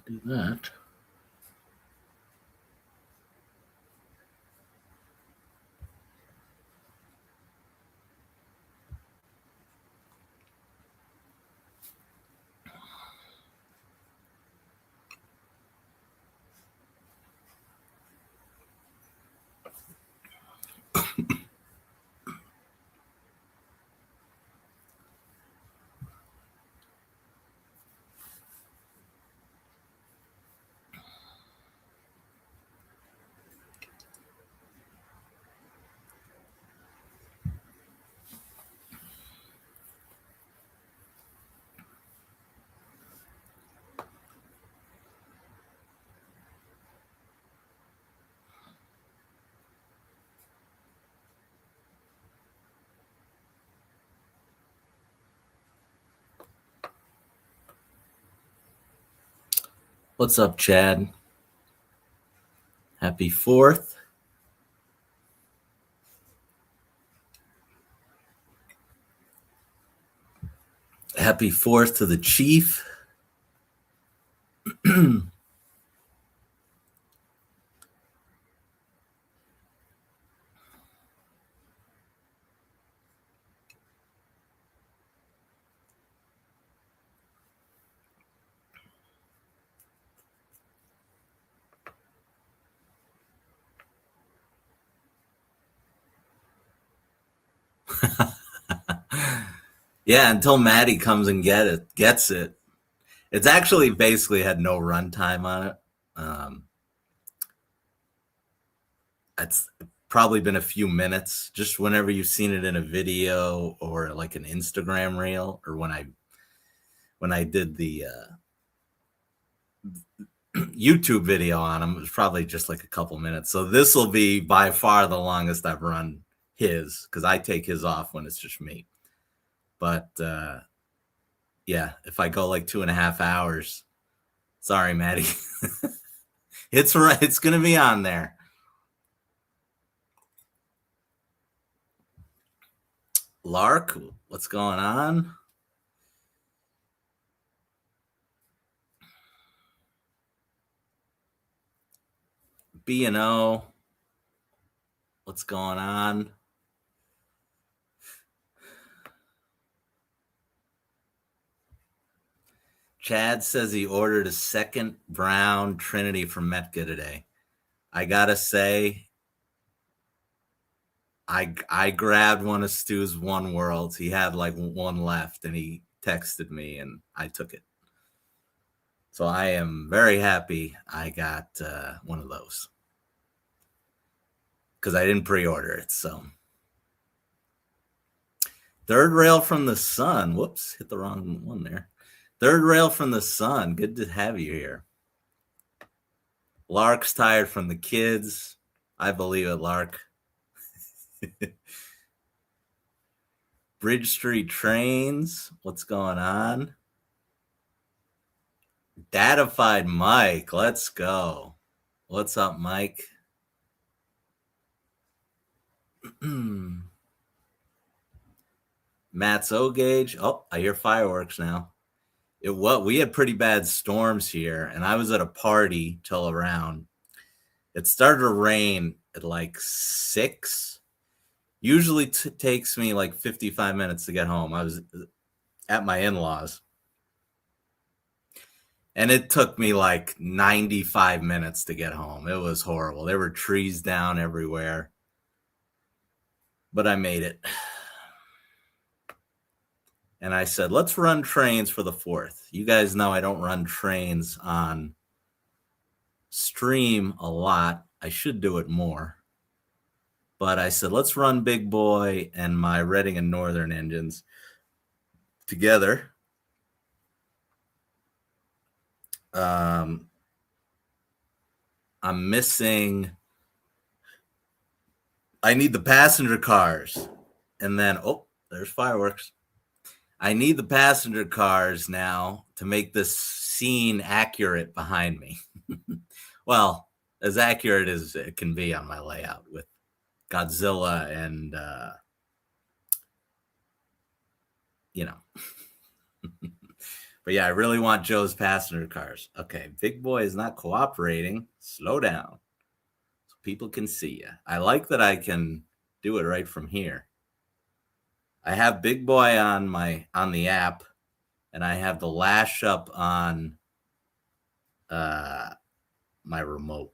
Do that. What's up, Chad? Happy 4th. Happy 4th to the Chief. Yeah, until Maddie comes and gets it. It's actually basically had no runtime on it. It's probably been a few minutes, just whenever you've seen it in a video or like an Instagram reel, or when I did the YouTube video on him, it was probably just like a couple minutes. So this will be by far the longest I've run his, because I take his off when it's just me. But yeah, if I go like 2.5 hours, sorry, Maddie. It's right. It's going to be on there. Lark, what's going on? B&O, what's going on? Chad says he ordered a second brown Trinity from Metka today. I gotta say, I grabbed one of Stu's One Worlds. He had like one left, and he texted me, and I took it. So I am very happy I got one of those, because I didn't pre-order it. So Third Rail from the Sun. Whoops, hit the wrong one there. Third Rail from the Sun. Good to have you here. Lark's tired from the kids. I believe it, Lark. Bridge Street Trains. What's going on? Datified Mike. Let's go. What's up, Mike? Matt's O-Gauge. Oh, I hear fireworks now. We had pretty bad storms here, and I was at a party till around. It started to rain at like 6. Usually takes me like 55 minutes to get home. I was at my in-laws, and it took me like 95 minutes to get home. It was horrible. There were trees down everywhere, but I made it. And I said, let's run trains for the 4th. You guys know I don't run trains on stream a lot. I should do it more. But I said, let's run Big Boy and my Reading and Northern engines together. I'm missing. I need the passenger cars. And then, there's fireworks. I need the passenger cars now to make this scene accurate behind me. Well, as accurate as it can be on my layout with Godzilla and, But yeah, I really want Joe's passenger cars. Okay, Big Boy is not cooperating. Slow down so people can see you. I like that I can do it right from here. I have Big Boy on the app, and I have the lash up on my remote.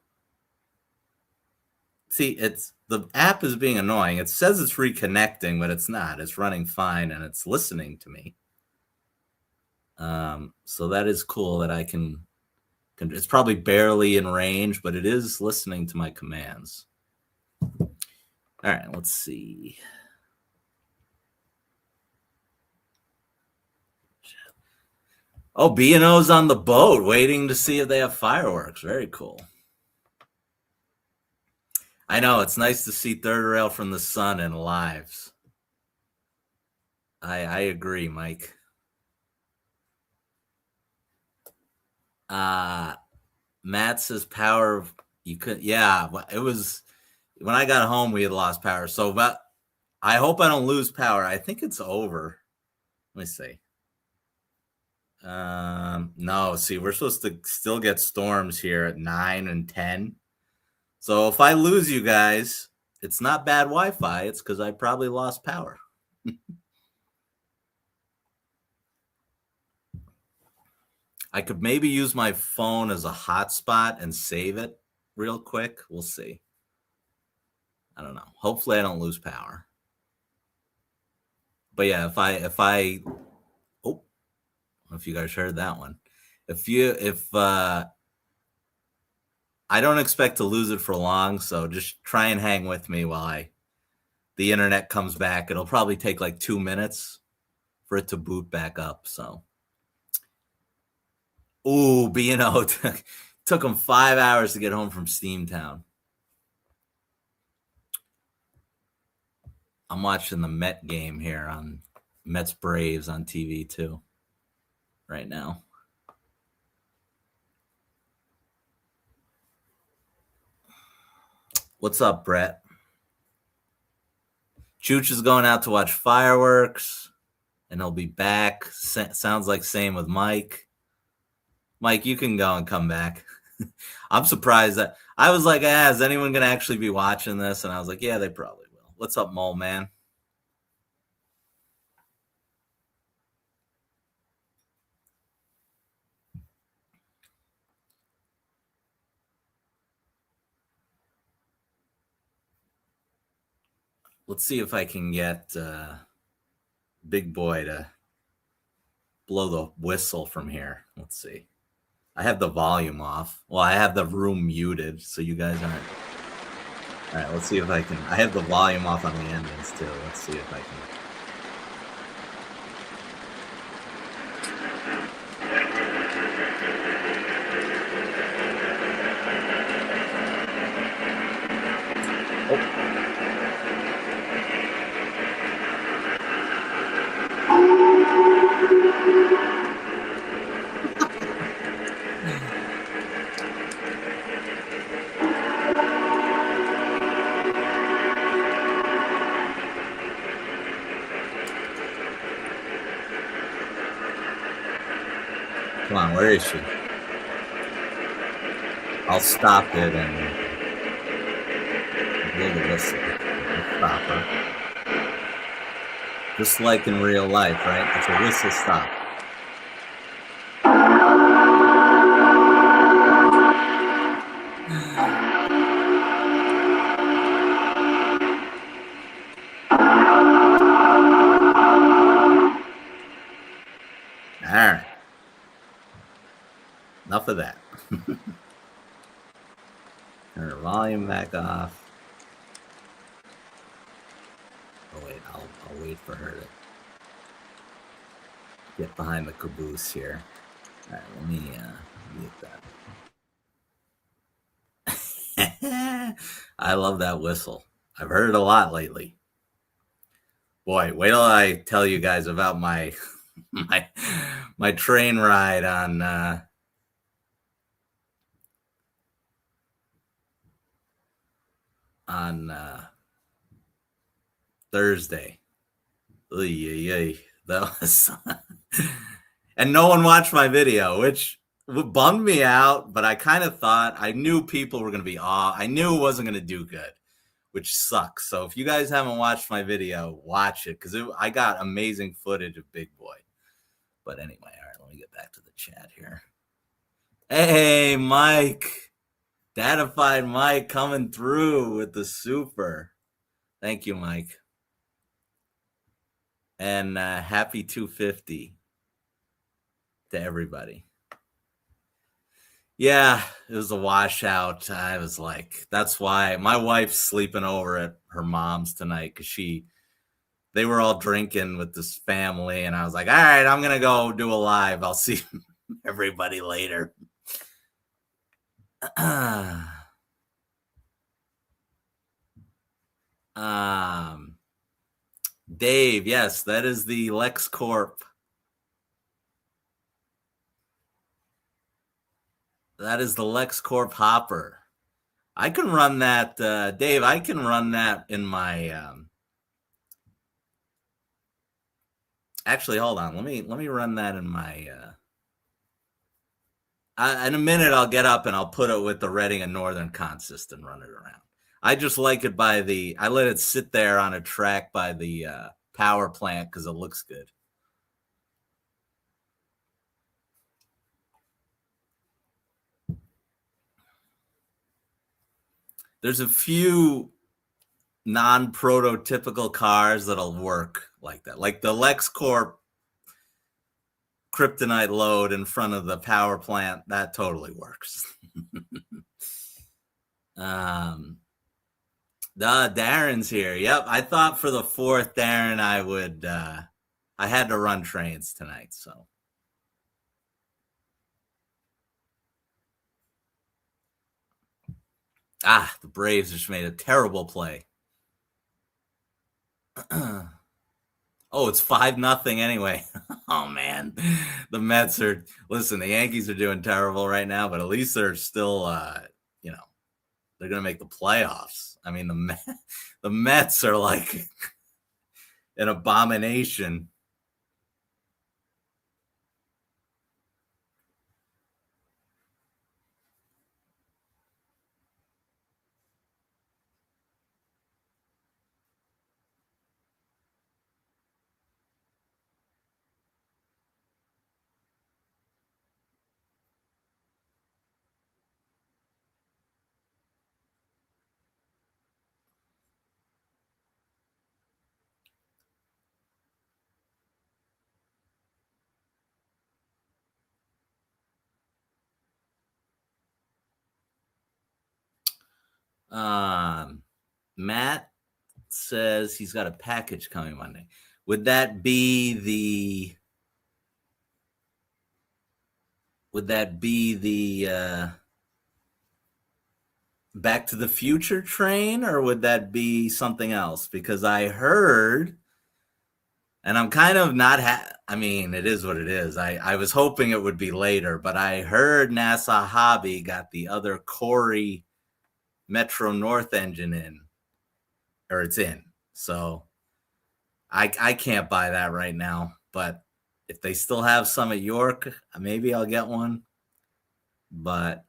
See, it's the app is being annoying. It says it's reconnecting, but it's not. It's running fine and it's listening to me. So that is cool that I can. It's probably barely in range, but it is listening to my commands. All right, let's see. Oh, B&O's on the boat waiting to see if they have fireworks. Very cool. I know, it's nice to see Third Rail from the Sun and lives. I agree, Mike. Matt says power. You could, yeah. It was when I got home, we had lost power. So, but I hope I don't lose power. I think it's over. Let me see. No, see, we're supposed to still get storms here at 9 and 10. So if I lose you guys, it's not bad Wi-Fi. It's because I probably lost power. I could maybe use my phone as a hotspot and save it real quick. We'll see. I don't know. Hopefully I don't lose power. But yeah, if I I don't know if you guys heard that one. If I don't expect to lose it for long, so just try and hang with me while the internet comes back. It'll probably take like 2 minutes for it to boot back up. So, B&O took them 5 hours to get home from Steamtown. I'm watching the Met game here on Mets Braves on TV too right now. What's up, Brett? Chooch is going out to watch fireworks, and he'll be back. Sounds like same with Mike. Mike, you can go and come back. I'm surprised that I was like, is anyone going to actually be watching this? And I was like, yeah, they probably will. What's up, Mole Man? Let's see if I can get Big Boy to blow the whistle from here. Let's see. I have the volume off. Well, I have the room muted, so you guys aren't. All right, let's see if I can. I have the volume off on the endings too. Let's see if I can. Come on, where is she? I'll stop it and blow the whistle. I'll stop her. Just like in real life, right? It's a whistle stop. All right. Enough of that. Turn her volume back off. Oh wait, I'll wait for her to get behind the caboose here. All right, let me mute that. I love that whistle. I've heard it a lot lately. Boy, wait till I tell you guys about my my train ride on Thursday. That was And no one watched my video, which bummed me out, but I kind of thought, I knew people were going to be I knew it wasn't going to do good, which sucks. So if you guys haven't watched my video, watch it, because I got amazing footage of Big Boy. But anyway, all right, let me get back to the chat here. Hey, Mike. Datified Mike coming through with the super. Thank you, Mike. And happy 250 to everybody. Yeah, it was a washout. I was like, that's why my wife's sleeping over at her mom's tonight, because they were all drinking with this family, and I was like, all right, I'm going to go do a live. I'll see everybody later. Dave, yes, that is the LexCorp. That is the LexCorp hopper. I can run that, Dave. I can run that in my. Actually, hold on. Let me run that in my. In a minute, I'll get up and I'll put it with the Reading and Northern consist and run it around. I just like it I let it sit there on a track by the power plant because it looks good. There's a few non-prototypical cars that'll work like that. Like the LexCorp kryptonite load in front of the power plant, that totally works. Darren's here. Yep, I thought for the 4th, Darren, I had to run trains tonight, so. The Braves just made a terrible play. Oh, it's 5-0 anyway. Oh, man. The Mets the Yankees are doing terrible right now, but at least they're still, they're going to make the playoffs. I mean, the Mets are like an abomination. Matt says he's got a package coming Monday. Would that be the Back to the Future train, or would that be something else? Because I heard, and I'm kind of not I mean, it is what it is. I was hoping it would be later, but I heard NASA Hobby got the other Corey Metro North engine in, or it's in. So I can't buy that right now, but if they still have some at York, maybe I'll get one. But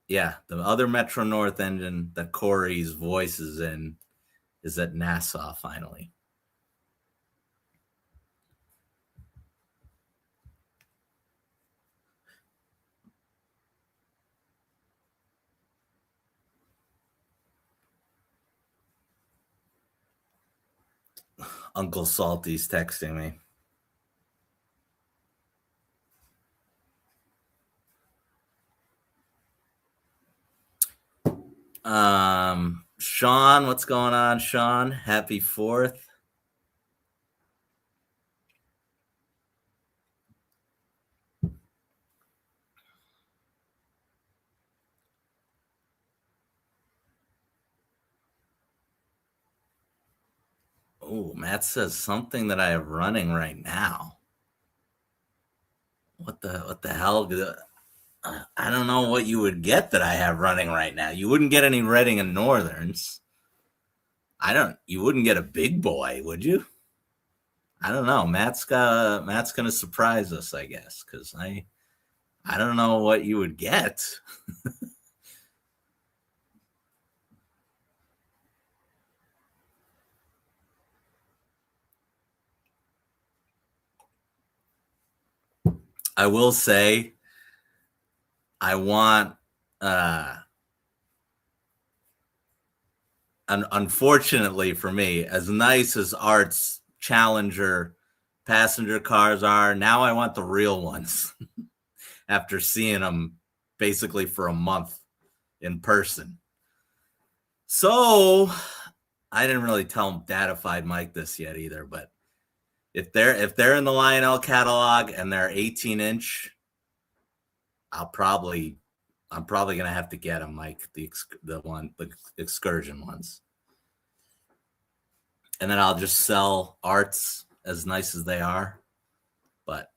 yeah, the other Metro North engine that Corey's voice is in is at Nassau finally. Uncle Salty's texting me. Sean, what's going on, Sean? Happy 4th. Oh, Matt says something that I have running right now. What the hell? I don't know what you would get that I have running right now. You wouldn't get any Reading and Northerns. You wouldn't get a Big Boy, would you? I don't know. Matt's gonna surprise us, I guess, because I don't know what you would get. I will say I want unfortunately for me, as nice as Art's Challenger passenger cars are, now I want the real ones after seeing them basically for a month in person. So I didn't really tell Datified Mike this yet either, but if they're in the Lionel catalog and they're 18-inch, I'm probably gonna have to get them, Mike, the excursion ones, and then I'll just sell Arts as nice as they are. But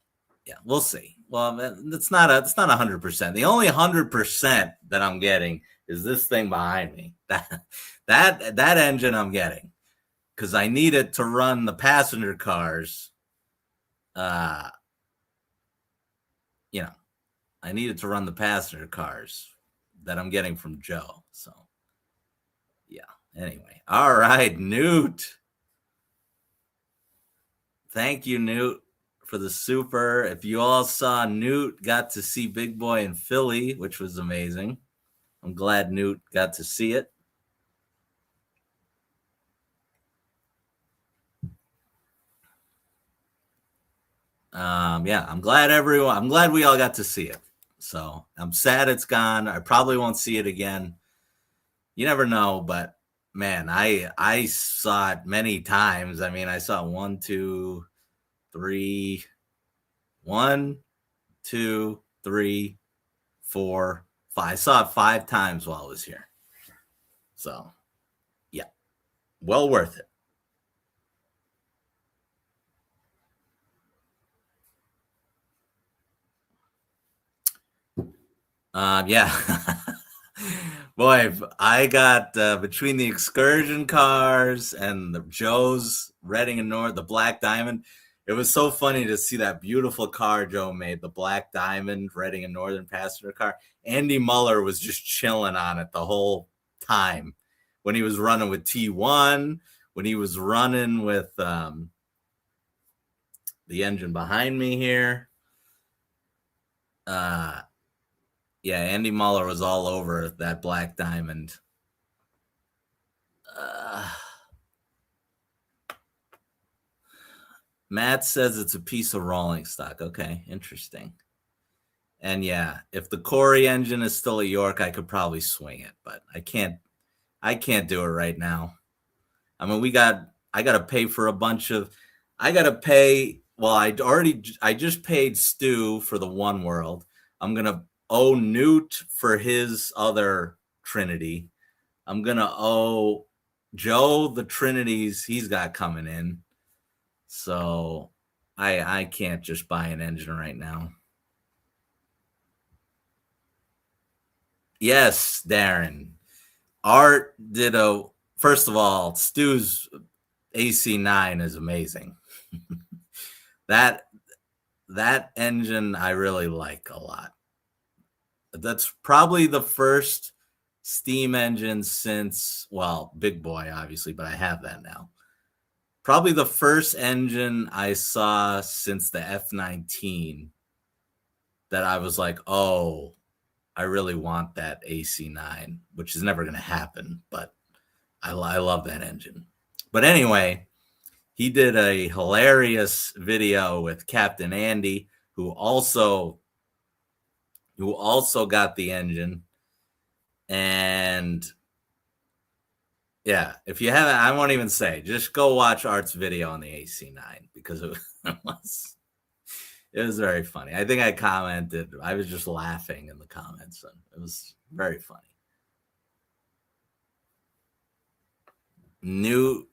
yeah, we'll see. Well, it's not 100%. The only 100% that I'm getting is this thing behind me. That engine I'm getting, because I need it to run the passenger cars. You know, I need it to run the passenger cars that I'm getting from Joe. So yeah. Anyway, all right, Newt. Thank you, Newt, for the super. If you all saw, Newt got to see Big Boy in Philly, which was amazing. I'm glad Newt got to see it. Yeah, I'm glad we all got to see it. So I'm sad it's gone. I probably won't see it again. You never know, but man, I saw it many times. I mean, I saw 1, 2, 3, 1, 2, 3, 4, 5. I saw it 5 times while I was here. So yeah, well worth it. Yeah. Boy, I got between the excursion cars and the Joe's Reading and North, the Black Diamond. It was so funny to see that beautiful car Joe made, the Black Diamond Reading and Northern passenger car. Andy Muller was just chilling on it the whole time when he was running with T1, when he was running with the engine behind me here. Yeah, Andy Muller was all over that Black Diamond. Matt says it's a piece of rolling stock. Okay, interesting. And yeah, if the Corey engine is still a York, I could probably swing it, but I can't do it right now. I mean, I got to pay for a bunch of, I got to pay. Well, I just paid Stu for the One World. I'm going to owe Newt for his other Trinity. I'm going to owe Joe the Trinities he's got coming in. So I can't just buy an engine right now. Yes, Darren. Art did first of all, Stu's AC9 is amazing. that engine I really like a lot. That's probably the first steam engine since, well, Big Boy, obviously, but I have that now. Probably the first engine I saw since the F-19 that I was like, oh, I really want that AC9, which is never going to happen, but I love that engine. But anyway, he did a hilarious video with Captain Andy, who also got the engine. And yeah, if you haven't, I won't even say, just go watch Art's video on the AC9 because it was very funny. I think I commented, I was just laughing in the comments, and it was very funny. Newt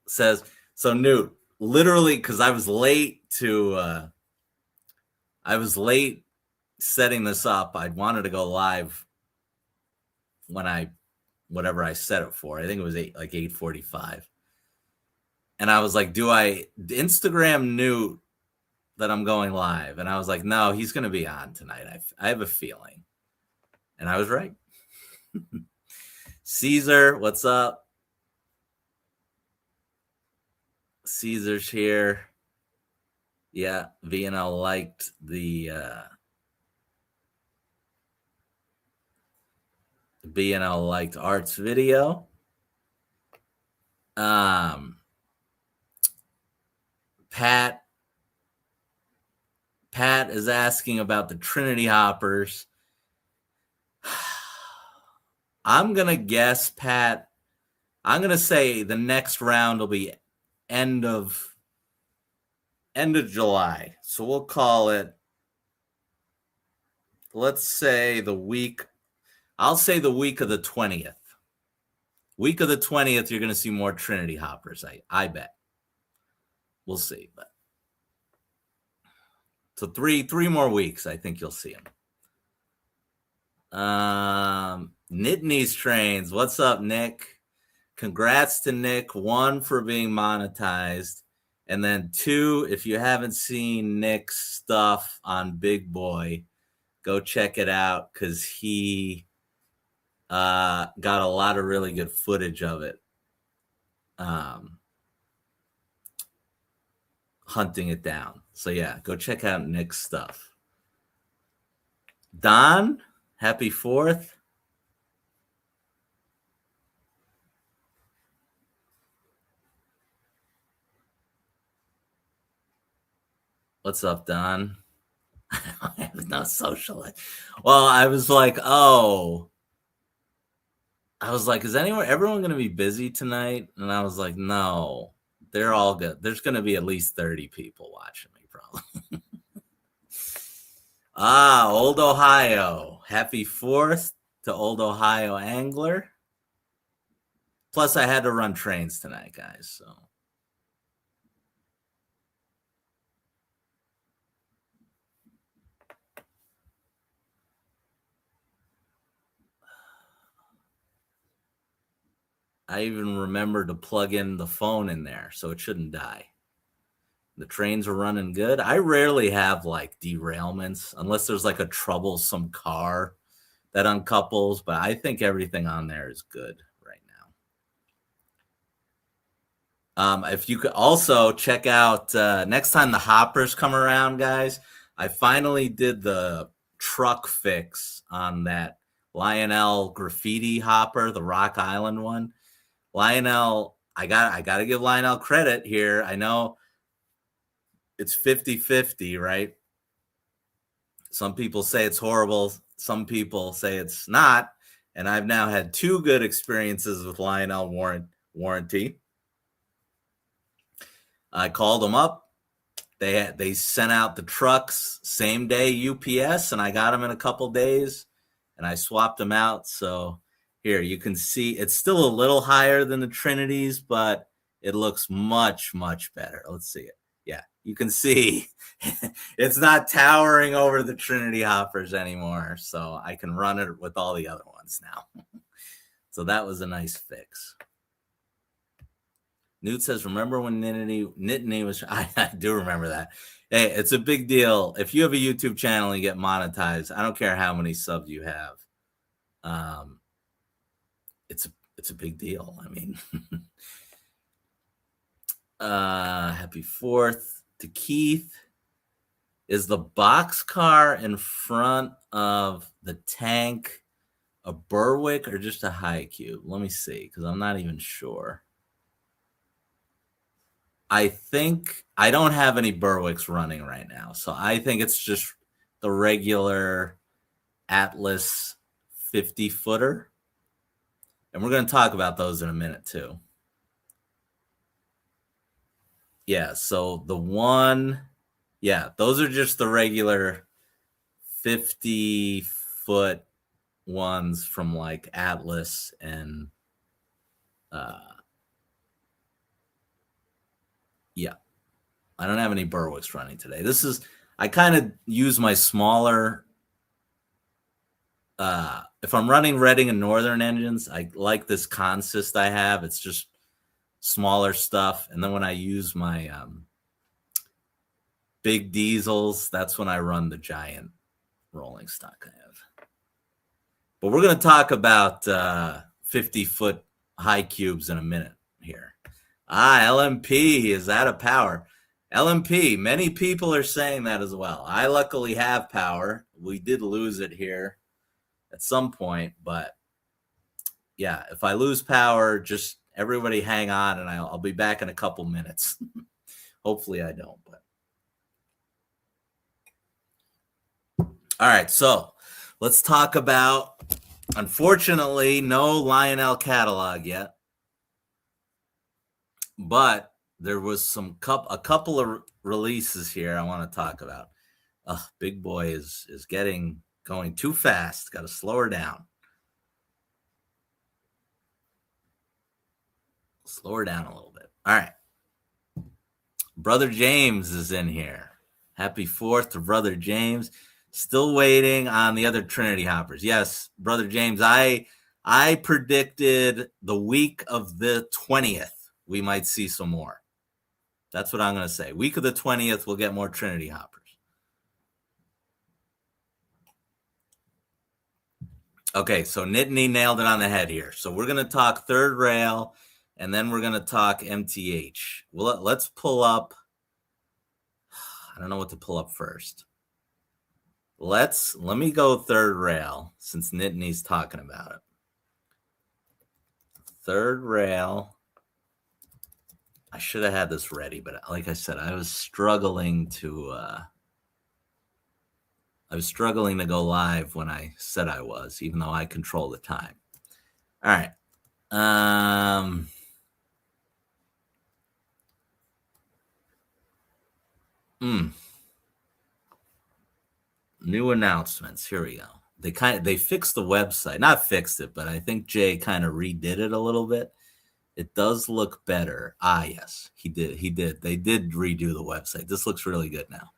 says, so Newt, literally, because I was late setting this up. I wanted to go live when whatever I set it for. I think it was 8:45. And I was like, Instagram knew that I'm going live. And I was like, no, he's going to be on tonight. I have a feeling. And I was right. Caesar, what's up? Caesar's here. Yeah, VNL liked the BNL liked Art's video. Pat is asking about the Trinity hoppers. I'm gonna guess, Pat. I'm gonna say the next round will be end of July. So we'll call it. Let's say the week. I'll say the week of the 20th. Week of the 20th, you're gonna see more Trinity hoppers. I bet. We'll see, but so three more weeks, I think you'll see them. Nittany's trains. What's up, Nick? Congrats to Nick. 1, for being monetized. And then 2, if you haven't seen Nick's stuff on Big Boy, go check it out because he got a lot of really good footage of it. Hunting it down. So yeah, go check out Nick's stuff. Don, happy 4th. What's up, Don? I have no social life. Well, I was like, is everyone going to be busy tonight? And I was like, no, they're all good. There's going to be at least 30 people watching me, probably. Old Ohio. Happy 4th to Old Ohio Angler. Plus, I had to run trains tonight, guys, so. I even remember to plug in the phone in there so it shouldn't die. The trains are running good. I rarely have like derailments unless there's like a troublesome car that uncouples, but I think everything on there is good right now. If you could also check out next time the hoppers come around, guys, I finally did the truck fix on that Lionel graffiti hopper, the Rock Island one. Lionel, I got to give Lionel credit here. I know it's 50-50, right? Some people say it's horrible. Some people say it's not. And I've now had 2 good experiences with Lionel warranty. I called them up. They sent out the trucks same day UPS, and I got them in a couple days, and I swapped them out. So here you can see it's still a little higher than the Trinities, but it looks much, much better. Let's see it. Yeah, you can see it's not towering over the Trinity hoppers anymore. So I can run it with all the other ones now. So that was a nice fix. Newt says, remember when Nittany was... I do remember that. Hey, it's a big deal. If you have a YouTube channel and you get monetized, I don't care how many subs you have. It's a big deal. I mean, happy 4th to Keith. Is the boxcar in front of the tank a Berwick or just a high cube? Let me see, because I'm not even sure. I think I don't have any Berwicks running right now. So I think it's just the regular Atlas 50-footer. And we're going to talk about those in a minute too. Yeah, so the one, yeah, those are just the regular 50-foot ones from like Atlas and yeah. I don't have any Berwicks running today. I kind of use my smaller, if I'm running Reading and Northern engines, I like this consist I have. It's just smaller stuff. And then when I use my big diesels, that's when I run the giant rolling stock I have. But we're going to talk about 50-foot high cubes in a minute here. LMP, is that a power? LMP, many people are saying that as well. I luckily have power. We did lose it here at some point, but yeah, if I lose power, just everybody hang on, and I'll be back in a couple minutes. Hopefully I don't. But all right, so let's talk about, unfortunately, no Lionel catalog yet, but there was a couple of releases here I want to talk about. Big boy is going too fast. Got to slow her down. Slow her down a little bit. All right. Brother James is in here. Happy 4th to Brother James. Still waiting on the other Trinity Hoppers. Yes, Brother James, I predicted the week of the 20th we might see some more. That's what I'm going to say. Week of the 20th, we'll get more Trinity Hoppers. Okay, so Nittany nailed it on the head here. So we're going to talk third rail, and then we're going to talk MTH. Well, let's pull up. I don't know what to pull up first. Let me go third rail since Nittany's talking about it. Third rail. I should have had this ready, but like I said, I was struggling to go live when I said I was, even though I control the time. All right. New announcements. Here we go. They fixed the website. Not fixed it, but I think Jay kind of redid it a little bit. It does look better. Yes, he did. They did redo the website. This looks really good now.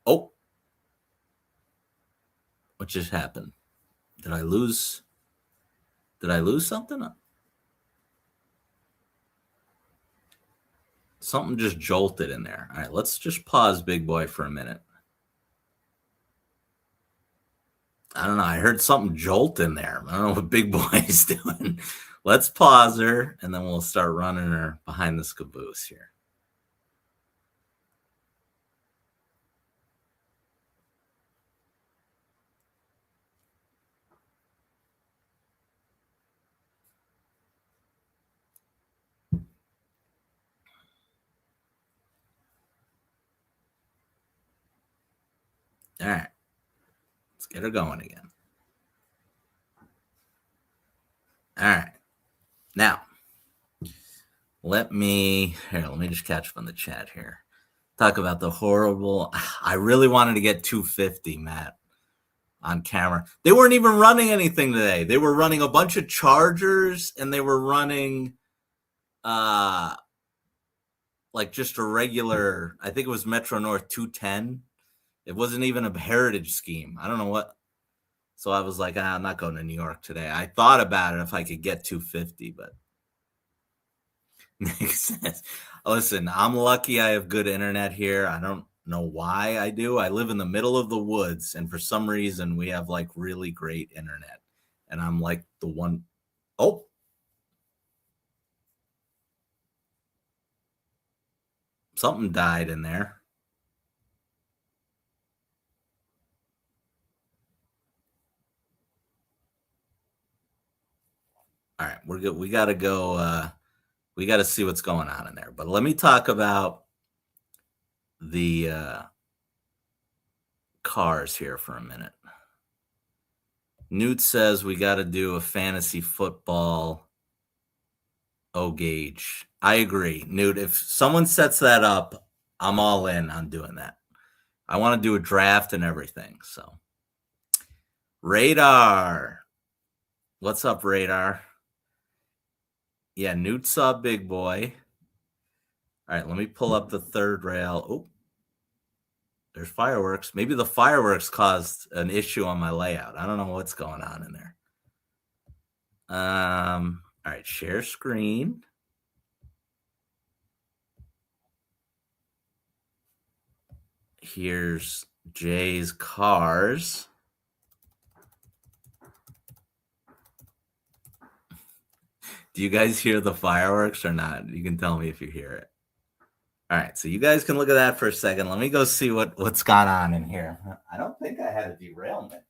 Oh, what just happened? Did I lose something? Something just jolted in there. All right, let's just pause Big Boy for a minute. I don't know. I heard something jolt in there. I don't know what Big Boy is doing. Let's pause her, and then we'll start running her behind this caboose here. All right. Let's get her going again. All right. Now, let me just catch up on the chat here. Talk about the horrible. I really wanted to get 250, Matt, on camera. They weren't even running anything today. They were running a bunch of Chargers, and they were running like just a regular, I think it was Metro North 210. It wasn't even a heritage scheme. I don't know what. So I was like, I'm not going to New York today. I thought about it if I could get 250, but makes sense. Listen, I'm lucky I have good internet here. I don't know why I do. I live in the middle of the woods, and for some reason we have like really great internet. And I'm like the one. Oh. Something died in there. All right, we're good. We got to go. We got to see what's going on in there. But let me talk about the cars here for a minute. Newt says we got to do a fantasy football gauge. I agree, Newt. If someone sets that up, I'm all in on doing that. I want to do a draft and everything. So, Radar. What's up, Radar? Yeah, Newt saw Big Boy. All right, let me pull up the third rail. Oh, there's fireworks. Maybe the fireworks caused an issue on my layout. I don't know what's going on in there. All right, share screen. Here's Jay's cars. Do you guys hear the fireworks or not? You can tell me if you hear it. All right, so you guys can look at that for a second. Let me go see what's gone on in here. I don't think I had a derailment.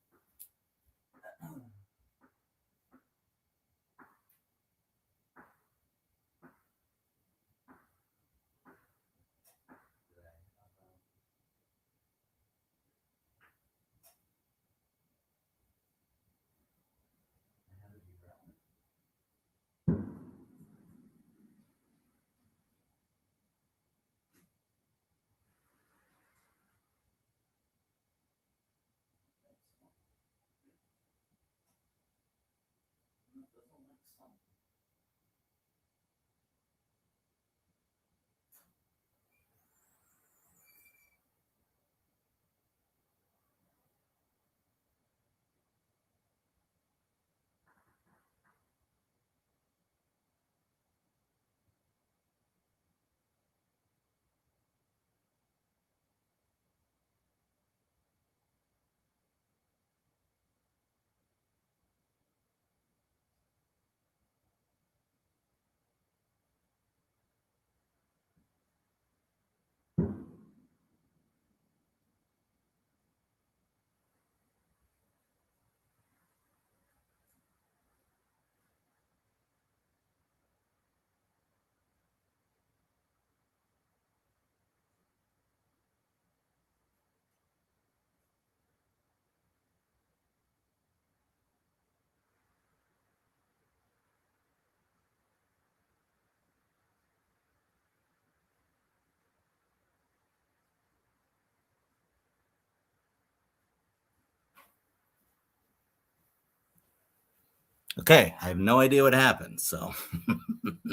Okay, I have no idea what happened. So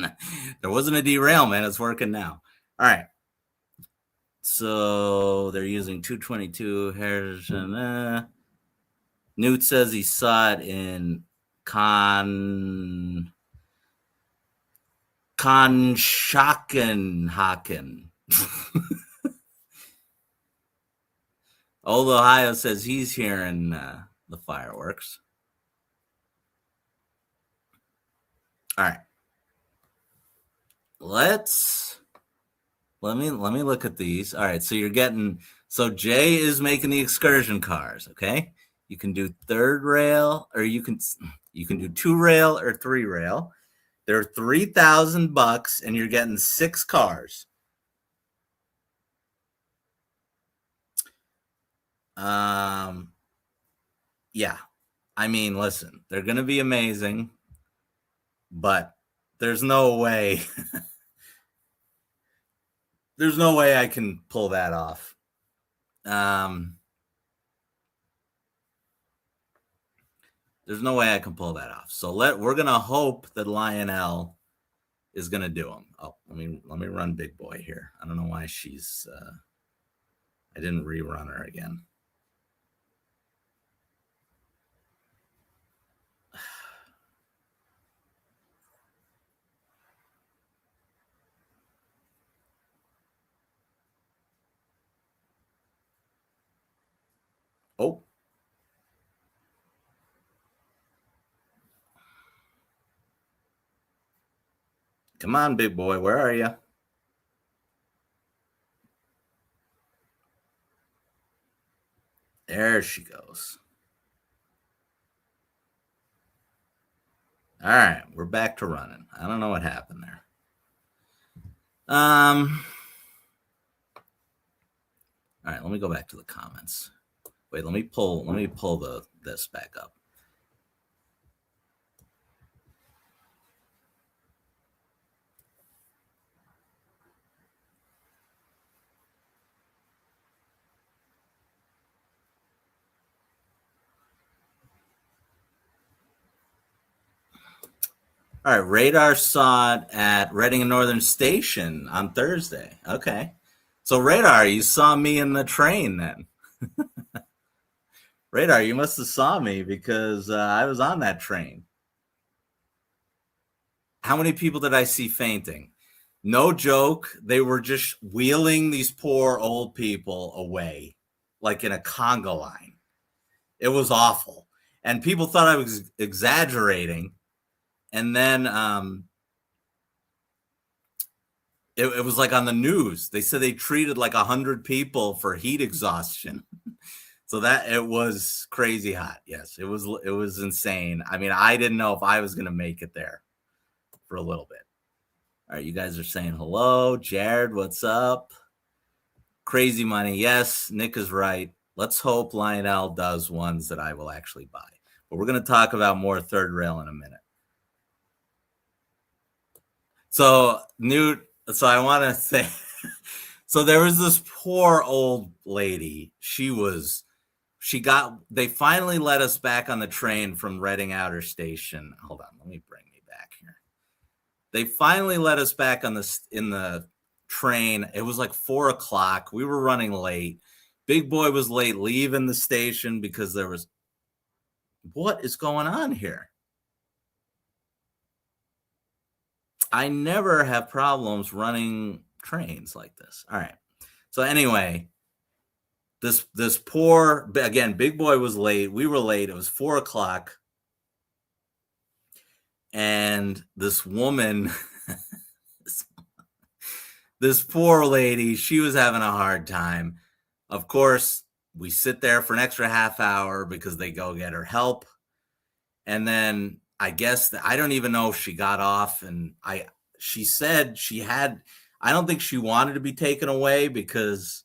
there wasn't a derailment. It's working now. All right. So they're using 222 Harrison. Newt says he saw it in Conshokenhaken. Old Ohio says he's hearing the fireworks. All right. Let me look at these. All right, so you're getting, so Jay is making the excursion cars, okay? You can do third rail, or you can do 2 rail or 3 rail. They're $3,000 and you're getting 6 cars. Yeah. I mean, listen, they're going to be amazing, but there's no way there's no way I can pull that off. There's no way I can pull that off. So we're going to hope that Lionel is going to do them. Oh, let me run Big Boy here. I don't know why she's I didn't rerun her again. Oh. Come on, Big Boy. Where are you? There she goes. All right, we're back to running. I don't know what happened there. All right, let me go back to the comments. Wait, let me pull this back up. All right, Radar saw it at Reading and Northern Station on Thursday. Okay. So Radar, you saw me in the train then. Radar, you must have saw me because I was on that train. How many people did I see fainting? No joke. They were just wheeling these poor old people away like in a conga line. It was awful. And people thought I was exaggerating. And then it was like on the news. They said they treated like 100 people for heat exhaustion. So that it was crazy hot. Yes, it was insane. I mean, I didn't know if I was going to make it there for a little bit. All right, you guys are saying hello. Jared, what's up? Crazy money. Yes, Nick is right. Let's hope Lionel does ones that I will actually buy. But we're going to talk about more third rail in a minute. So, Newt, I want to say, so there was this poor old lady. They finally let us back on the train from Reading Outer Station. Hold on, let me bring me back here. They finally let us back in the train. It was like 4:00. We were running late. Big Boy was late leaving the station because what is going on here? I never have problems running trains like this. All right. So anyway, this poor, again, Big Boy was late. We were late. It was 4:00. And this woman, this poor lady, she was having a hard time. Of course, we sit there for an extra half hour because they go get her help. And then I guess I don't even know if she got off. And she said I don't think she wanted to be taken away because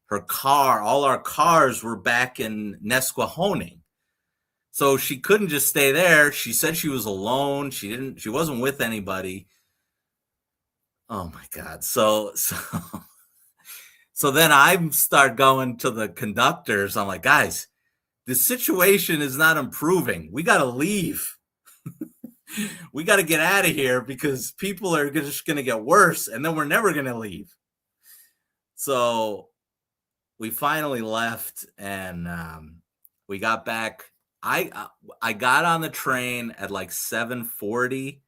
all our cars were back in Nesquehoning. So she couldn't just stay there. She said she was alone. She wasn't with anybody. Oh my God. So then I start going to the conductors. I'm like, guys, the situation is not improving. We got to leave. We got to get out of here because people are just going to get worse and then we're never going to leave. So we finally left and we got back. I got on the train at like 7:40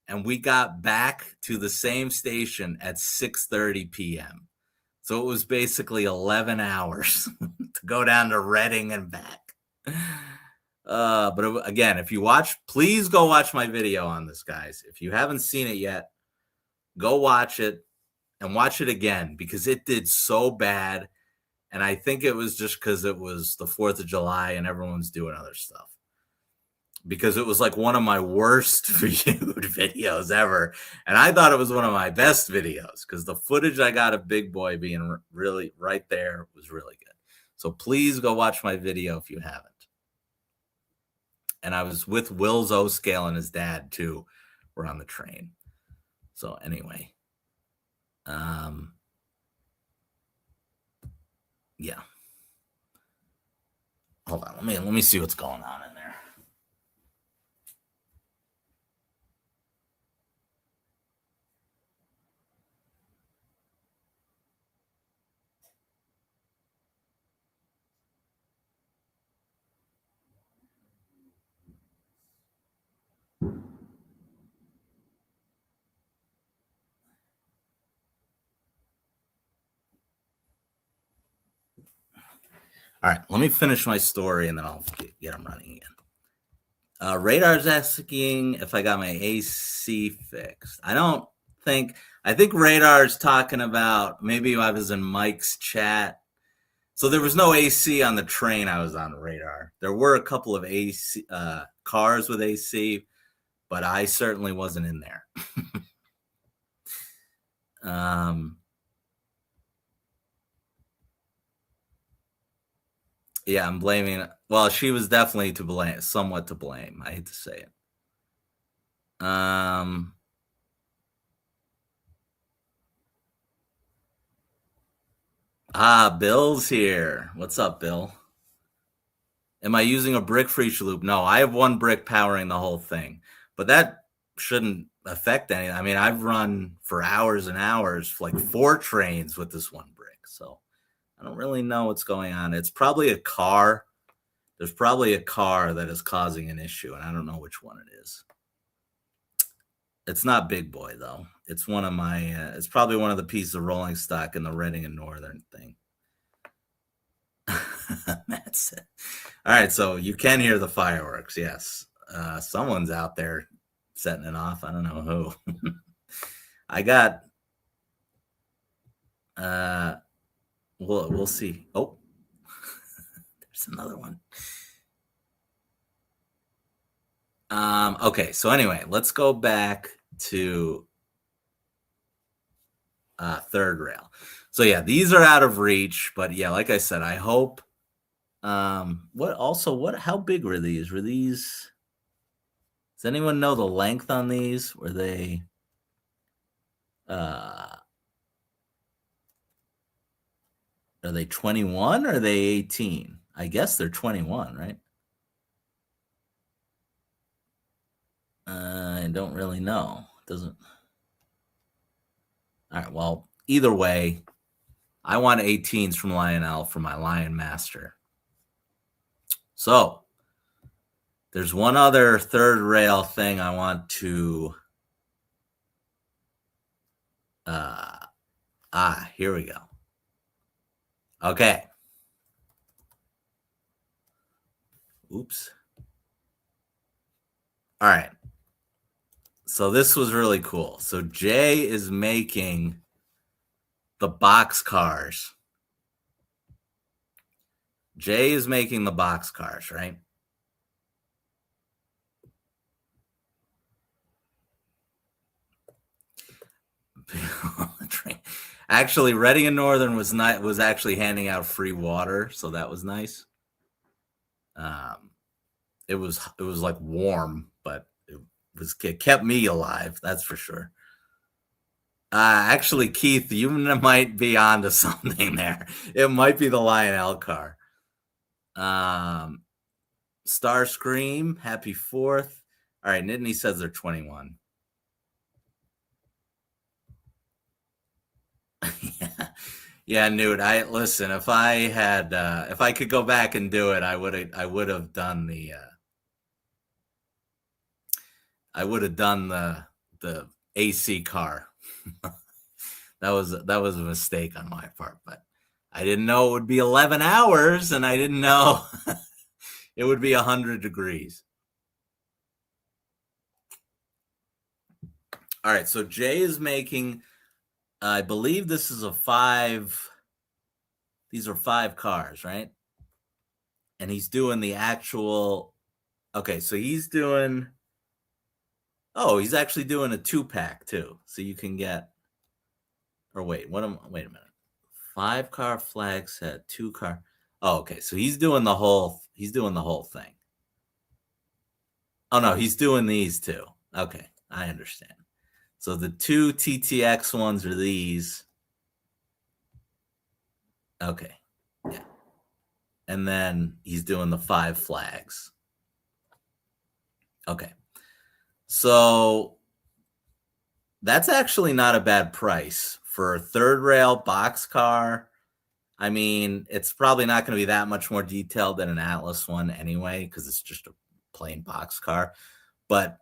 and we got back to the same station at 6:30 p.m. So it was basically 11 hours to go down to Reading and back. But again, please go watch my video on this, guys. If you haven't seen it yet, go watch it and watch it again because it did so bad. And I think it was just because it was the 4th of July and everyone's doing other stuff. Because it was like one of my worst viewed videos ever. And I thought it was one of my best videos because the footage I got of Big Boy being really right there was really good. So please go watch my video if you haven't. And I was with Will Zoscale and his dad too. We're on the train. So anyway, yeah. Hold on, let me see what's going on in there. All right, let me finish my story and then I'll get them running again. Radar's asking if I got my AC fixed. I think Radar's talking about, maybe I was in Mike's chat. So there was no AC on the train I was on, Radar. There were a couple of AC cars with AC, but I certainly wasn't in there. Yeah, I'm blaming. Well, she was definitely to blame, somewhat to blame. I hate to say it. Bill's here. What's up, Bill? Am I using a brick for each loop? No, I have one brick powering the whole thing, but that shouldn't affect anything. I mean, I've run for hours and hours, like 4 trains with this one brick. So I don't really know what's going on. It's probably a car. There's probably a car that is causing an issue, and I don't know which one it is. It's not Big Boy though. It's one of my. It's probably one of the pieces of rolling stock in the Reading and Northern thing. That's it. All right, so you can hear the fireworks. Yes, someone's out there setting it off. I don't know who. I got. We'll see. Oh, there's another one. Okay, so anyway, let's go back to third rail. So yeah, these are out of reach, but yeah, like I said, I hope. How big were these? Does anyone know the length on these? Were they are they 21 or are they 18? I guess they're 21, right? I don't really know. Doesn't. All right, well, either way, I want 18s from Lionel for my Lion Master. So there's one other third rail thing I want to. Here we go. Okay. Oops. All right. So this was really cool. So Jay is making the box cars. Jay is making the box cars, right? Actually, Reading and Northern was actually handing out free water, so that was nice. It was like warm, but it kept me alive, that's for sure. Actually, Keith, you might be onto something there. It might be the Lionel car. Star Scream, happy 4th. All right, Nittany says they're 21. Yeah, Newt. Listen. If I could go back and do it, I would have done the. I would have done the AC car. that was a mistake on my part, but I didn't know it would be 11 hours, and I didn't know it would be 100 degrees. All right, so Jay is making. I believe this is a 5. These are 5 cars, right? And he's doing the actual. Okay, so he's doing. Oh, he's actually doing a 2-pack too, so you can get. Or wait a minute. 5-car flag set, 2-car. Oh, okay, so he's doing the whole. He's doing the whole thing. Oh no, he's doing these too. Okay, I understand. So the 2 TTX ones are these. Okay, yeah. And then he's doing the 5 flags. Okay. So that's actually not a bad price for a third rail box car. I mean, it's probably not going to be that much more detailed than an Atlas one anyway, because it's just a plain box car. But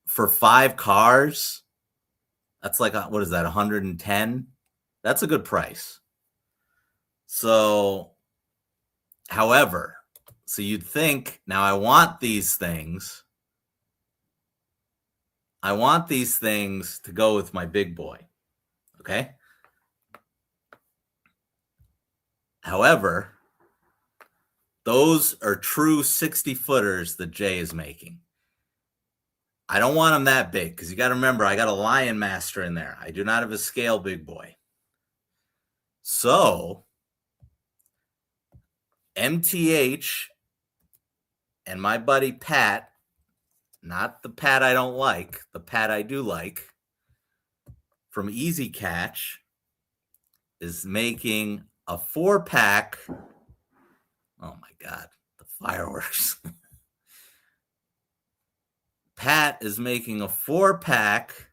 for 5 cars, that's like, what is that, 110? That's a good price. So, however, so you'd think, now I want these things. I want these things to go with my big boy. Okay. However, those are true 60 footers that Jay is making. I don't want them that big because you got to remember, I got a Lion Master in there. I do not have a scale big boy. So, MTH and my buddy Pat, not the Pat I don't like, the Pat I do like, from Easy Catch, is making a 4-pack. Oh my God, the fireworks. Pat is making a 4-pack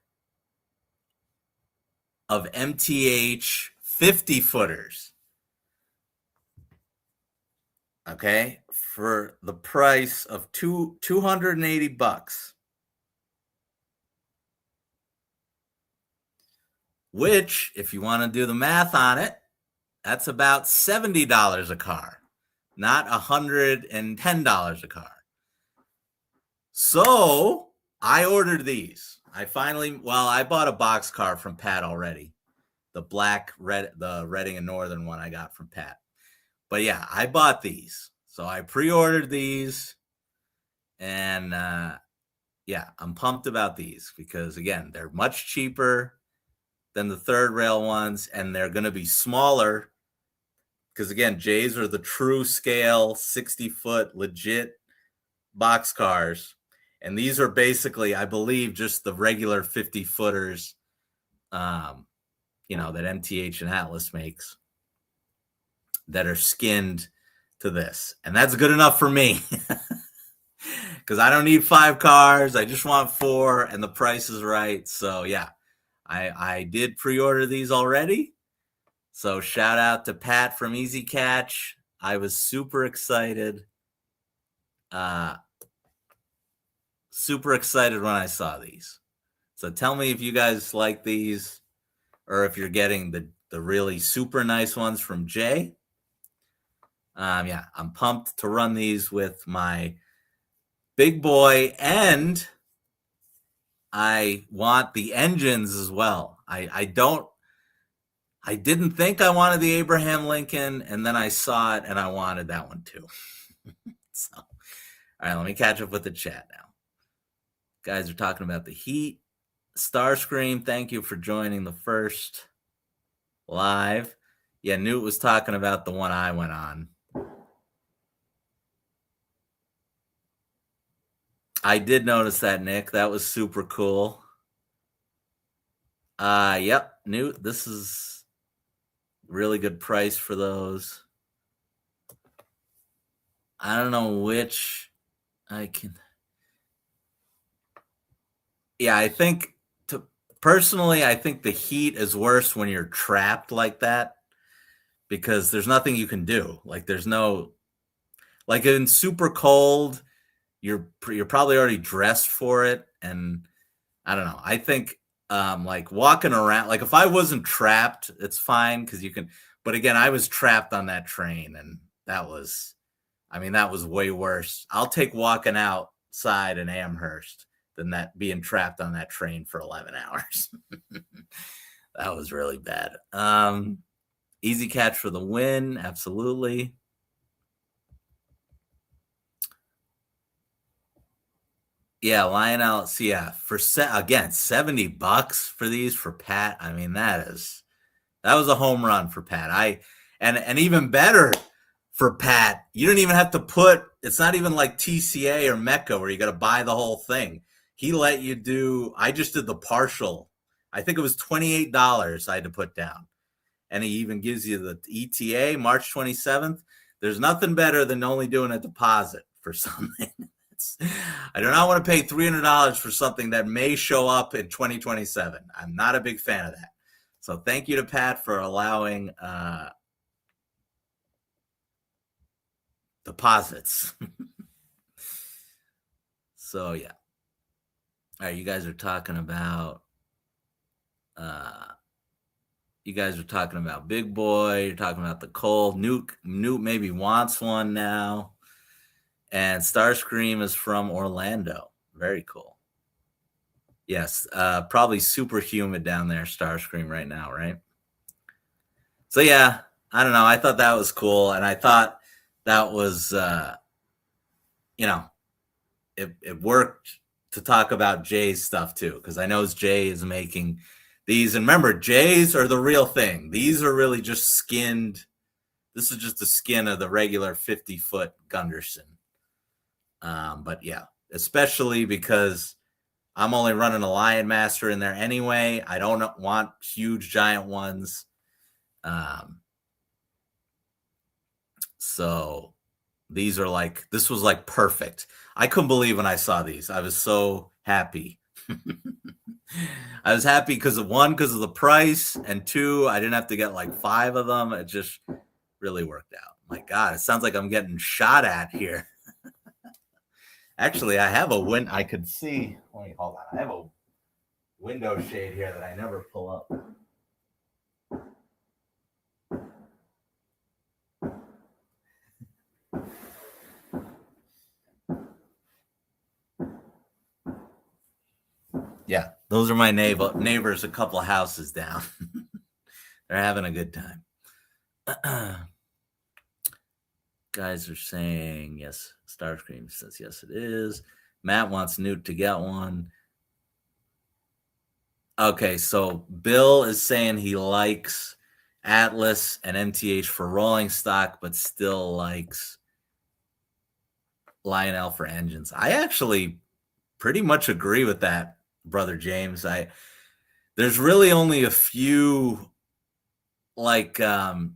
of MTH 50 footers. Okay, for the price of $280. which, if you want to do the math on it, that's about $70 a car, not $110 a car. So I ordered these. I bought a box car from Pat already. The the Reading and Northern one I got from Pat. But yeah, I bought these. So I pre-ordered these. And yeah, I'm pumped about these because, again, they're much cheaper than the third rail ones, and they're going to be smaller because, again, J's are the true scale 60-foot legit box cars. And these are basically, I believe, just the regular 50-footers, that MTH and Atlas makes that are skinned to this. And that's good enough for me because I don't need 5 cars. I just want 4, and the price is right. So, yeah, I did pre-order these already. So shout out to Pat from Easy Catch. I was super excited. Super excited when I saw these. So tell me if you guys like these or if you're getting the really super nice ones from Jay. Yeah, I'm pumped to run these with my big boy, and I want the engines as well. I didn't think I wanted the Abraham Lincoln, and then I saw it and I wanted that one too. So, all right, let me catch up with the chat now. Guys are talking about the heat. Starscream, thank you for joining the first live. Yeah, Newt was talking about the one I went on. I did notice that, Nick. That was super cool. Yep, Newt, this is really good price for those. I don't know which I can. Yeah, I think personally, I think the heat is worse when you're trapped like that because there's nothing you can do. Like there's no, like in super cold, you're probably already dressed for it, and I don't know. I think like walking around, like if I wasn't trapped, it's fine because you can. But again, I was trapped on that train, and that was way worse. I'll take walking outside in Amherst than that being trapped on that train for 11 hours. That was really bad. Easy Catch for the win, absolutely. Yeah, Lionel. So yeah, for again, $70 for these for Pat. I mean, that was a home run for Pat. And even better for Pat, you don't even have to put. It's not even like TCA or Mecca where you got to buy the whole thing. He let you do. I just did the partial. I think it was $28 I had to put down, and he even gives you the ETA March 27th. There's nothing better than only doing a deposit for something. I do not want to pay $300 for something that may show up in 2027. I'm not a big fan of that. So thank you to Pat for allowing deposits. So yeah. All right, you guys are talking about Big Boy. You're talking about the cold. Newt maybe wants one now. And Starscream is from Orlando. Very cool. Yes, probably super humid down there, Starscream, right now, right? So yeah, I don't know. I thought that was cool, and I thought that was, it worked to talk about Jay's stuff too, because I know Jay is making these. And remember, Jay's are the real thing. These are really just skinned. This is just the skin of the regular 50-foot Gunderson. But yeah, especially because I'm only running a Lion Master in there anyway. I don't want huge giant ones. So these are this was perfect. I couldn't believe when I saw these. I was so happy. I was happy because of the price, and 2, I didn't have to get 5 of them. It just really worked out. My God, it sounds like I'm getting shot at here. Actually, I have I could see. Wait, hold on. I have a window shade here that I never pull up. Yeah, those are my neighbors a couple of houses down. They're having a good time. Guys are saying yes. Starscream says yes, it is. Matt wants Newt to get one. Okay, so Bill is saying he likes Atlas and MTH for rolling stock, but still likes Lionel for engines. I actually pretty much agree with that, brother James. There's really only a few, like the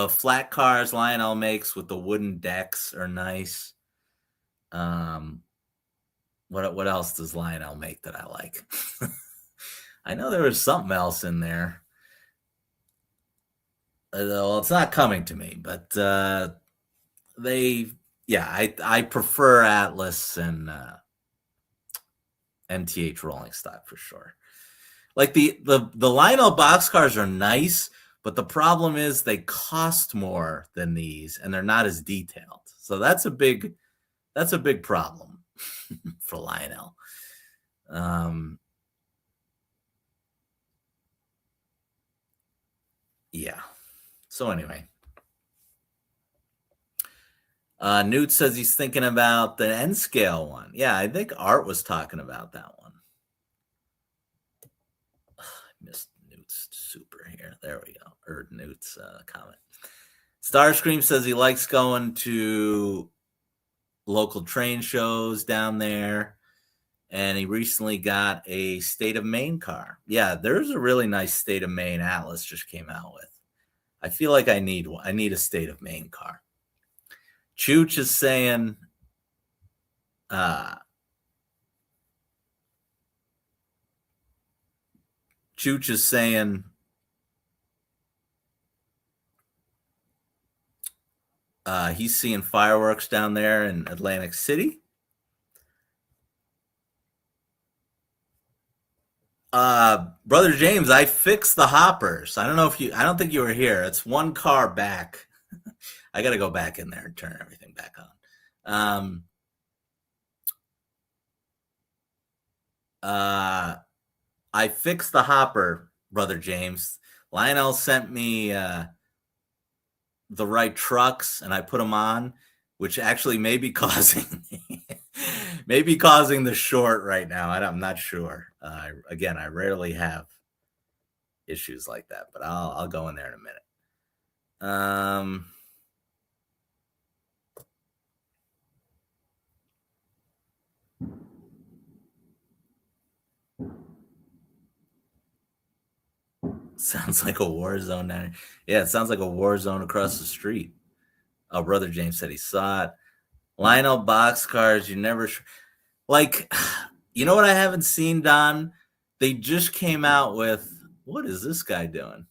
flat cars Lionel makes with the wooden decks are nice. What else does Lionel make that I like? I know there was something else in there. Well, it's not coming to me, but I prefer Atlas and MTH rolling stock for sure. Like the Lionel boxcars are nice, but the problem is they cost more than these, and they're not as detailed. So that's a big problem for Lionel. Yeah. So anyway, Newt says he's thinking about the N scale one. Yeah, I think Art was talking about that one. I missed Newt's super here. There we go. Or Newt's comment. Starscream says he likes going to local train shows down there, and he recently got a State of Maine car. Yeah, there's a really nice State of Maine Atlas just came out with. I feel like I need one. I need a State of Maine car. Chooch is saying he's seeing fireworks down there in Atlantic City. Brother James, I fixed the hoppers. I don't think you were here. It's one car back. I got to go back in there and turn everything back on. I fixed the hopper, Brother James. Lionel sent me the right trucks, and I put them on, which actually may be causing the short right now. I'm not sure. Again, I rarely have issues like that, but I'll go in there in a minute. Sounds like a war zone down here. Yeah, it sounds like a war zone across the street. Oh, Brother James said he saw it. Lionel boxcars, you never like. You know what I haven't seen, Don? They just came out with, what is this guy doing?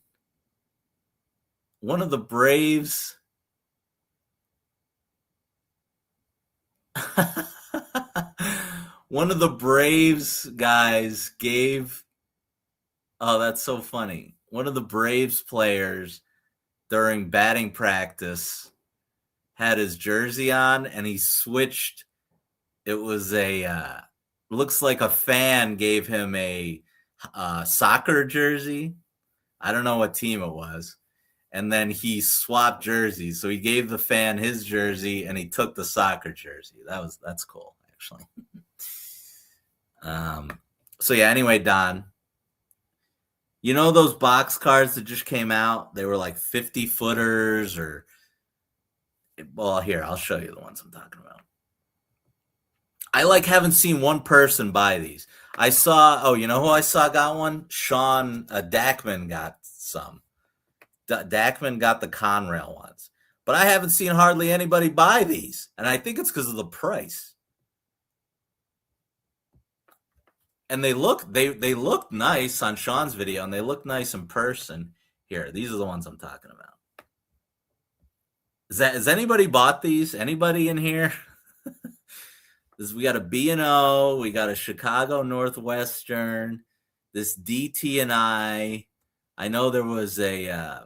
One of the Braves. One of the Braves guys gave. Oh, that's so funny. One of the Braves players during batting practice had his jersey on, and he switched. It was looks like a fan gave him a soccer jersey. I don't know what team it was. And then he swapped jerseys. So he gave the fan his jersey and he took the soccer jersey. That's cool, actually. So yeah, anyway, Don, you know those box cars that just came out? They were like 50 footers well, here, I'll show you the ones I'm talking about. I haven't seen one person buy these. I saw, you know who I saw got one? Sean Dackman got some. Dackman got the Conrail ones. But I haven't seen hardly anybody buy these. And I think it's because of the price. And they look nice on Sean's video, and they look nice in person. Here, these are the ones I'm talking about. Has anybody bought these? Anybody in here? We got a B&O, we got a Chicago Northwestern, this DT and I know there was a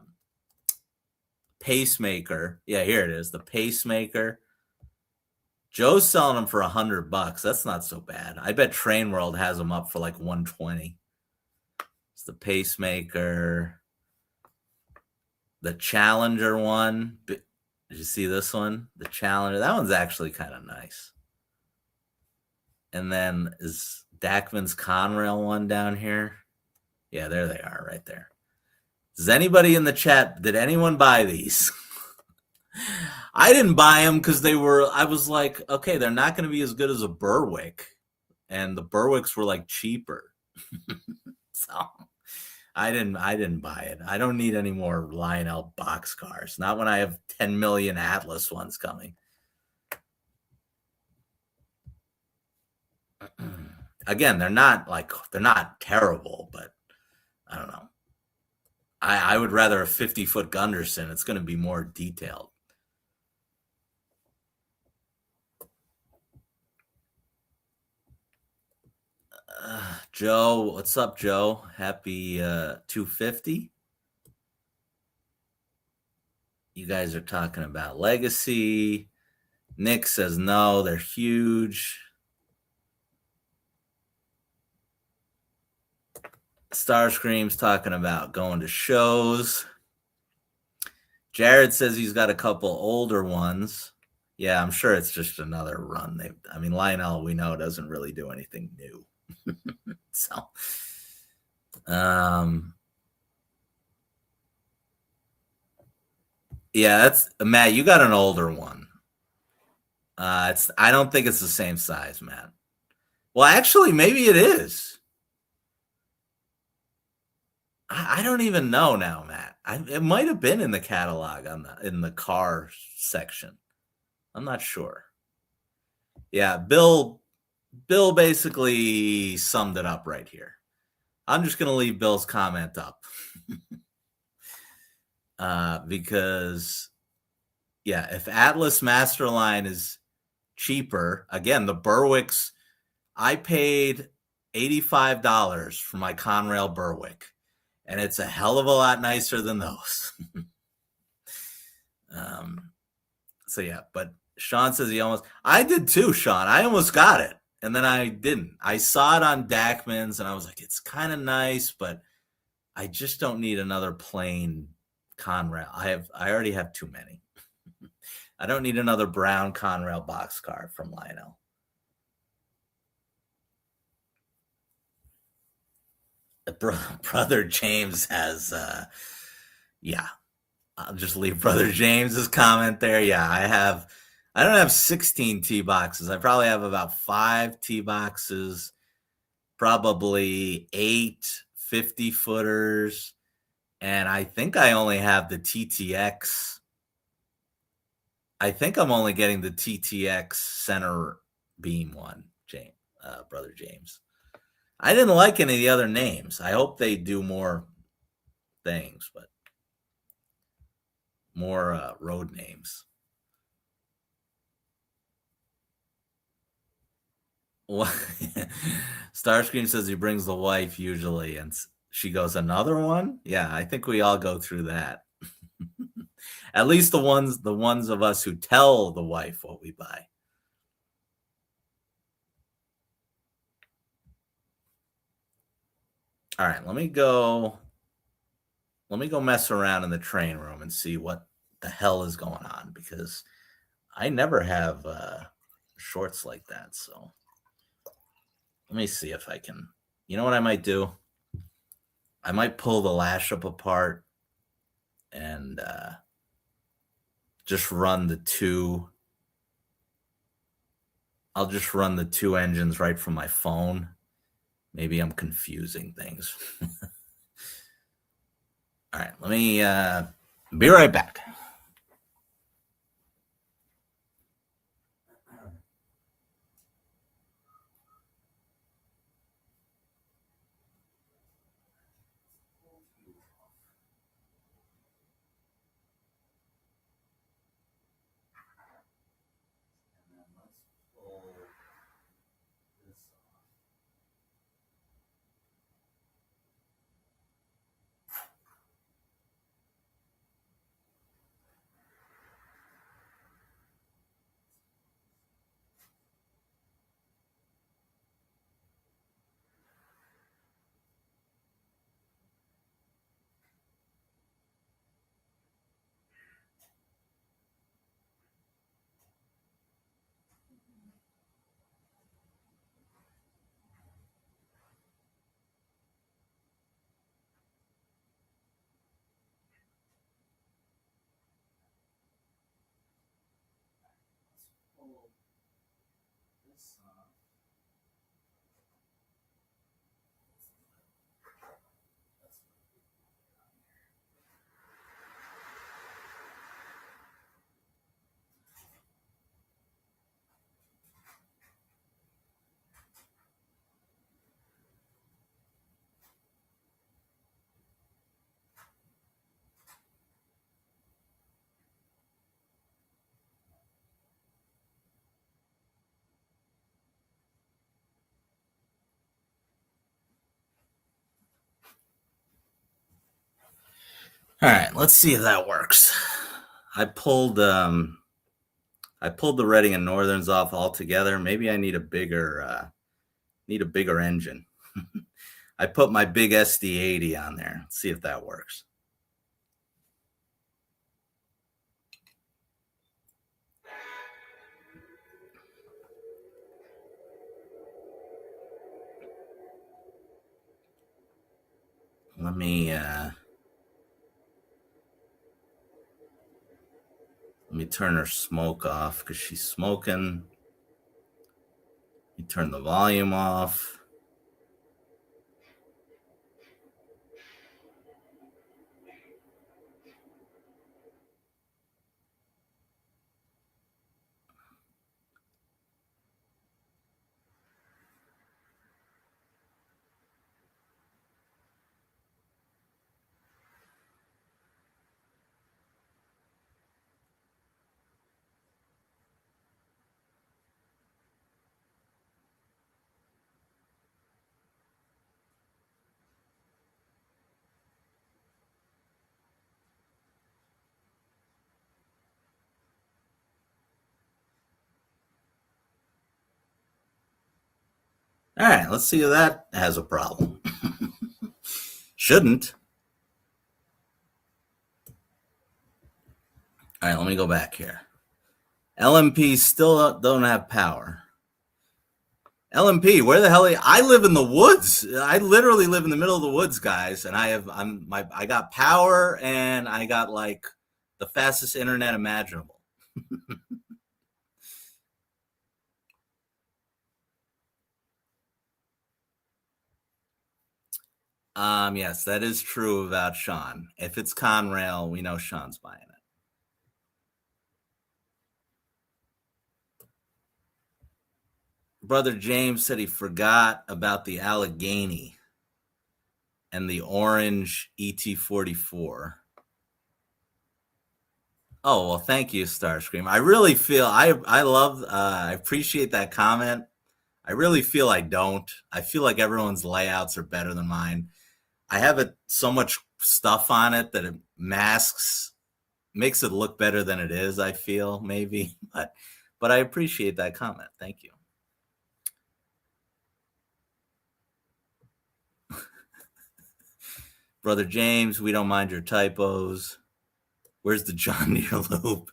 Pacemaker. Yeah, here it is, the Pacemaker. Joe's selling them for $100. That's not so bad. I bet Train World has them up for like 120. It's the Pacemaker, the Challenger one. Did you see this one? The Challenger. That one's actually kind of nice. And then is Dackman's Conrail one down here? Yeah, there they are right there. Does anybody in the chat, did anyone buy these? I didn't buy them because I was like, okay, they're not going to be as good as a Berwick. And the Berwicks were like cheaper. So I didn't buy it. I don't need any more Lionel boxcars. Not when I have 10 million Atlas ones coming. Again, they're not terrible, but I don't know. I would rather a 50-foot Gunderson. It's going to be more detailed. Joe, what's up, Joe? Happy 250. You guys are talking about Legacy. Nick says no, they're huge. Starscream's talking about going to shows. Jared says he's got a couple older ones. Yeah, I'm sure it's just another run. Lionel, we know, doesn't really do anything new. So, yeah, that's Matt. You got an older one. I don't think it's the same size, Matt. Well, actually, maybe it is. I don't even know now, Matt. It might have been in the catalog in the car section. I'm not sure. Yeah, Bill basically summed it up right here. I'm just going to leave Bill's comment up. Because, yeah, if Atlas Masterline is cheaper, again, the Berwicks, I paid $85 for my Conrail Berwick, and it's a hell of a lot nicer than those. So, yeah, but Sean says I did too, Sean. I almost got it. And then I didn't. I saw it on Dackman's and I was like, it's kind of nice, but I just don't need another plain Conrail. I already have too many. I don't need another brown Conrail boxcar from Lionel. Brother James has, yeah. I'll just leave Brother James's comment there. Yeah, I don't have 16 tee boxes. I probably have about 5 tee boxes, probably 8 50-footers, and I think I only have the TTX. I think I'm only getting the TTX center beam one, Brother James. I didn't like any of the other names. I hope they do more things, but more road names. Starscream says he brings the wife usually, and she goes, another one? Yeah, I think we all go through that. At least the ones of us who tell the wife what we buy. All right, let me go mess around in the train room and see what the hell is going on, because I never have shorts like that. So let me see if I can. You know what I might do? I might pull the lash up apart and just run the two. I'll just run the 2 engines right from my phone. Maybe I'm confusing things. All right, let me be right back. All right, let's see if that works. I pulled the Reading and Northerns off altogether. Maybe I need a bigger engine. I put my big SD80 on there. Let's see if that works. Let me turn her smoke off because she's smoking. Let me turn the volume off. All right, let's see if that has a problem. Shouldn't. All right, let me go back here. LMP still don't have power. LMP, where the hell are you? I live in the woods. I literally live in the middle of the woods, guys, and I got power and I got like the fastest internet imaginable. Yes, that is true about Sean. If it's Conrail, we know Sean's buying it. Brother James said he forgot about the Allegheny and the orange ET44. Oh, well, thank you, Starscream. I really feel I love I appreciate that comment. I really feel I don't. I feel like everyone's layouts are better than mine. I have so much stuff on it that it makes it look better than it is, I feel, maybe. But I appreciate that comment. Thank you. Brother James, we don't mind your typos. Where's the John Deere loop?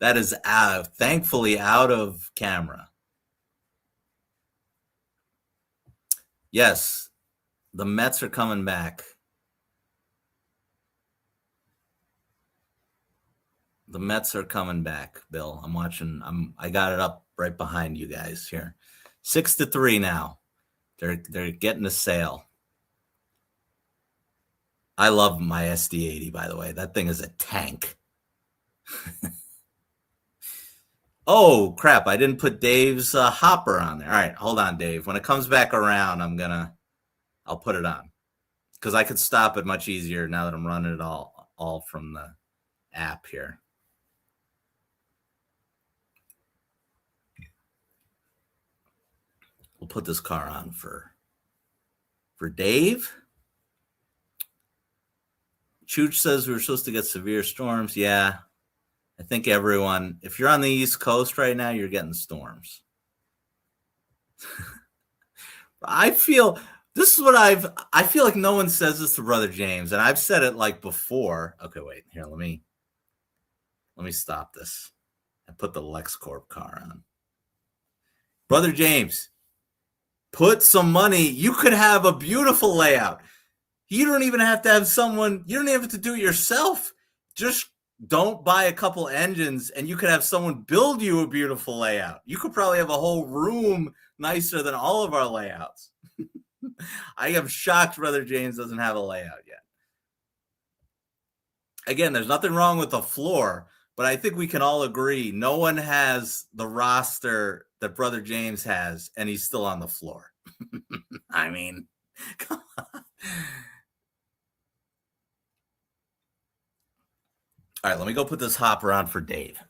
That is thankfully out of camera. Yes, the Mets are coming back. The Mets are coming back, Bill. I'm watching. I got it up right behind you guys here. 6-3 now. They're getting a sale. I love my SD80, by the way. That thing is a tank. Oh, crap. I didn't put Dave's hopper on there. All right, hold on, Dave. When it comes back around, I'll put it on. Because I could stop it much easier now that I'm running it all from the app here. We'll put this car on for Dave. Chooch says we were supposed to get severe storms. Yeah, I think everyone, if you're on the East Coast right now, you're getting storms. I feel like no one says this to Brother James, and I've said it like before. Okay, wait, here, let me stop this. I put the LexCorp car on. Brother James, put some money. You could have a beautiful layout. You don't even have to have someone, you don't even have to do it yourself. Just don't buy a couple engines and you could have someone build you a beautiful layout. You could probably have a whole room nicer than all of our layouts. I am shocked Brother James doesn't have a layout yet. Again, there's nothing wrong with the floor, but I think we can all agree no one has the roster that Brother James has, and he's still on the floor. I mean, come on. All right, let me go put this hopper on for Dave.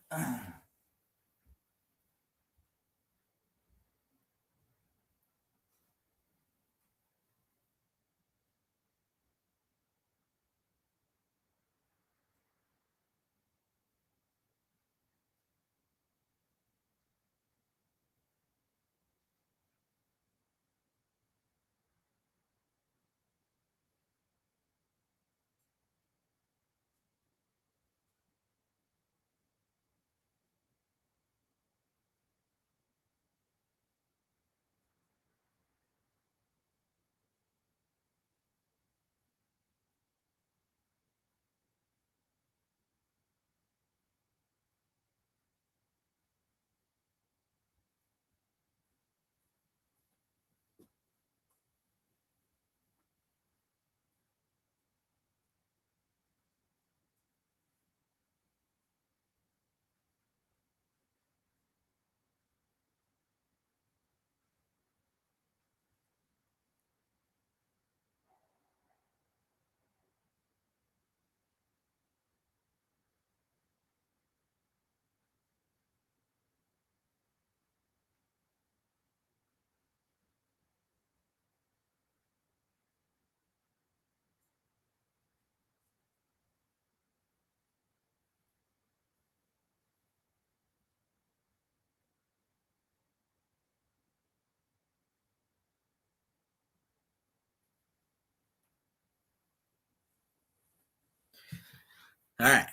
All right.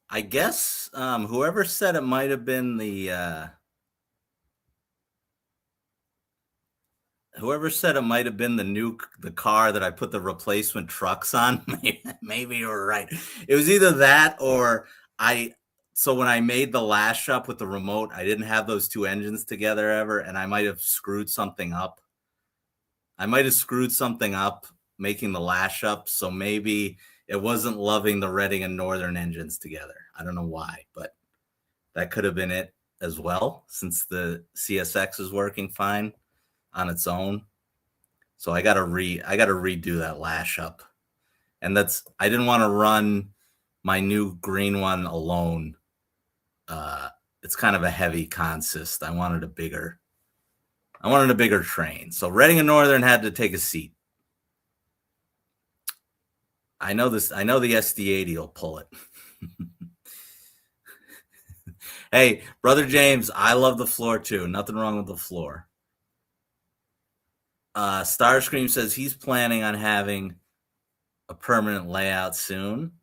I guess whoever said it might have been whoever said it might have been the car that I put the replacement trucks on. Maybe you were right. It was either that or I. So when I made the lash up with the remote, I didn't have those two engines together ever, and I might have screwed something up. I might have screwed something up making the lash up, so maybe it wasn't loving the Reading and Northern engines together. I don't know why, but that could have been it as well, since the CSX is working fine on its own. So I gotta redo that lash up. And I didn't want to run my new green one alone. It's kind of a heavy consist. I wanted a bigger train. So Reading and Northern had to take a seat. I know the SD80 will pull it. Hey, Brother James, I love the floor too. Nothing wrong with the floor. Starscream says he's planning on having a permanent layout soon.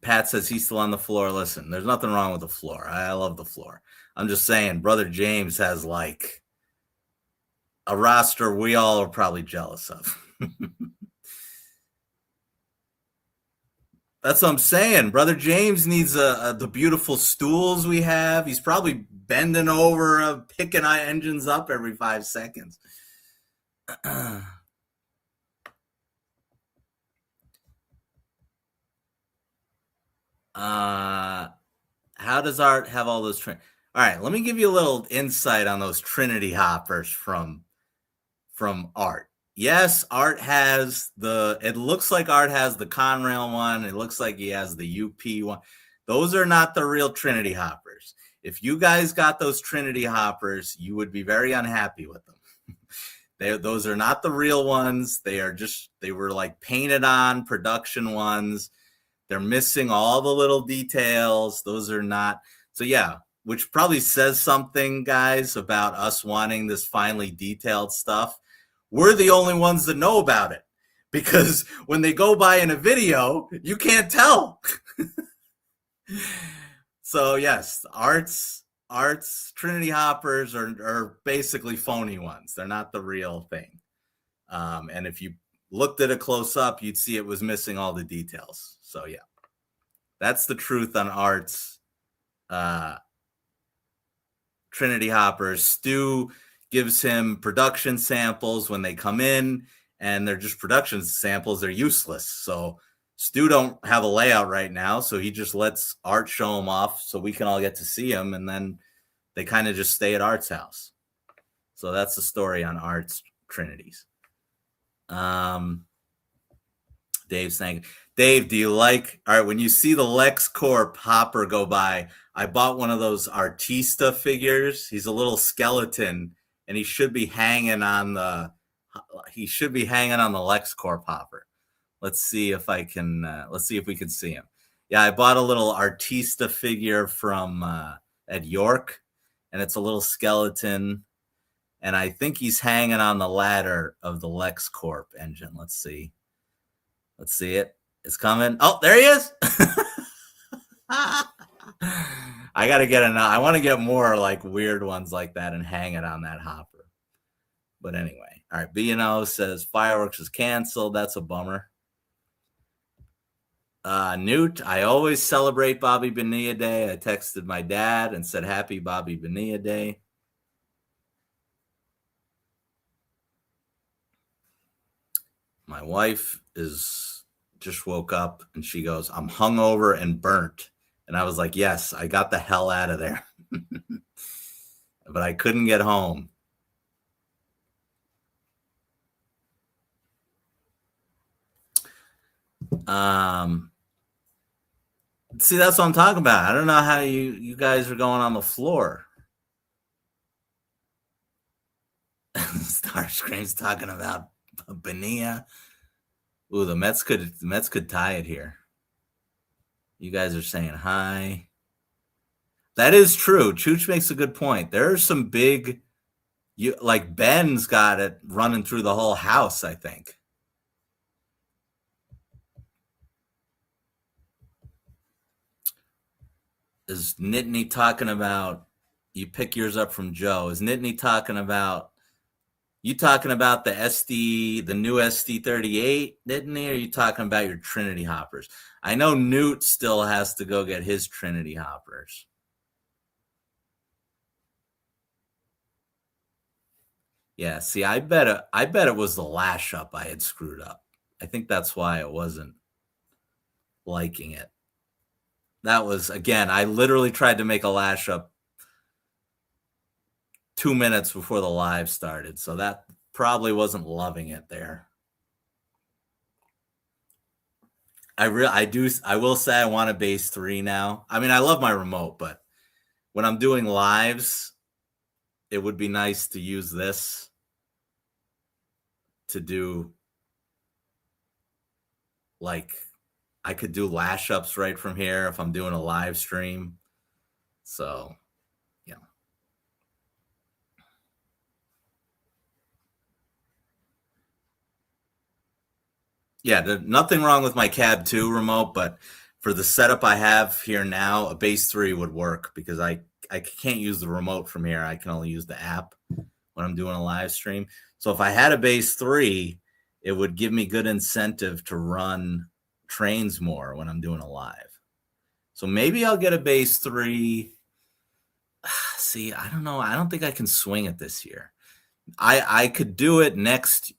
Pat says he's still on the floor. Listen, there's nothing wrong with the floor. I love the floor. I'm just saying, Brother James has like a roster we all are probably jealous of. That's what I'm saying. Brother James needs the beautiful stools we have. He's probably bending over, picking our engines up every 5 seconds. How does Art have all those? All right, let me give you a little insight on those Trinity hoppers from Art. Yes, Art has it looks like Art has the Conrail one. It looks like he has the UP one. Those are not the real Trinity hoppers. If you guys got those Trinity hoppers, you would be very unhappy with them. Those are not the real ones. They were like painted on production ones. They're missing all the little details. Those are not. So yeah, which probably says something, guys, about us wanting this finely detailed stuff. We're the only ones that know about it, because when they go by in a video, you can't tell. So yes, Art's Trinity hoppers are basically phony ones. They're not the real thing. And if you looked at it close up, you'd see it was missing all the details. So yeah, that's the truth on Art's Trinity hoppers. Stu gives him production samples when they come in, and they're just production samples. They're useless. So Stu don't have a layout right now, so he just lets Art show them off so we can all get to see them, and then they kind of just stay at Art's house. So that's the story on Art's Trinities. Dave's saying, Dave, do you like, all right, when you see the LexCorp hopper go by, I bought one of those Artista figures. He's a little skeleton, and he should be hanging on the LexCorp hopper. Let's see if we can see him. Yeah, I bought a little Artista figure from at York, and it's a little skeleton, and I think he's hanging on the ladder of the LexCorp engine. Let's see it. It's coming. Oh, there he is. I got to get I want to get more like weird ones like that and hang it on that hopper. But anyway, all right. B&O says fireworks is canceled. That's a bummer. Newt, I always celebrate Bobby Bonilla Day. I texted my dad and said happy Bobby Bonilla Day. My wife just woke up and she goes, I'm hungover and burnt. And I was like, yes, I got the hell out of there. But I couldn't get home. See, that's what I'm talking about. I don't know how you guys are going on the floor. Starscream's talking about Bonilla. Ooh, the Mets could tie it here. You guys are saying hi. That is true. Chooch makes a good point. There are some big You like Ben's got it running through the whole house, I think. Is Nittany talking about you pick yours up from Joe? Is Nittany talking about you talking about the SD, the new SD38, Nittany, or are you talking about your Trinity hoppers? I know Newt still has to go get his Trinity hoppers. Yeah, see, I bet it was the lash up I had screwed up. I think that's why it wasn't liking it. That was, again, I literally tried to make a lash up 2 minutes before the live started, so that probably wasn't loving it there. I will say I want a base 3 now. I mean, I love my remote, but when I'm doing lives, it would be nice to use this to do, like, I could do lash ups right from here if I'm doing a live stream. So, yeah. Yeah, there's nothing wrong with my Cab 2 remote, but for the setup I have here now, a base 3 would work because I can't use the remote from here. I can only use the app when I'm doing a live stream. So if I had a base 3, it would give me good incentive to run trains more when I'm doing a live. So maybe I'll get a base 3. See, I don't know. I don't think I can swing it this year. I could do it next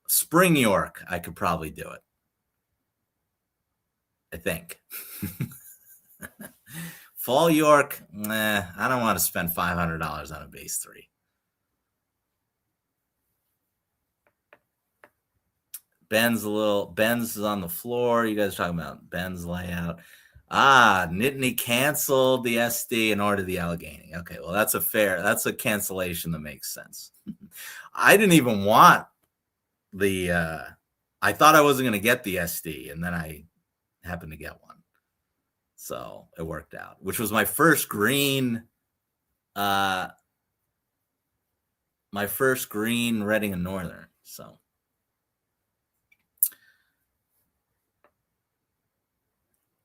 spring York. I could probably do it. I think. Fall York, I don't want to spend $500 on a base 3. Ben's is on the floor. You guys are talking about Ben's layout. Nittany canceled the SD and ordered the Allegheny. Okay, well, that's a cancellation that makes sense. I didn't even want I thought I wasn't going to get the SD, and then I happened to get one. So it worked out, which was my first green Reading and Northern. So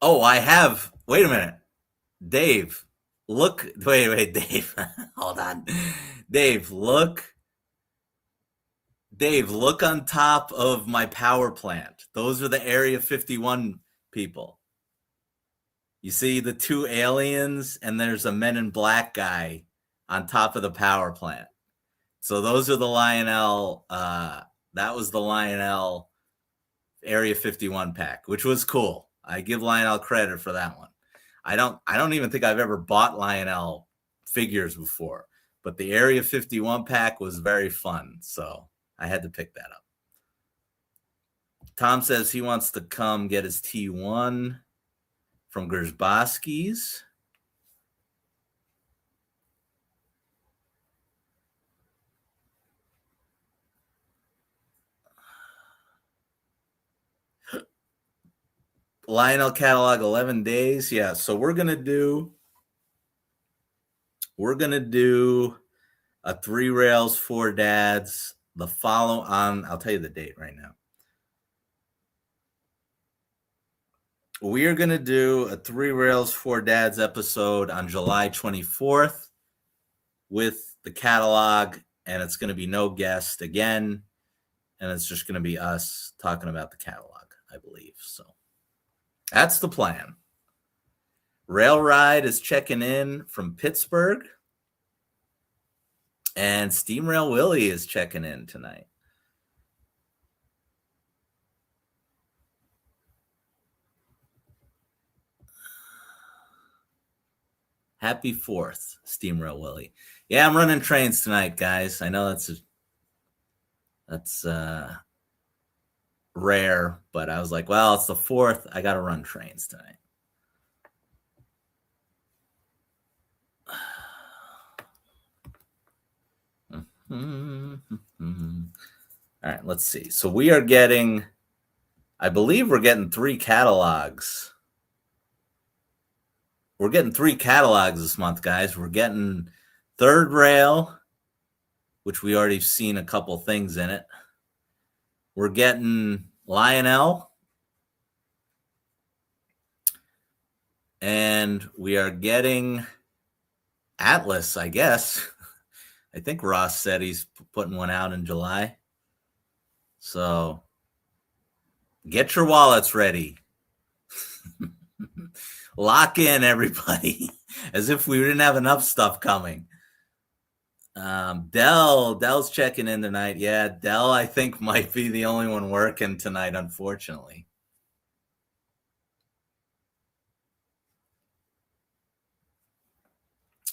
I have. Wait a minute, Dave. Look. Wait, Dave. Hold on, Dave. Look on top of my power plant. Those are the Area 51 people. You see the 2 aliens, and there's a Men in Black guy on top of the power plant. So those are the Lionel. That was the Lionel Area 51 pack, which was cool. I give Lionel credit for that one. I don't even think I've ever bought Lionel figures before, but the Area 51 pack was very fun, so I had to pick that up. Tom says he wants to come get his T1 from Gersbowski's. Lionel catalog 11 days. Yeah, so we're gonna do a 3 rails 4 dads. The follow on, I'll tell you the date right now. We are gonna do a 3 rails 4 dads episode on July 24th with the catalog, and it's gonna be no guest again, and it's just gonna be us talking about the catalog, I believe. So that's the plan. Rail Ride is checking in from Pittsburgh. And Steam Rail Willie is checking in tonight. Happy 4th, Steam Rail Willie. Yeah, I'm running trains tonight, guys. I know that's rare, but I was like, well, it's the 4th. I got to run trains tonight. All right, let's see. So we are getting, I believe we're getting 3 catalogs. We're getting 3 catalogs this month, guys. We're getting Third Rail, which we already seen a couple things in it. We're getting Lionel, and we are getting Atlas, I guess. I think Ross said he's putting one out in July. So get your wallets ready. Lock in, everybody, as if we didn't have enough stuff coming. Dell's checking in tonight. Yeah, Dell, I think, might be the only one working tonight, unfortunately.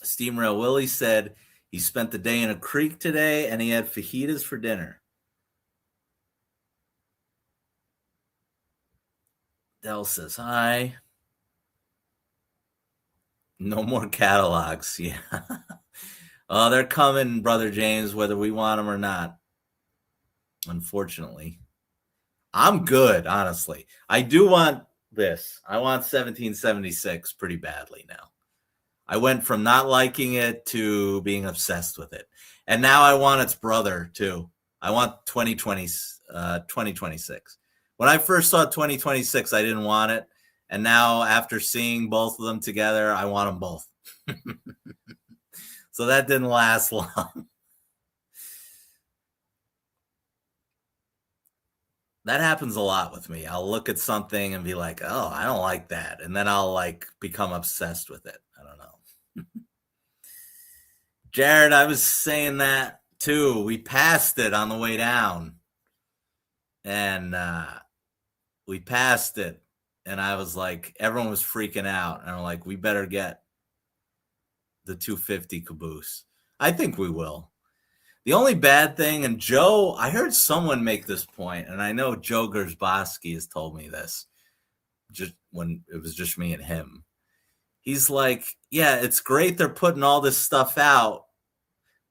Steam Rail Willie said he spent the day in a creek today and he had fajitas for dinner. Dell says hi. No more catalogs. Yeah. Oh, they're coming, Brother James, whether we want them or not. Unfortunately. I'm good, honestly. I do want this. I want 1776 pretty badly now. I went from not liking it to being obsessed with it. And now I want its brother, too. I want 2026. When I first saw 2026, I didn't want it. And now, after seeing both of them together, I want them both. So that didn't last long. That happens a lot with me. I'll look at something and be like, oh, I don't like that. And then I'll become obsessed with it. I don't know. Jared, I was saying that too. We passed it on the way down. And we passed it. And I was like, everyone was freaking out. And I'm like, we better get the 250 caboose. I think we will. The only bad thing, and Joe, I heard someone make this point, and I know Joe Gersbosky has told me this just when it was just me and him. He's like, yeah, it's great they're putting all this stuff out,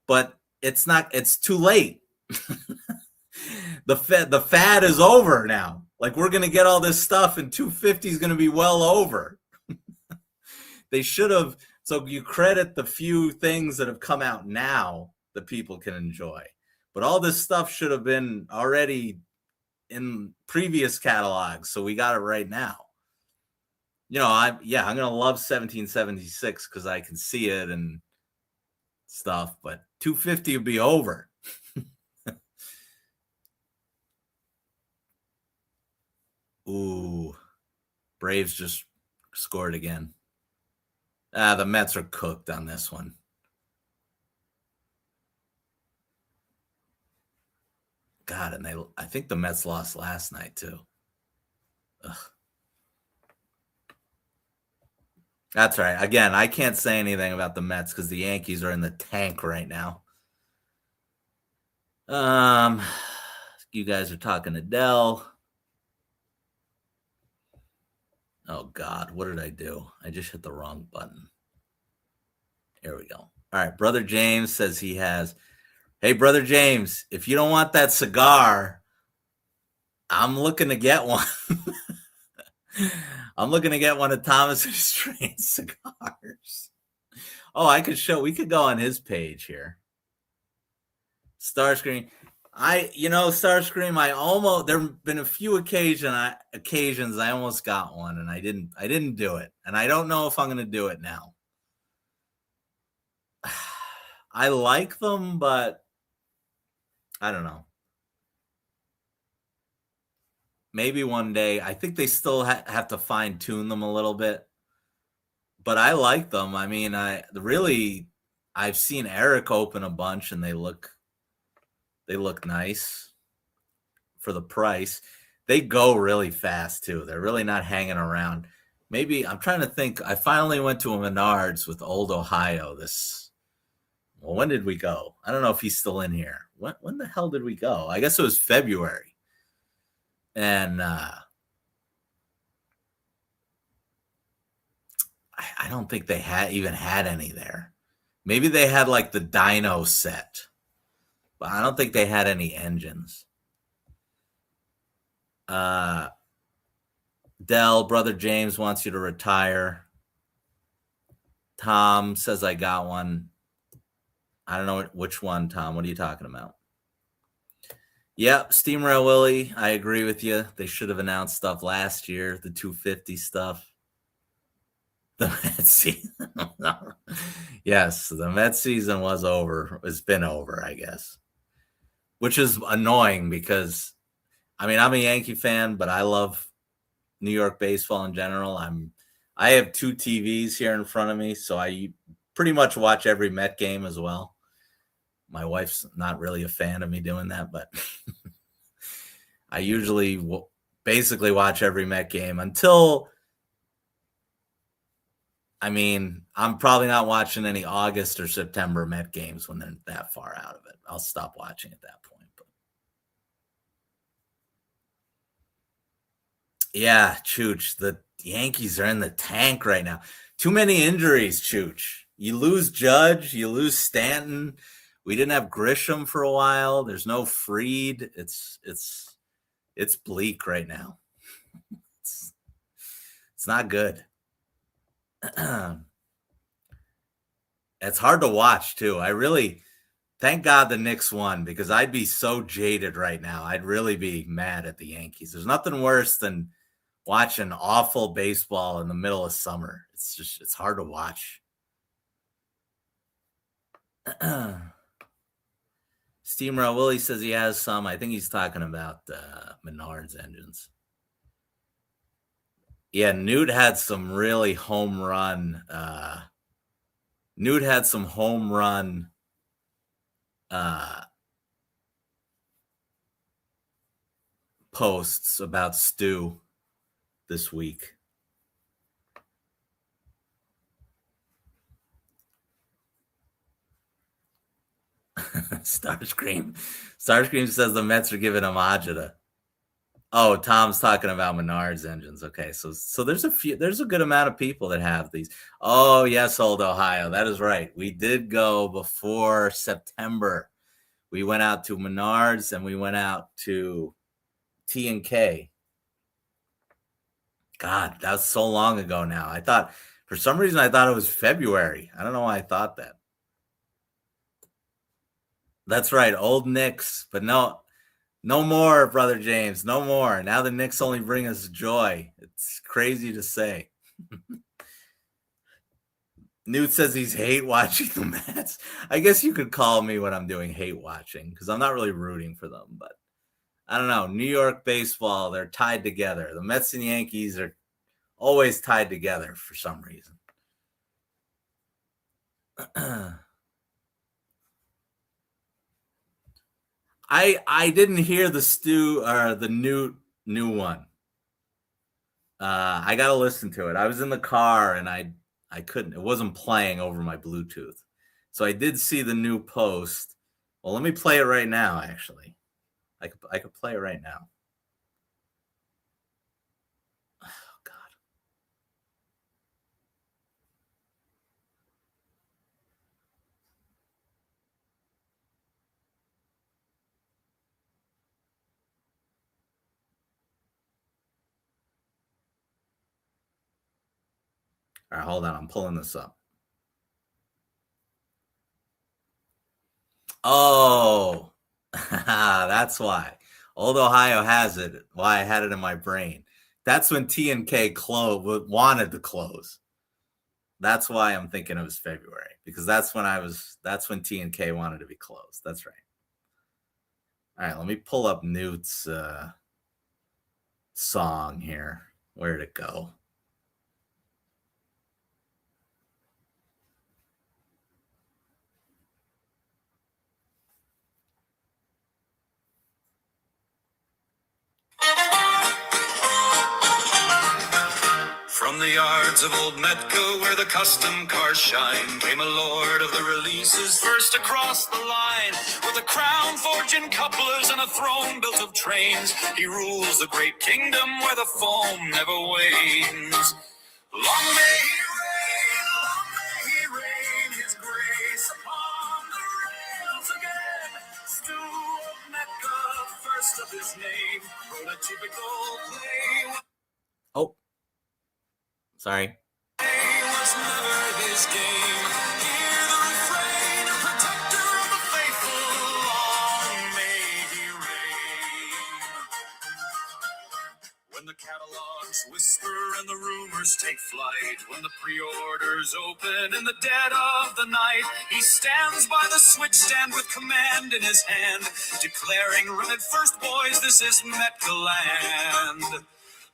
but it's too late. The fad is over now. Like, we're going to get all this stuff, and 250 is going to be well over. They should have. So you credit the few things that have come out now that people can enjoy. But all this stuff should have been already in previous catalogs, so we got it right now. You know, I'm going to love 1776 because I can see it and stuff, but 250 would be over. Ooh, Braves just scored again. The Mets are cooked on this one. God, and I think the Mets lost last night too. Ugh. That's right. Again, I can't say anything about the Mets because the Yankees are in the tank right now. You guys are talking to Dell. Oh, God, what did I do? I just hit the wrong button. Here we go. All right, Brother James says he has. Hey, Brother James, if you don't want that cigar, I'm looking to get one. I'm looking to get one of Thomas's Strange cigars. Oh, we could go on his page here. Starscream. Starscream, there have been a few occasions I almost got one and I didn't do it. And I don't know if I'm going to do it now. I like them, but I don't know. Maybe one day. I think they still have to fine tune them a little bit, but I like them. I mean, I've seen Eric open a bunch and they look nice for the price. They go really fast too. They're really not hanging around. Maybe I'm trying to think. I finally went to a Menards with Old Ohio when did we go? I don't know if he's still in here. When the hell did we go? I guess it was February. And I don't think they even had any there. Maybe they had like the dyno set, but I don't think they had any engines. Dell, Brother James wants you to retire. Tom says I got one. I don't know which one, Tom. What are you talking about? Yep, Steam Rail Willie. I agree with you. They should have announced stuff last year, the 250 stuff. The Met season. Yes, the Met season was over. It's been over, I guess. Which is annoying because, I mean, I'm a Yankee fan, but I love New York baseball in general. I have 2 TVs here in front of me, so I pretty much watch every Met game as well. My wife's not really a fan of me doing that, but I usually basically watch every Met game until, I mean, I'm probably not watching any August or September Met games when they're that far out of it. I'll stop watching at that point. But yeah, Chooch, the Yankees are in the tank right now. Too many injuries, Chooch. You lose Judge, you lose Stanton. We didn't have Grisham for a while. There's no Fried. It's bleak right now. It's not good. It's hard to watch too. Thank God the Knicks won, because I'd be so jaded right now. I'd really be mad at the Yankees. There's nothing worse than watching awful baseball in the middle of summer. It's hard to watch. Steamroll Willie says he has some. I think he's talking about Menards engines. Yeah, Newt had some really home run. Newt had some home run posts about Stu this week. Starscream says the Mets are giving him Ajita. Oh, Tom's talking about Menards engines. Okay, so there's a good amount of people that have these. Oh yes, Old Ohio, that is right. We did go before September. We went out to Menards and we went out to T&K. God, that was so long ago now. For some reason I thought it was February. I don't know why I thought that. That's right, old Knicks, but no more, Brother James, no more. Now the Knicks only bring us joy. It's crazy to say. Newt says he's hate watching the Mets. I guess you could call me what I'm doing hate watching, because I'm not really rooting for them, but I don't know. New York baseball, they're tied together. The Mets and Yankees are always tied together for some reason. I didn't hear the Stu or the new one. I got to listen to it. I was in the car and I couldn't. It wasn't playing over my Bluetooth. So I did see the new post. Well, let me play it right now, actually. I could play it right now. Oh, God. All right, hold on. I'm pulling this up. Oh, that's why. Old Ohio has it. Why I had it in my brain. That's when T&K wanted to close. That's why I'm thinking it was February, because that's when T&K wanted to be closed. That's right. All right, let me pull up Newt's song here. Where'd it go? From the yards of old Metco, where the custom cars shine, came a lord of the releases, first across the line. With a crown forging couplers and a throne built of trains, he rules the great kingdom where the foam never wanes. Long may he reign, his grace upon the rails again. Stu of Metco, first of his name, prototypical play. Oh. Sorry. Was never his game. Hear the refrain, protector The catalogs whisper and the rumors take flight. When the pre-orders open in the dead of the night, he stands by the switch stand with command in his hand, declaring, "Run it first, boys, this is Metcaland."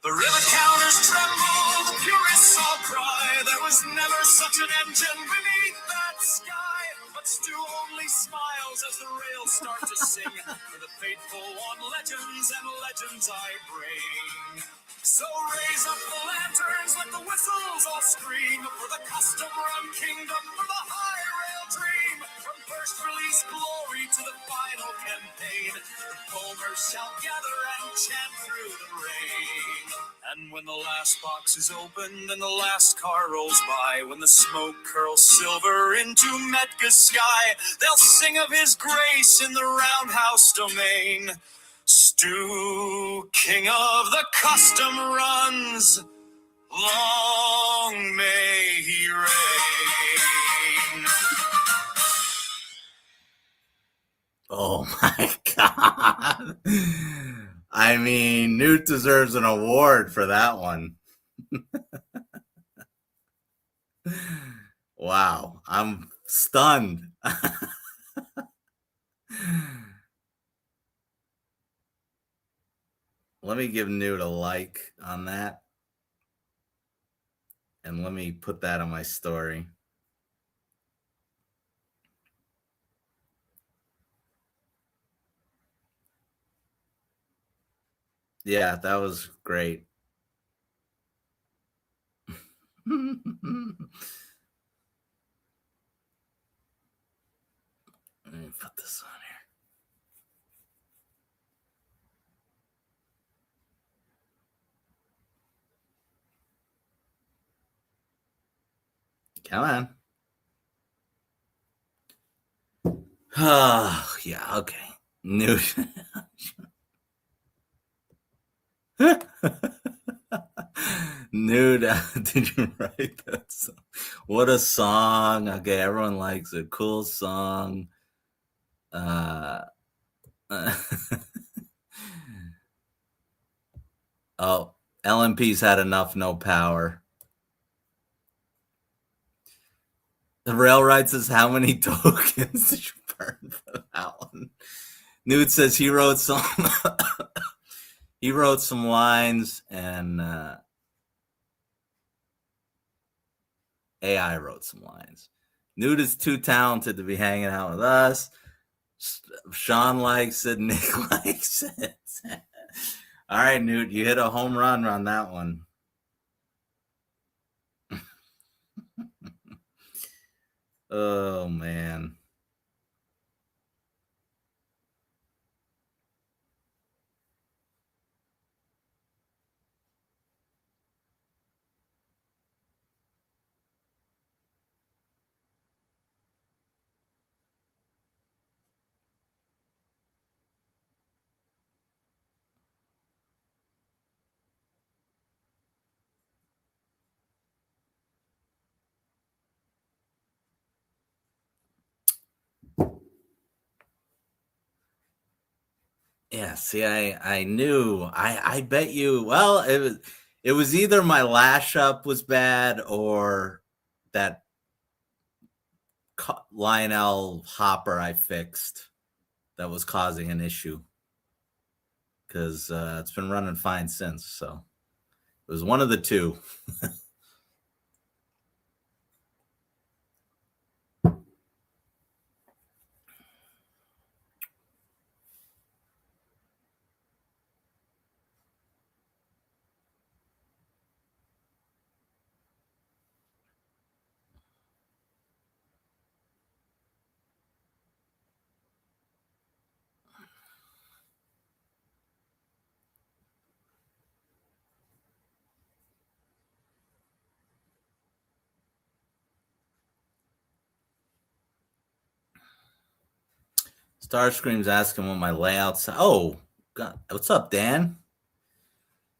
The rivet counters tremble, the purists all cry, "There was never such an engine beneath that sky." But Stu only smiles as the rails start to sing, "For the faithful on legends and legends I bring." So raise up the lanterns, let the whistles all scream, for the custom run kingdom, for the high rail dream. From first release glory to the final campaign, the foamers shall gather and chant through the rain. And when the last box is opened and the last car rolls by, when the smoke curls silver into Metca's sky, they'll sing of his grace in the roundhouse domain. Stu, king of the custom runs, long may he reign. Oh my God. I mean, Newt deserves an award for that one. Wow, I'm stunned. Let me give Newt a like on that. And let me put that on my story. Yeah, that was great. Let me put this on here. Come on. Oh, yeah, okay. Newt. Nude, did you write that song? What a song. Okay, everyone likes it. Cool song. Oh, LMP's had enough, no power. The rail ride says, how many tokens did you burn for that one? Nude says he wrote some he wrote some lines, and AI wrote some lines. Nude is too talented to be hanging out with us. Sean likes it. Nick likes it. All right, Newt, you hit a home run on that one. Oh, man. Yeah, see, I knew. I bet you. Well, it was either my lash up was bad or that Lionel hopper I fixed that was causing an issue, because it's been running fine since. So it was one of the two. Starscream's asking what my layout's. Oh, God. What's up, Dan?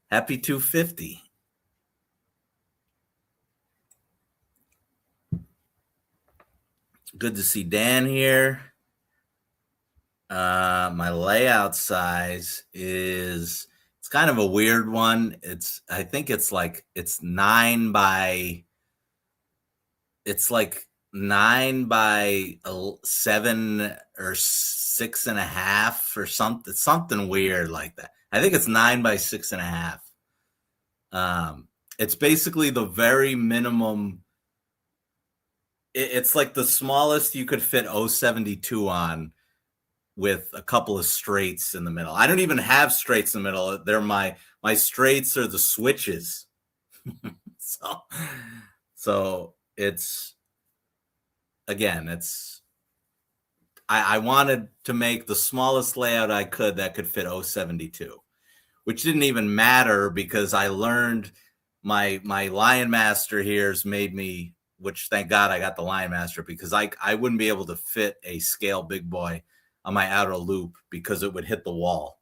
Happy 250. Good to see Dan here. My layout size is, it's kind of a weird one. I think it's like it's 9 by 7 or 6.5 or something weird like that. I think it's 9 by 6.5. It's basically the very minimum. It's like the smallest you could fit 072 on, with a couple of straights in the middle. I don't even have straights in the middle. They're my straights are the switches. so it's, again, I wanted to make the smallest layout I could that could fit 072, which didn't even matter because I learned my Lion Master here's made me, which thank God I got the Lion Master, because I wouldn't be able to fit a scale big boy on my outer loop because it would hit the wall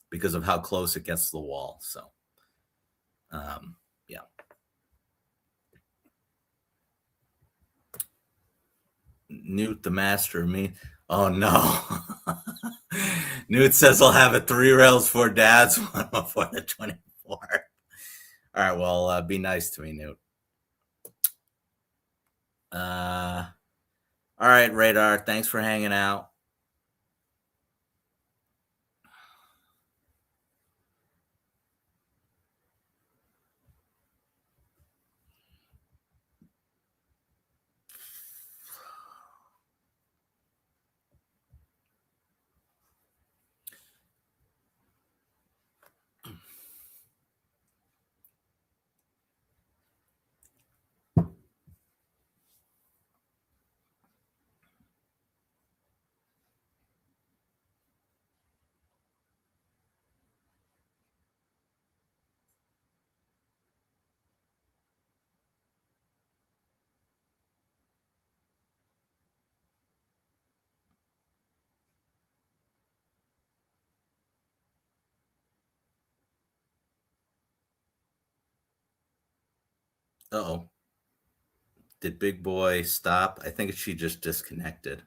because of how close it gets to the wall. So, yeah. Newt the Master, me. Oh no. Newt says I'll have a 3 rails for dads one before the 24th. All right, well, be nice to me, Newt. All right, Radar, thanks for hanging out. Uh-oh. Did Big Boy stop? I think she just disconnected.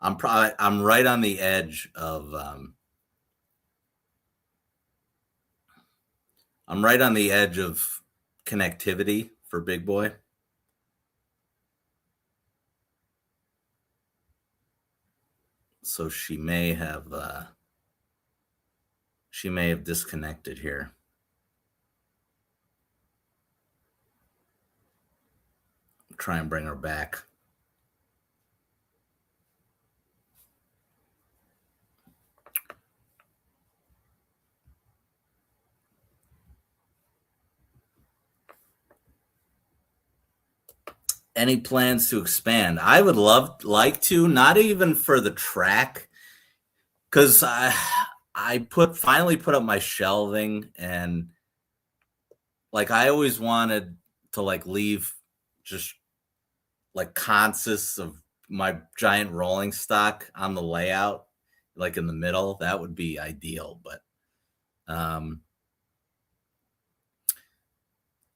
I'm right on the edge of connectivity for Big Boy. So she may have disconnected here. Try and bring her back. Any plans to expand? I would like to, not even for the track, because I finally put up my shelving, and like I always wanted to like leave just like consists of my giant rolling stock on the layout, like in the middle. That would be ideal, but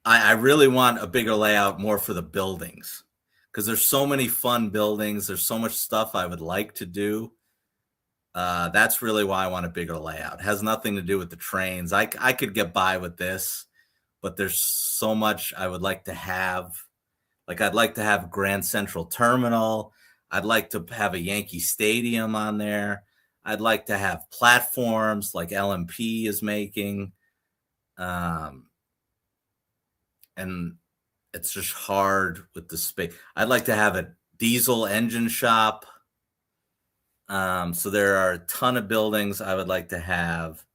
I really want a bigger layout more for the buildings, because there's so many fun buildings. There's so much stuff I would like to do. That's really why I want a bigger layout. It has nothing to do with the trains. I could get by with this, but there's so much I would like to have. Like I'd like to have Grand Central Terminal. I'd like to have a Yankee Stadium on there. I'd like to have platforms like LMP is making. And it's just hard with the space. I'd like to have a diesel engine shop. So there are a ton of buildings I would like to have.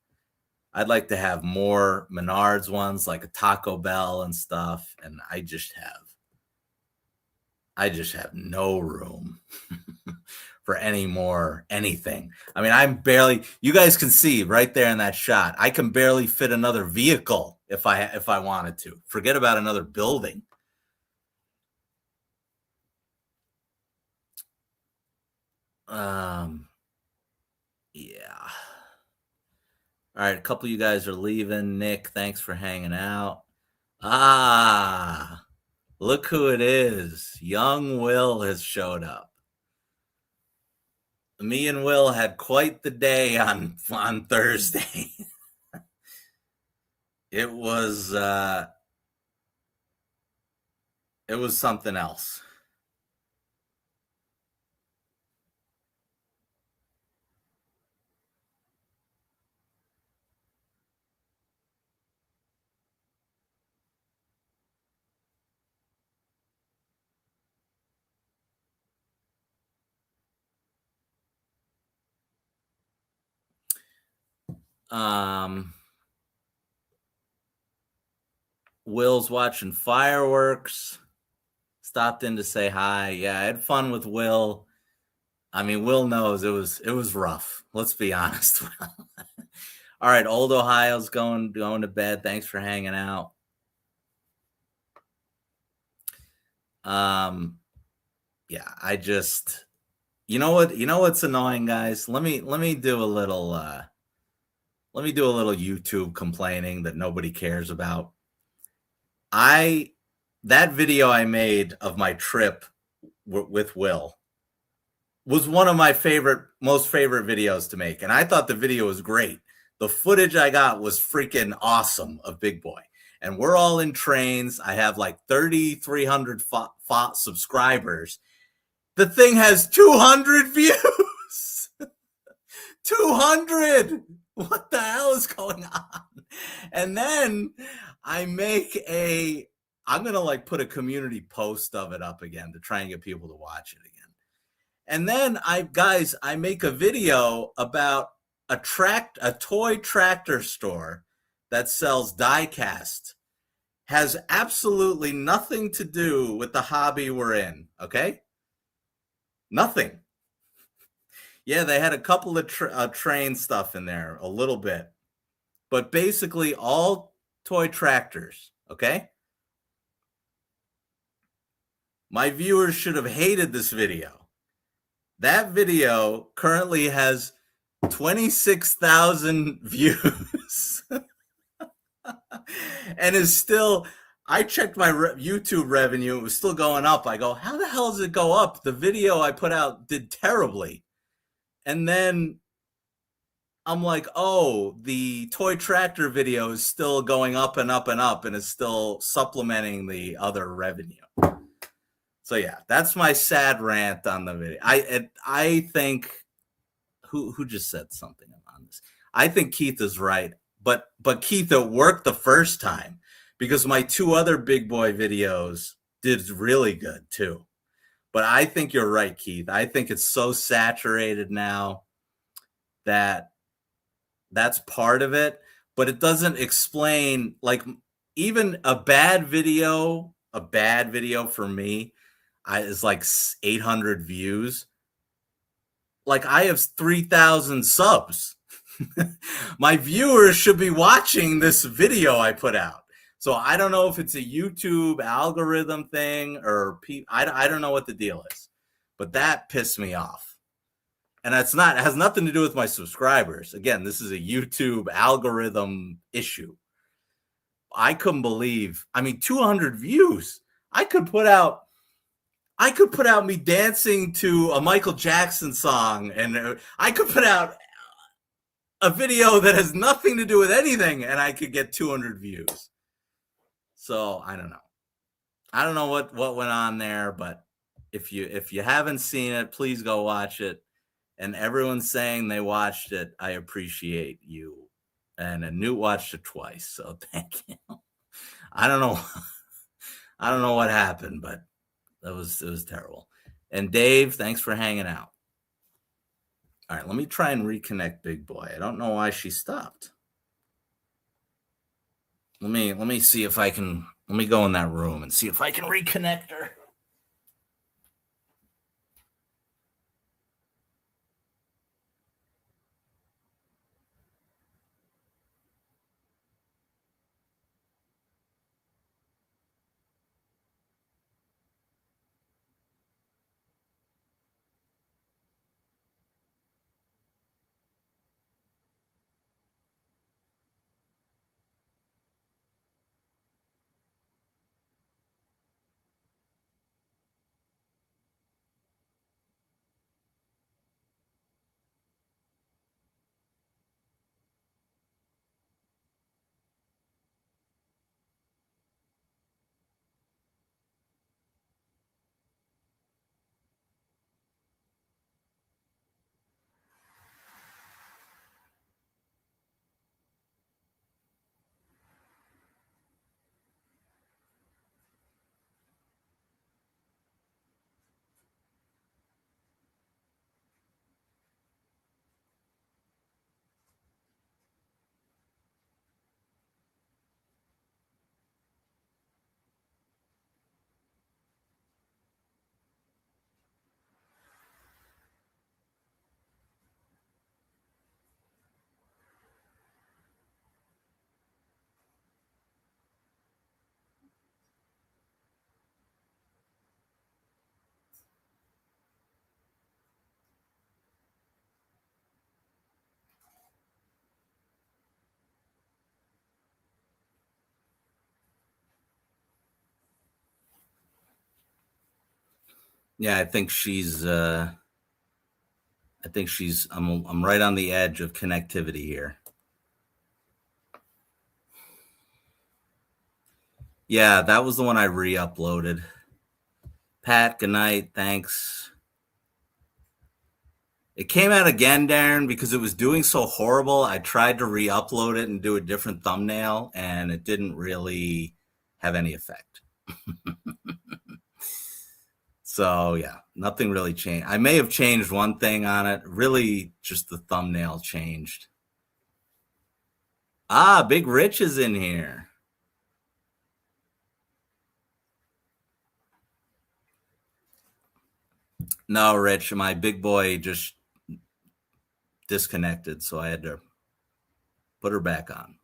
I'd like to have more Menards ones, like a Taco Bell and stuff. And I just have no room for any more anything. I mean, you guys can see right there in that shot, I can barely fit another vehicle if I wanted to. Forget about another building. Yeah. All right, a couple of you guys are leaving. Nick, thanks for hanging out. Look who it is. Young Will has showed up. Me and Will had quite the day on Thursday. It was something else. Will's watching fireworks. Stopped in to say hi. Yeah, I had fun with Will. I mean, Will knows it was rough. Let's be honest. All right, old Ohio's going to bed. Thanks for hanging out. Yeah, I just you know what's annoying, guys? Let me do a little YouTube complaining that nobody cares about. That video I made of my trip with Will was one of my most favorite videos to make. And I thought the video was great. The footage I got was freaking awesome of Big Boy. And we're all in trains. I have like 3,300 subscribers. The thing has 200 views. 200. What the hell is going on? And then I'm going to like put a community post of it up again to try and get people to watch it again. And then I make a video about a toy tractor store that sells die cast. Has absolutely nothing to do with the hobby we're in, okay? Nothing. Yeah, they had a couple of train stuff in there, a little bit. But basically all toy tractors, okay? My viewers should have hated this video. That video currently has 26,000 views and is still, I checked my YouTube revenue, it was still going up. I go, how the hell does it go up? The video I put out did terribly. And then I'm like, oh, the toy tractor video is still going up and up and up and is still supplementing the other revenue. So yeah, that's my sad rant on the video. I think who just said something on this? I think Keith is right, but Keith, it worked the first time because my two other Big Boy videos did really good too. But I think you're right, Keith. I think it's so saturated now that that's part of it, but it doesn't explain, like, even a bad video for me is like 800 views. Like, I have 3,000 subs. My viewers should be watching this video I put out. So I don't know if it's a YouTube algorithm thing or I don't know what the deal is, but that pissed me off. And it has nothing to do with my subscribers. Again, this is a YouTube algorithm issue. I couldn't believe, 200 views. I could put out me dancing to a Michael Jackson song, and I could put out a video that has nothing to do with anything, and I could get 200 views. So I don't know. I don't know what went on there, but if you haven't seen it, please go watch it. And everyone's saying they watched it. I appreciate you. And Newt watched it twice, so thank you. I don't know. I don't know what happened, but it was terrible. And Dave, thanks for hanging out. All right, let me try and reconnect Big Boy. I don't know why she stopped. Let me see if I can. Let me go in that room and see if I can reconnect her. Yeah, I think I'm right on the edge of connectivity here. Yeah, that was the one I re-uploaded. Pat, good night. Thanks. It came out again, Darren, because it was doing so horrible. I tried to re-upload it and do a different thumbnail, and it didn't really have any effect. So yeah, nothing really changed. I may have changed one thing on it. Really, just the thumbnail changed. Ah, Big Rich is in here. No, Rich, my big boy just disconnected, so I had to put her back on.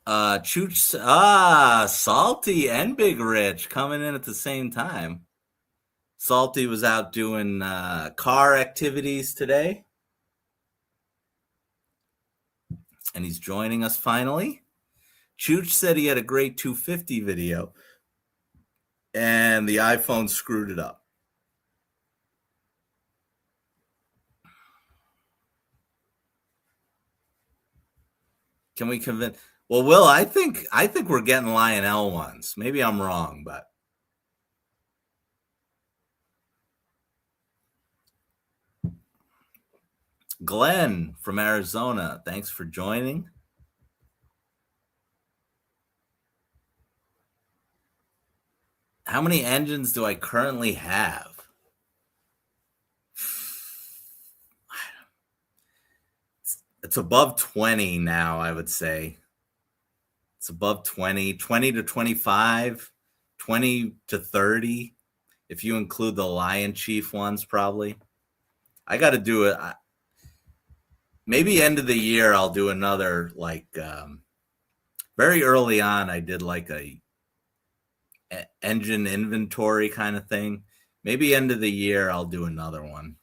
Chooch, Salty and Big Rich coming in at the same time. Salty was out doing car activities today, and he's joining us finally. Chooch said he had a great 250 video, and the iPhone screwed it up. Can we convince? Well, Will, I think we're getting Lionel ones. Maybe I'm wrong, but Glenn from Arizona, thanks for joining. How many engines do I currently have? It's above 20 now, I would say. It's above 20, 20 to 25, 20 to 30, if you include the Lion Chief ones, probably. I got to do it. Maybe end of the year, I'll do another, like, very early on, I did like a engine inventory kind of thing. Maybe end of the year, I'll do another one.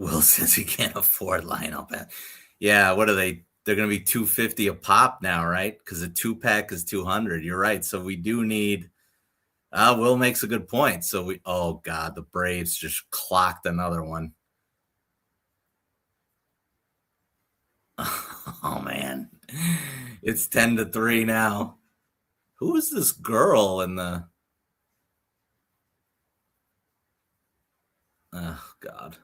Will says he can't afford lineup. Yeah, what are they? They're going to be $250 a pop now, right? Because a 2-pack is $200. You're right. So we do need. Will makes a good point. So oh God, the Braves just clocked another one. Oh man, it's 10-3 now. Who is this girl in the? Oh God.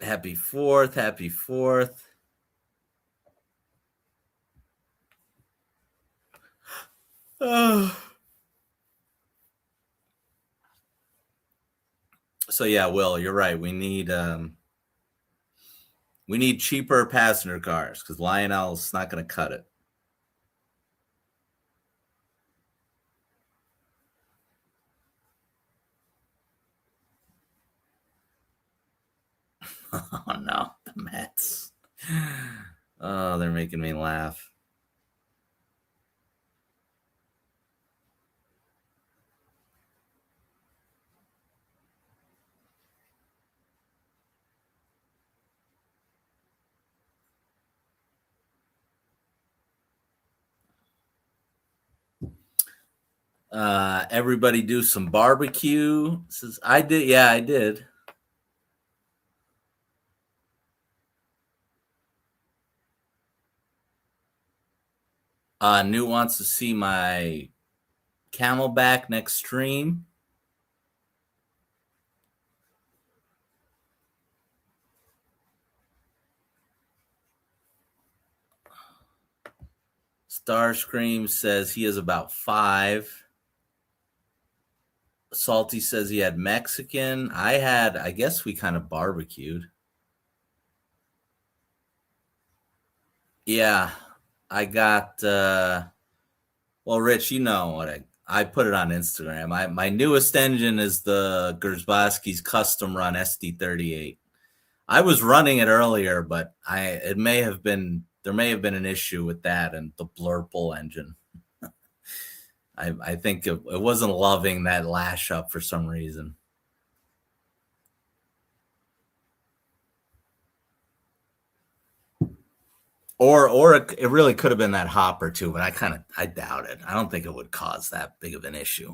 Happy 4th. Happy 4th. So yeah, Will, you're right. We need cheaper passenger cars because Lionel's not going to cut it. Oh no, the Mets. Oh, they're making me laugh. Everybody do some barbecue. Says I did. Yeah, I did. Newt wants to see my Camelback next stream. Starscream says he is about 5. Salty says he had Mexican. I guess we kind of barbecued. Yeah, I got, well, Rich, you know what I put it on Instagram. My newest engine is the Gersbowski's custom run SD38. I was running it earlier, but there may have been an issue with that and the Blurple engine. I think it wasn't loving that lash up for some reason. Or it really could have been that hopper too, but I doubt it. I don't think it would cause that big of an issue.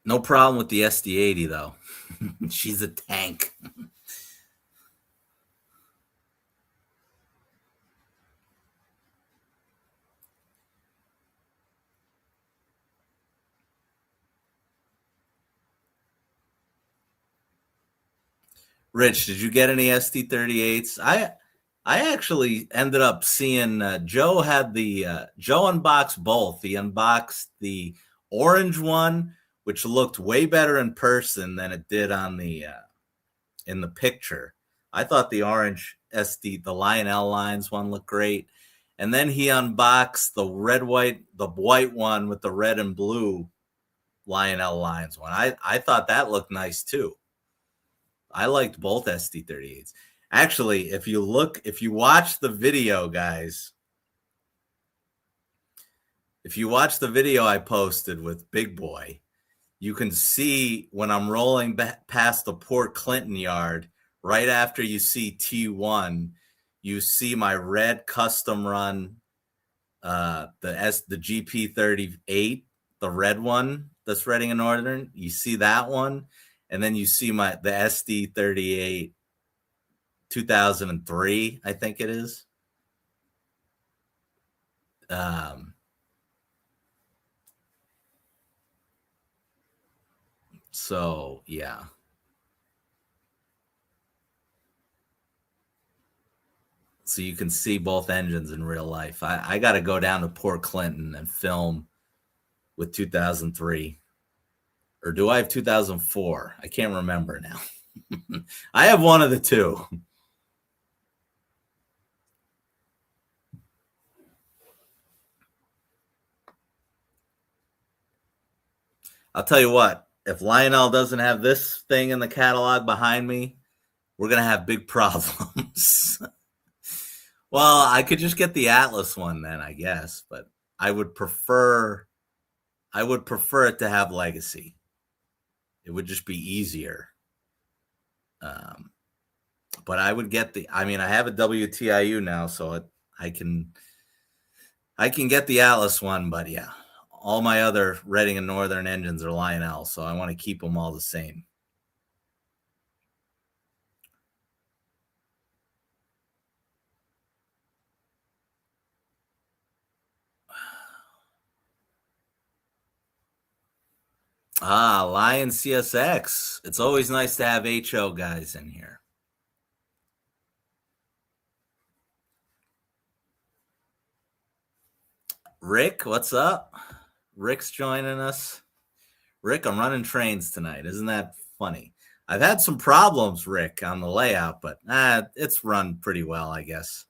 No problem with the SD80 though. She's a tank. Rich, did you get any SD38s? I actually ended up seeing Joe had the Joe unboxed both. He unboxed the orange one, which looked way better in person than it did on the in the picture. I thought the orange the Lionel Lines one looked great. And then he unboxed the white one with the red and blue Lionel Lines one. I thought that looked nice too. I liked both SD38s. Actually, if you watch the video, guys, if you watch the video I posted with Big Boy, you can see when I'm rolling past the Port Clinton yard, right after you see T1, you see my red custom run, the GP38, the red one that's Reading and Northern. You see that one, and then you see the SD38 2003, I think it is. So yeah. So you can see both engines in real life. I got to go down to Port Clinton and film with 2003. Or do I have 2004? I can't remember now. I have one of the two. I'll tell you what, if Lionel doesn't have this thing in the catalog behind me, we're going to have big problems. Well, I could just get the Atlas one then, I guess, but I would prefer it to have Legacy. It would just be easier. But I would get I have a WTIU now, so I can get the Atlas one, but yeah, all my other Reading and Northern engines are Lionel, so I want to keep them all the same. Lion CSX. It's always nice to have HO guys in here. Rick, what's up? Rick's joining us. Rick, I'm running trains tonight. Isn't that funny? I've had some problems, Rick, on the layout, but it's run pretty well, I guess.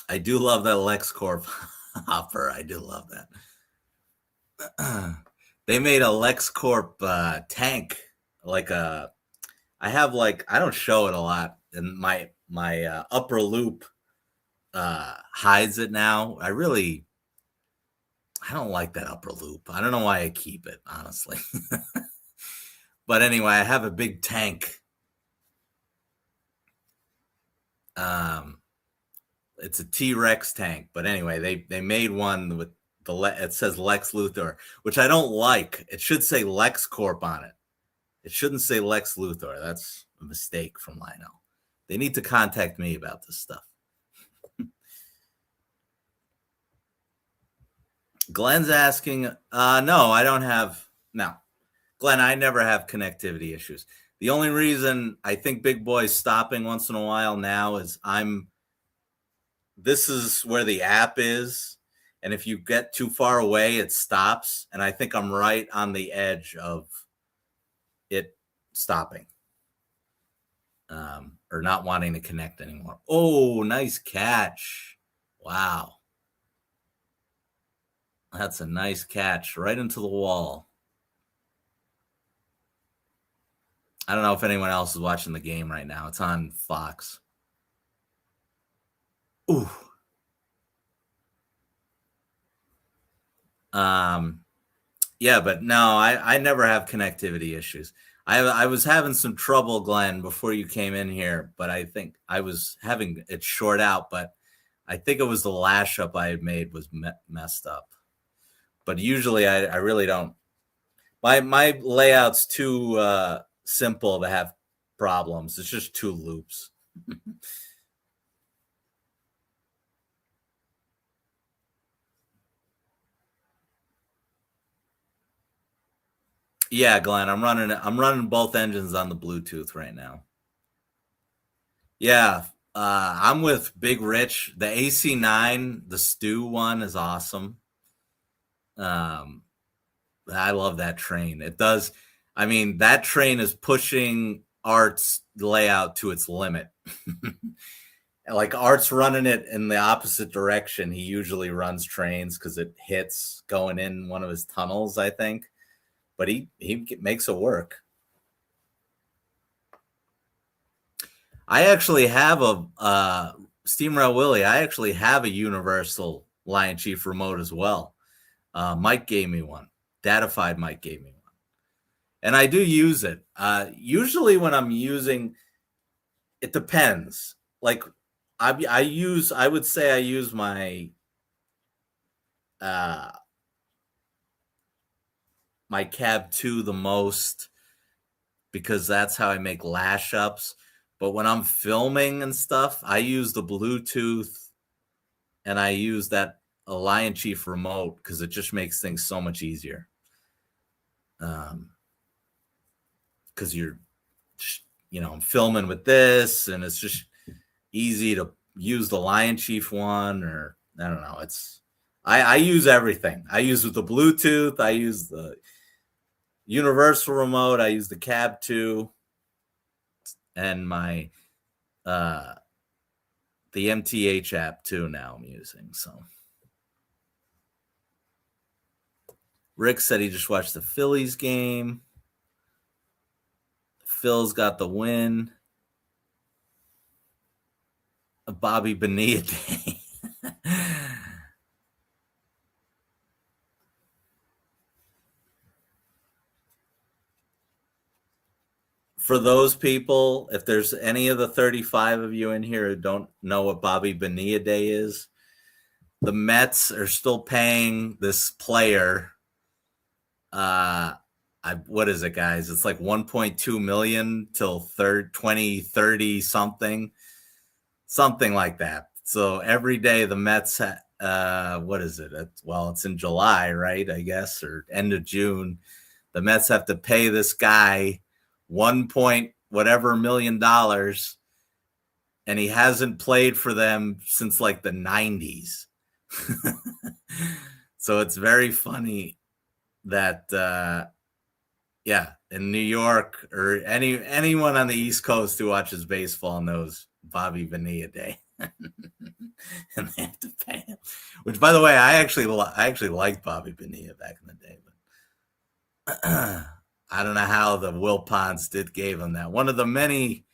I do love that LexCorp hopper. I do love that. They made a LexCorp tank, I don't show it a lot, and my upper loop hides it now. I don't like that upper loop. I don't know why I keep it, honestly. But anyway, I have a big tank. It's a T-Rex tank, but anyway, they made one with it says Lex Luthor, which I don't like. It should say LexCorp on it. It shouldn't say Lex Luthor. That's a mistake from Lionel. They need to contact me about this stuff. Glenn's asking, no, I don't have, no. Glenn, I never have connectivity issues. The only reason I think Big Boy's stopping once in a while now is this is where the app is. And if you get too far away, it stops. And I think I'm right on the edge of it stopping. or not wanting to connect anymore. Oh, nice catch. Wow. That's a nice catch right into the wall. I don't know if anyone else is watching the game right now. It's on Fox. Ooh. Yeah, but no, I never have connectivity issues. I was having some trouble, Glenn, before you came in here, but I think I was having it short out, but I think it was the lash up I had made was messed up. But usually I really don't. My layout's too simple to have problems. It's just 2 loops. Yeah, Glenn, I'm running both engines on the Bluetooth right now. Yeah, I'm with Big Rich. The AC9, the Stew one is awesome. I love that train. It does. I mean, that train is pushing Art's layout to its limit. Like Art's running it in the opposite direction. He usually runs trains because it hits going in one of his tunnels, I think. But he makes it work. I actually have a Steam Rail Willie. I actually have a universal Lion Chief remote as well. Mike gave me one. Datafied Mike gave me one, and I do use it. Usually, when I'm using, it depends. Like I would say I use my my Cab 2 the most because that's how I make lash ups. But when I'm filming and stuff, I use the Bluetooth and I use that Lion Chief remote because it just makes things so much easier. Because you're, I'm filming with this, and it's just easy to use the Lion Chief one, or I don't know. I use everything. I use with the Bluetooth. I use the universal remote. I use the Cab 2 and my the MTH app too. Now I'm using. So Rick said he just watched the Phillies game. Phil's got the win. A Bobby Bonilla day. For those people, if there's any of the 35 of you in here who don't know what Bobby Bonilla Day is, the Mets are still paying this player. What is it, guys? It's like 1.2 million till 2030 something like that. So every day the Mets, what is it? It's in July, right? I guess, or end of June. The Mets have to pay this guy 1 point whatever million dollars, and he hasn't played for them since like the 90s. So it's very funny that in New York or anyone on the East Coast who watches baseball knows Bobby Bonilla Day. And they have to pay him. Which, by the way, I actually liked Bobby Bonilla back in the day, but I don't know how the Wilpons gave him that. One of the many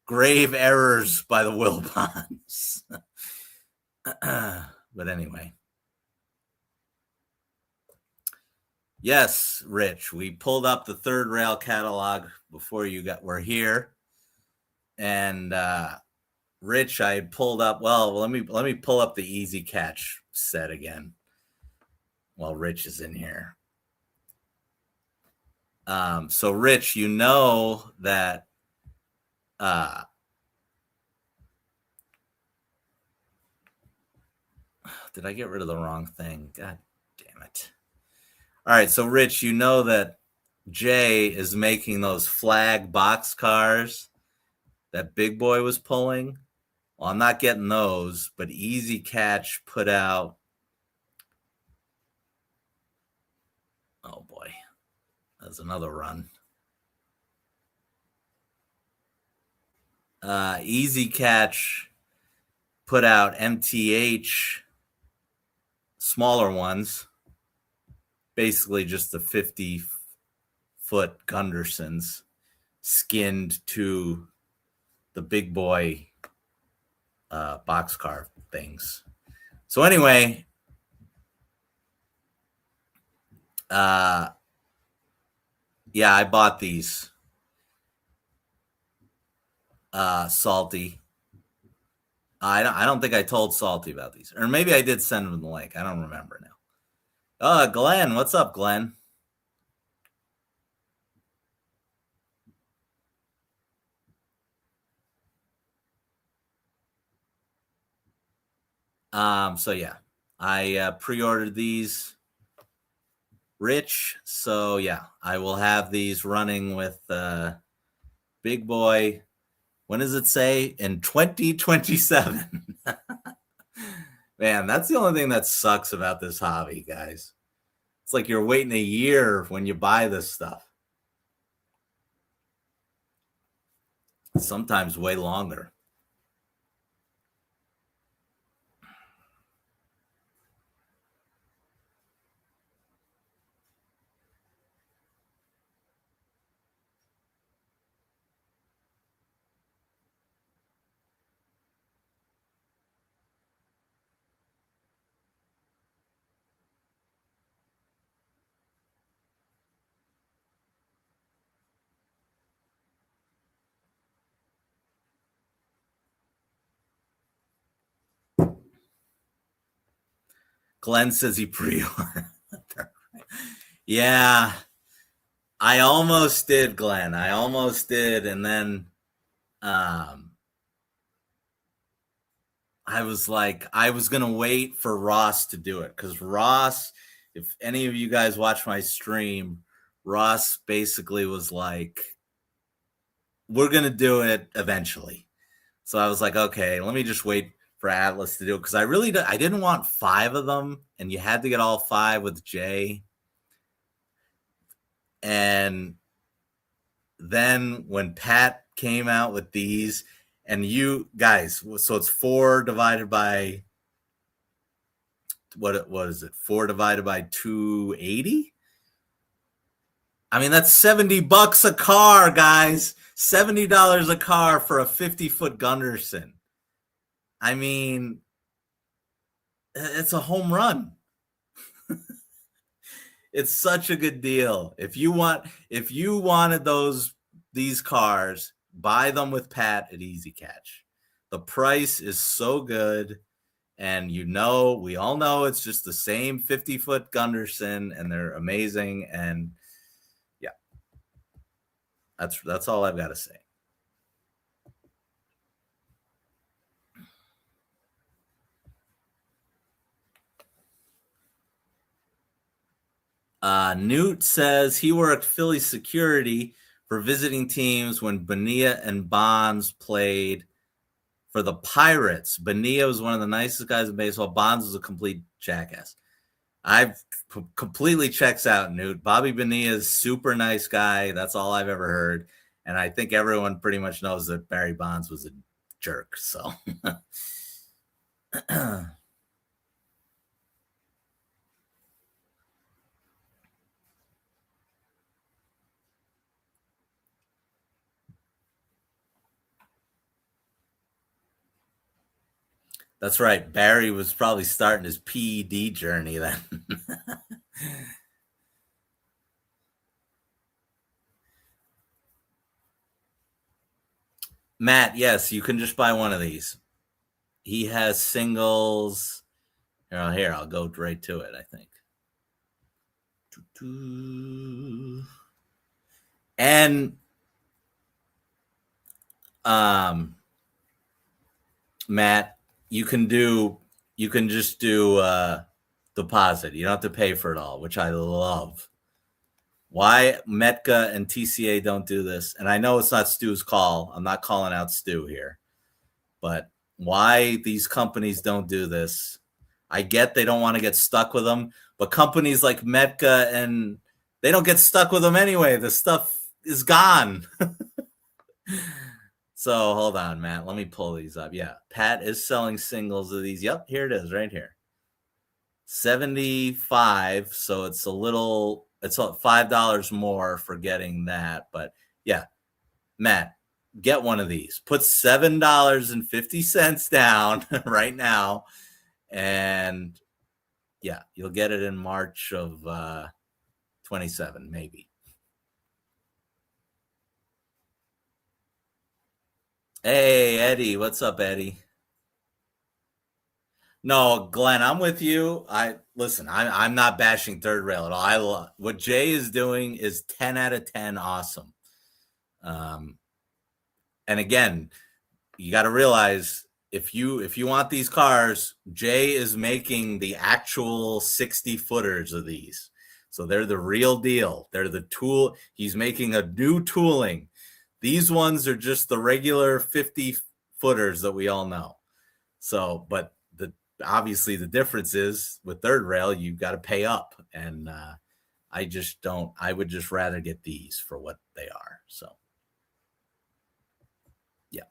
grave errors by the Wilpons. But anyway. Yes, Rich, we pulled up the Third Rail catalog before were here. And Rich, I had pulled up, let me pull up the Easy Catch set again while Rich is in here. So Rich, you know that did I get rid of the wrong thing? God damn it. All right, so Rich, you know that Jay is making those flag box cars that Big Boy was pulling. Well, I'm not getting those, but Easy Catch put out. Oh boy, that's another run. Easy Catch put out MTH smaller ones, basically just the 50-foot Gundersons skinned to the big boy boxcar things. So anyway, yeah, I bought these. Salty. I don't think I told Salty about these, or maybe I did send him the link. I don't remember now. Glenn, what's up, Glenn? So yeah, I pre-ordered these, Rich. So yeah, I will have these running with Big Boy. When does it say? In 2027. Man, that's the only thing that sucks about this hobby, guys. It's like you're waiting a year when you buy this stuff. Sometimes way longer. Glenn says he pre-ordered. Yeah, I almost did, Glenn. I almost did, and then I was like, I was gonna wait for Ross to do it, because Ross, if any of you guys watch my stream, Ross basically was like, we're gonna do it eventually. So I was like, okay, let me just wait for Atlas to do it, because I didn't want 5 of them, and you had to get all 5 with Jay. And then when Pat came out with these, and you guys, so it's 4 divided by, what is it? 4 divided by 280? I mean, that's $70 a car, guys. $70 a car for a 50-foot Gunderson. I mean, it's a home run. It's such a good deal. If you wanted these cars, buy them with Pat at Easy Catch. The price is so good, and we all know it's just the same 50-foot Gunderson, and they're amazing. And yeah, that's all I've got to say. Newt says he worked Philly security for visiting teams when Bonilla and Bonds played for the Pirates. Bonilla was one of the nicest guys in baseball. Bonds was a complete jackass. I've completely checks out, Newt. Bobby Bonilla is super nice guy. That's all I've ever heard. And I think everyone pretty much knows that Barry Bonds was a jerk. So that's right. Barry was probably starting his PED journey then. Matt, yes, you can just buy one of these. He has singles. Here, I'll go right to it, I think. And Matt, you can just do deposit. You don't have to pay for it all, which I love. Why Metka and TCA don't do this, and I know it's not Stu's call. I'm not calling out Stu here, but why these companies don't do this? I get they don't want to get stuck with them, but companies like Metka, and they don't get stuck with them anyway. The stuff is gone. So hold on, Matt. Let me pull these up. Yeah, Pat is selling singles of these. Yep, here it is, right here. 75. So it's $5 more for getting that. But yeah, Matt, get one of these. Put $7.50 down right now, and yeah, you'll get it in March of 27, maybe. Hey, Eddie, what's up, Eddie? No, Glenn, I'm with you. I'm not bashing third rail at all. I love what Jay is doing is 10 out of 10 awesome. Um, and again, you got to realize if you want these cars, Jay is making the actual 60 footers of these. So they're the real deal. They're the tool. He's making a new tooling. These ones are just the regular 50 footers that we all know. So, but obviously the difference is with third rail, you've got to pay up. And I just don't, I would just rather get these for what they are. So, yeah.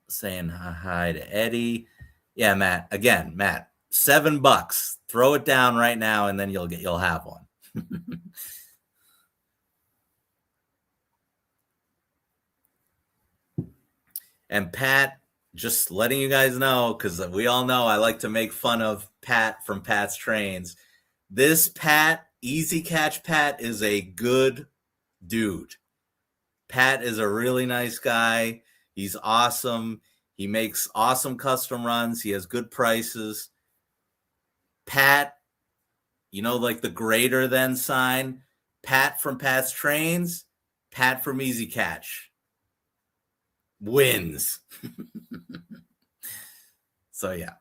Saying hi to Eddie. Yeah, Matt. Again, Matt, $7. Throw it down right now, and then you'll have one. And Pat, just letting you guys know, because we all know I like to make fun of Pat from Pat's Trains. This Pat, Easy Catch Pat, is a good dude. Pat is a really nice guy. He's awesome. He makes awesome custom runs. He has good prices. Pat, like the greater than sign, Pat from Pat's Trains, Pat from Easy Catch wins. So, yeah.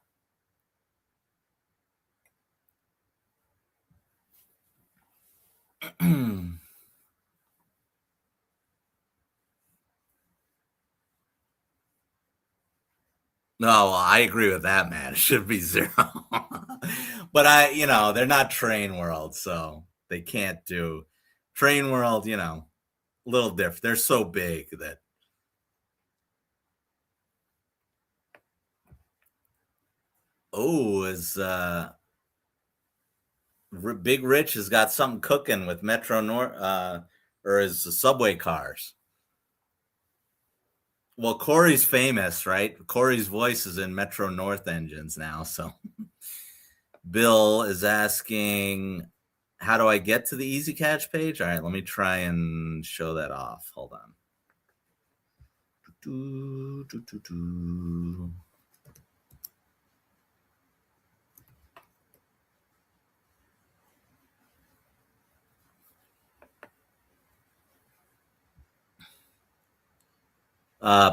No, well, I agree with that, man. It should be 0. But they're not Train World, so they can't do Train World, a little different. They're so big that. Oh, Big Rich has got something cooking with Metro North, or his subway cars. Well, Corey's famous, right? Corey's voice is in Metro North engines now. So Bill is asking, how do I get to the Easy Catch page? All right, let me try and show that off. Hold on.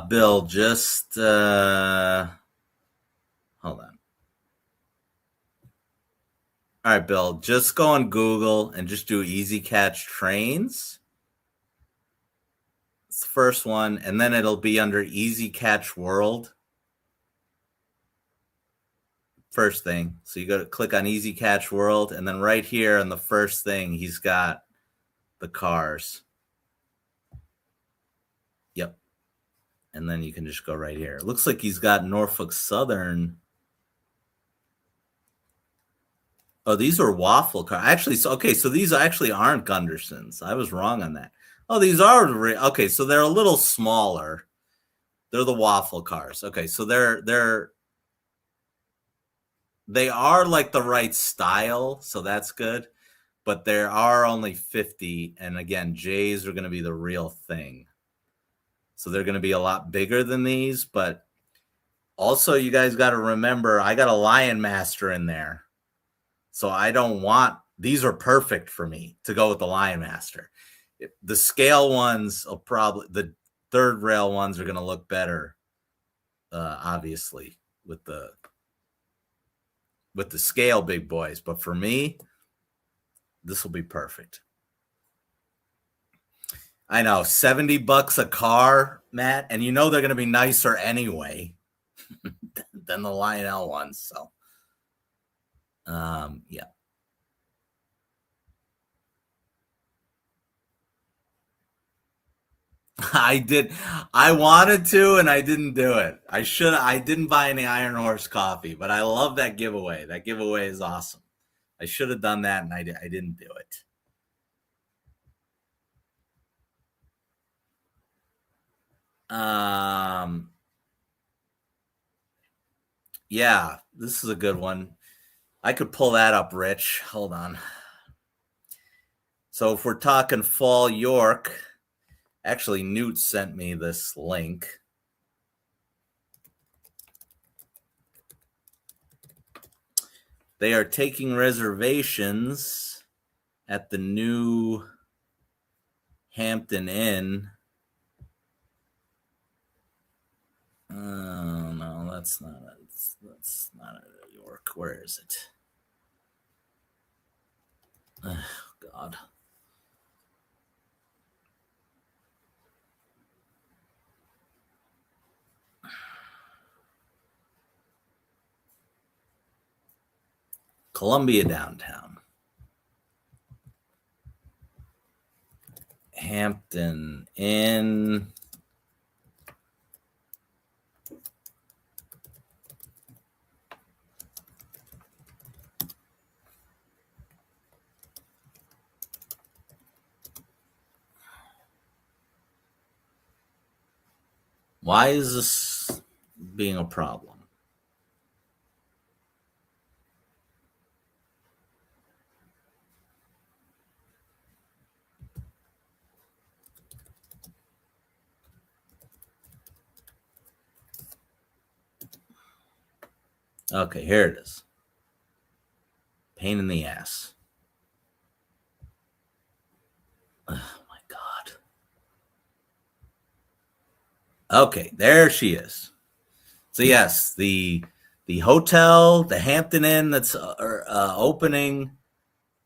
Bill, just hold on. All right, Bill, just go on Google and just do Easy Catch Trains. It's the first one, and then it'll be under Easy Catch World. First thing. So you go to click on Easy Catch World, and then right here on the first thing, he's got the cars. Yep. And then you can just go right here. It looks like he's got Norfolk Southern. Oh, these are waffle cars. Actually, so these actually aren't Gundersons. I was wrong on that. Oh, these are okay. So they're a little smaller. They're the waffle cars. Okay, so they are like the right style, so that's good. But there are only 50, and again, J's are going to be the real thing. So they're going to be a lot bigger than these, but also you guys got to remember, I got a Lion Master in there. So I don't want, these are perfect for me to go with the Lion Master. The scale ones will probably, the third rail ones are going to look better, obviously, with the scale big boys. But for me, this will be perfect. I know, $70 a car, Matt, and they're going to be nicer anyway than the Lionel ones. So, yeah. I did. I wanted to, and I didn't do it. I should. I didn't buy any Iron Horse coffee, but I love that giveaway. That giveaway is awesome. I should have done that, and I didn't do it. Yeah, this is a good one. I could pull that up, Rich. Hold on. So if we're talking Fall York, actually Newt sent me this link. They are taking reservations at the new Hampton Inn. Oh no, that's not a York. Where is it? Oh God. Columbia downtown. Hampton Inn. Why is this being a problem? Okay, here it is. Pain in the ass. Oh my God. Okay, there she is. So yes, the hotel, the Hampton Inn that's opening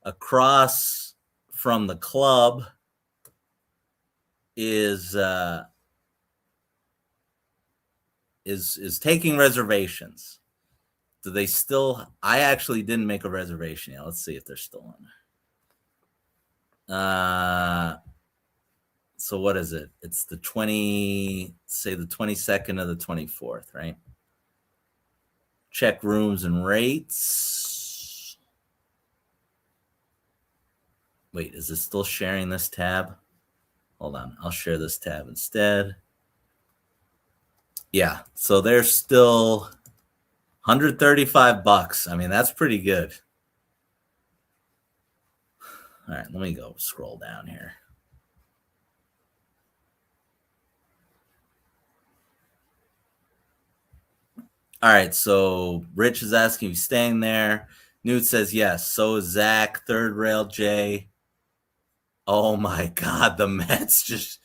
across from the club is taking reservations. Do they still? I actually didn't make a reservation yet. Let's see if they're still on. So what is it? It's the 22nd or the 24th, right? Check rooms and rates. Wait, is it still sharing this tab? Hold on, I'll share this tab instead. Yeah, so they're still $135. I mean, that's pretty good. All right, let me go scroll down here. All right, so Rich is asking if he's staying there. Newt says yes. So is Zach, Third Rail J. Oh my God, the Mets just,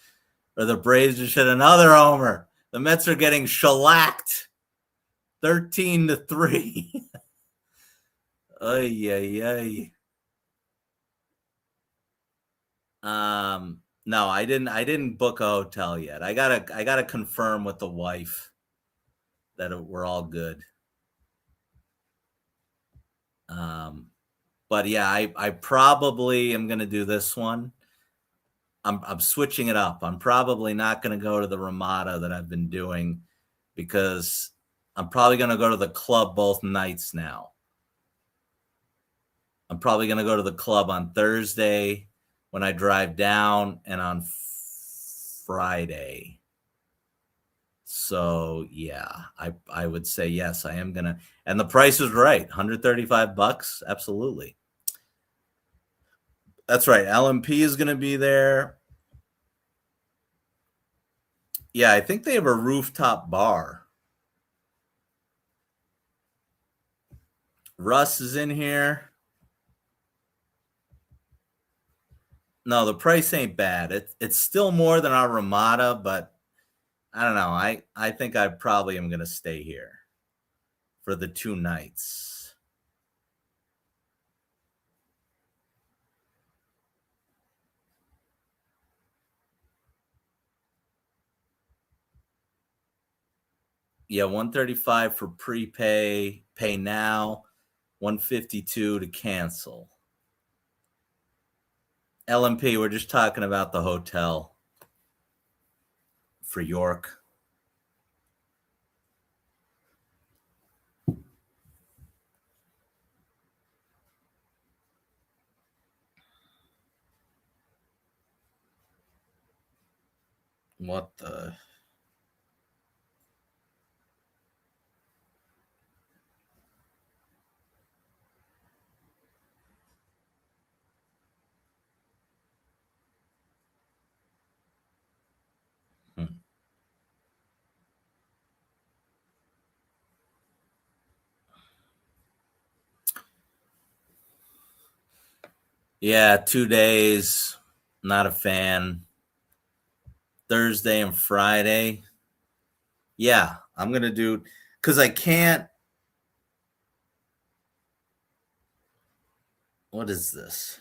or the Braves just hit another homer. The Mets are getting shellacked 13-3. Ay, ay, ay. No, I didn't book a hotel yet. I gotta confirm with the wife that we're all good. But yeah, I probably am gonna do this one. I'm switching it up. I'm probably not gonna go to the Ramada that I've been doing because I'm probably gonna go to the club both nights now. I'm probably gonna go to the club on Thursday when I drive down and on Friday. So yeah, I would say yes, I am gonna, and the price is right, $135, absolutely. That's right. LMP is gonna be there. Yeah, I think they have a rooftop bar. Russ is in here. No, the price ain't bad. It's still more than our Ramada, but I don't know. I think I probably am gonna stay here for the 2 nights. Yeah, 135 for prepay, pay now, 152 to cancel. LMP, we're just talking about the hotel. for York. What the? Yeah, 2 days. Not a fan. Thursday and Friday. Yeah, I'm going to do, because I can't. What is this?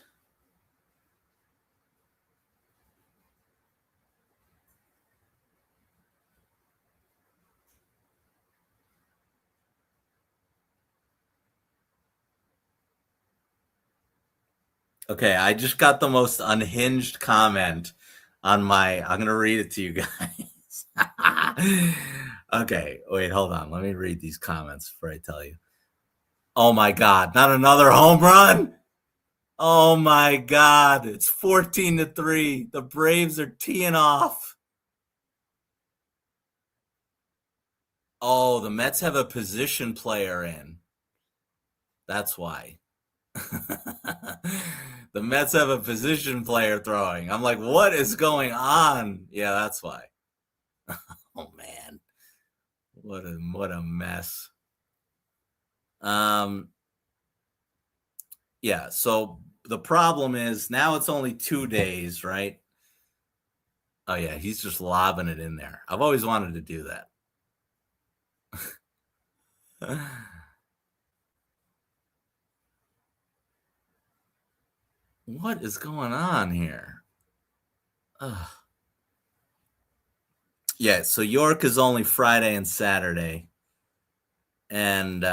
Okay, I just got the most unhinged comment on my. I'm going to read it to you guys. Okay, wait, hold on. Let me read these comments before I tell you. Oh my God, not another home run. Oh my God, it's 14-3. The Braves are teeing off. Oh, the Mets have a position player in. That's why. The Mets have a position player throwing. I'm like, what is going on? Yeah, that's why. Oh man. What a mess. Yeah, so the problem is now it's only 2 days, right? Oh yeah, he's just lobbing it in there. I've always wanted to do that. What is going on here? Ugh. Yeah, so York is only Friday and Saturday. And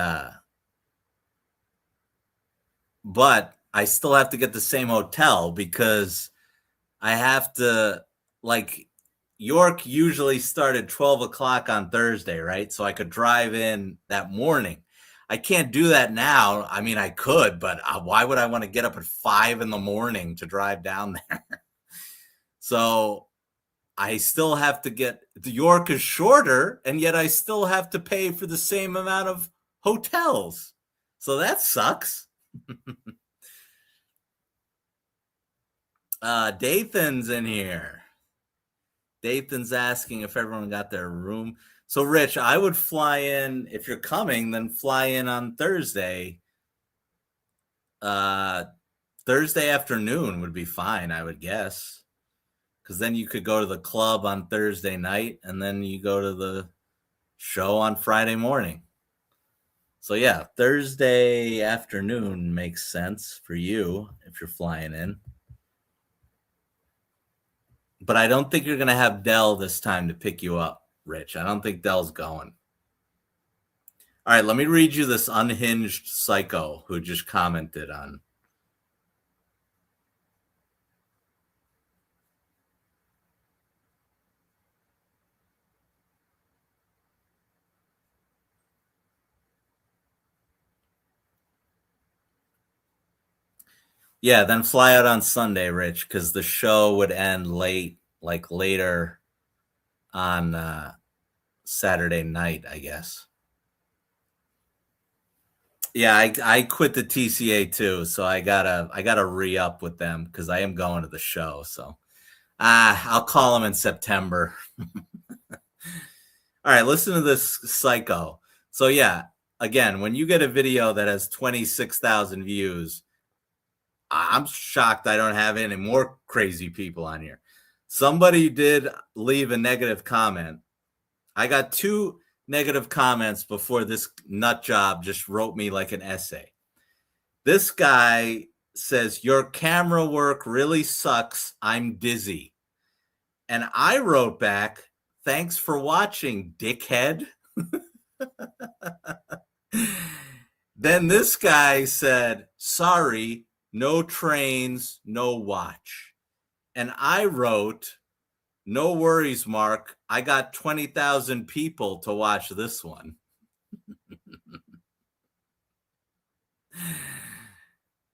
but I still have to get the same hotel because I have to, like, York usually started 12 o'clock on Thursday, right? So I could drive in that morning. I can't do that now. I mean, I could, but why would I want to get up at 5 in the morning to drive down there? So I still have to get, the York is shorter, and yet I still have to pay for the same amount of hotels. So that sucks. Dathan's in here. Dathan's asking if everyone got their room. So, Rich, I would fly in, if you're coming, then fly in on Thursday. Thursday afternoon would be fine, I would guess. Because then you could go to the club on Thursday night, and then you go to the show on Friday morning. So, yeah, Thursday afternoon makes sense for you if you're flying in. But I don't think you're going to have Dell this time to pick you up, Rich. I don't think Dell's going. All right, let me read you this unhinged psycho who just commented on. Yeah, then fly out on Sunday, Rich, because the show would end late, like later on Saturday night, I guess. Yeah, I quit the TCA too, so I gotta re-up with them because I am going to the show. So I'll call them in September. All right, listen to this psycho. So yeah, again, when you get a video that has 26,000 views, I'm shocked I don't have any more crazy people on here. Somebody did leave a negative comment. I got 2 negative comments before this nut job just wrote me like an essay. This guy says, your camera work really sucks. I'm dizzy. And I wrote back, thanks for watching, dickhead. Then this guy said, sorry, no trains, no watch. And I wrote, No worries, Mark. I got 20,000 people to watch this one.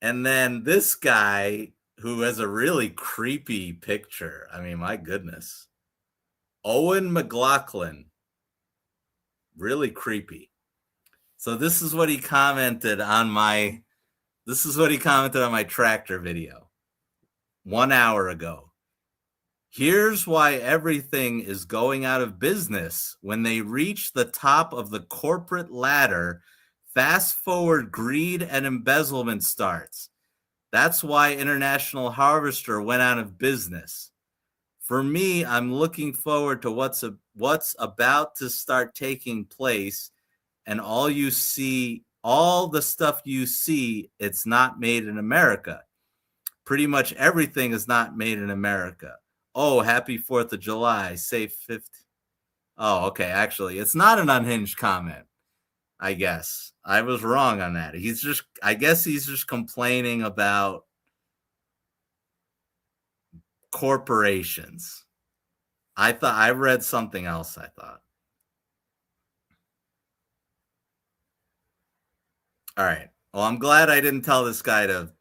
And then this guy who has a really creepy picture. I mean, my goodness. Owen McLaughlin. Really creepy. So this is what he commented on my tractor video 1 hour ago. Here's why everything is going out of business. When they reach the top of the corporate ladder, fast forward greed and embezzlement starts. That's why International Harvester went out of business. For me, I'm looking forward to what's about to start taking place, and all the stuff you see, it's not made in America. Pretty much everything is not made in America. Oh, happy 4th of July. Safe 50. Oh, okay. Actually, it's not an unhinged comment, I guess. I was wrong on that. I guess he's just complaining about corporations. I read something else, I thought. All right. Well, I'm glad I didn't tell this guy to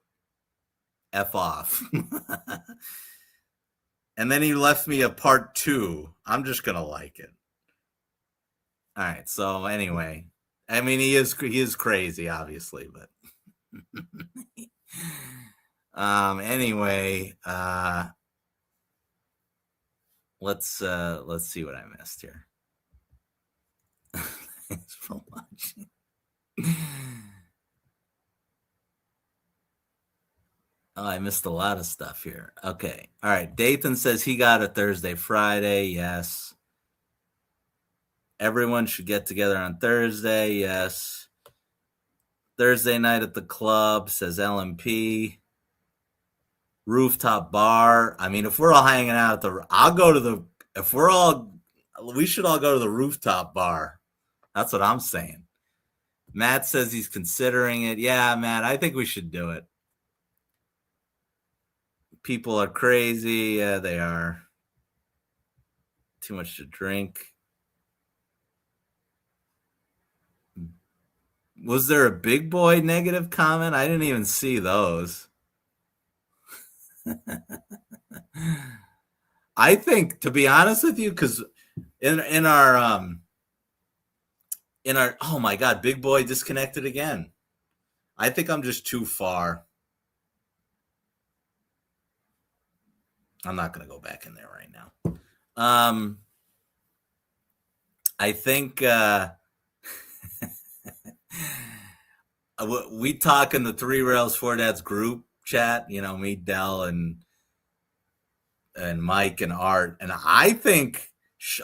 F off. And then he left me a part 2. I'm just going to like it. All right. So anyway, I mean, he is crazy, obviously, but anyway, let's see what I missed here. Thanks for watching. Oh, I missed a lot of stuff here. Okay. All right. Dathan says he got it Thursday, Friday. Yes. Everyone should get together on Thursday. Yes. Thursday night at the club, says LMP. Rooftop bar. I mean, if we're all hanging out we should all go to the rooftop bar. That's what I'm saying. Matt says he's considering it. Yeah, Matt, I think we should do it. People are crazy. Yeah, they are. Too much to drink. Was there a big boy negative comment? I didn't even see those. I think, to be honest with you, because in our oh my God, big boy disconnected again. I think I'm just too far. I'm not going to go back in there right now. I think we talk in the Three Rails Four Dads group chat, me, Dell, and Mike and Art. And I think,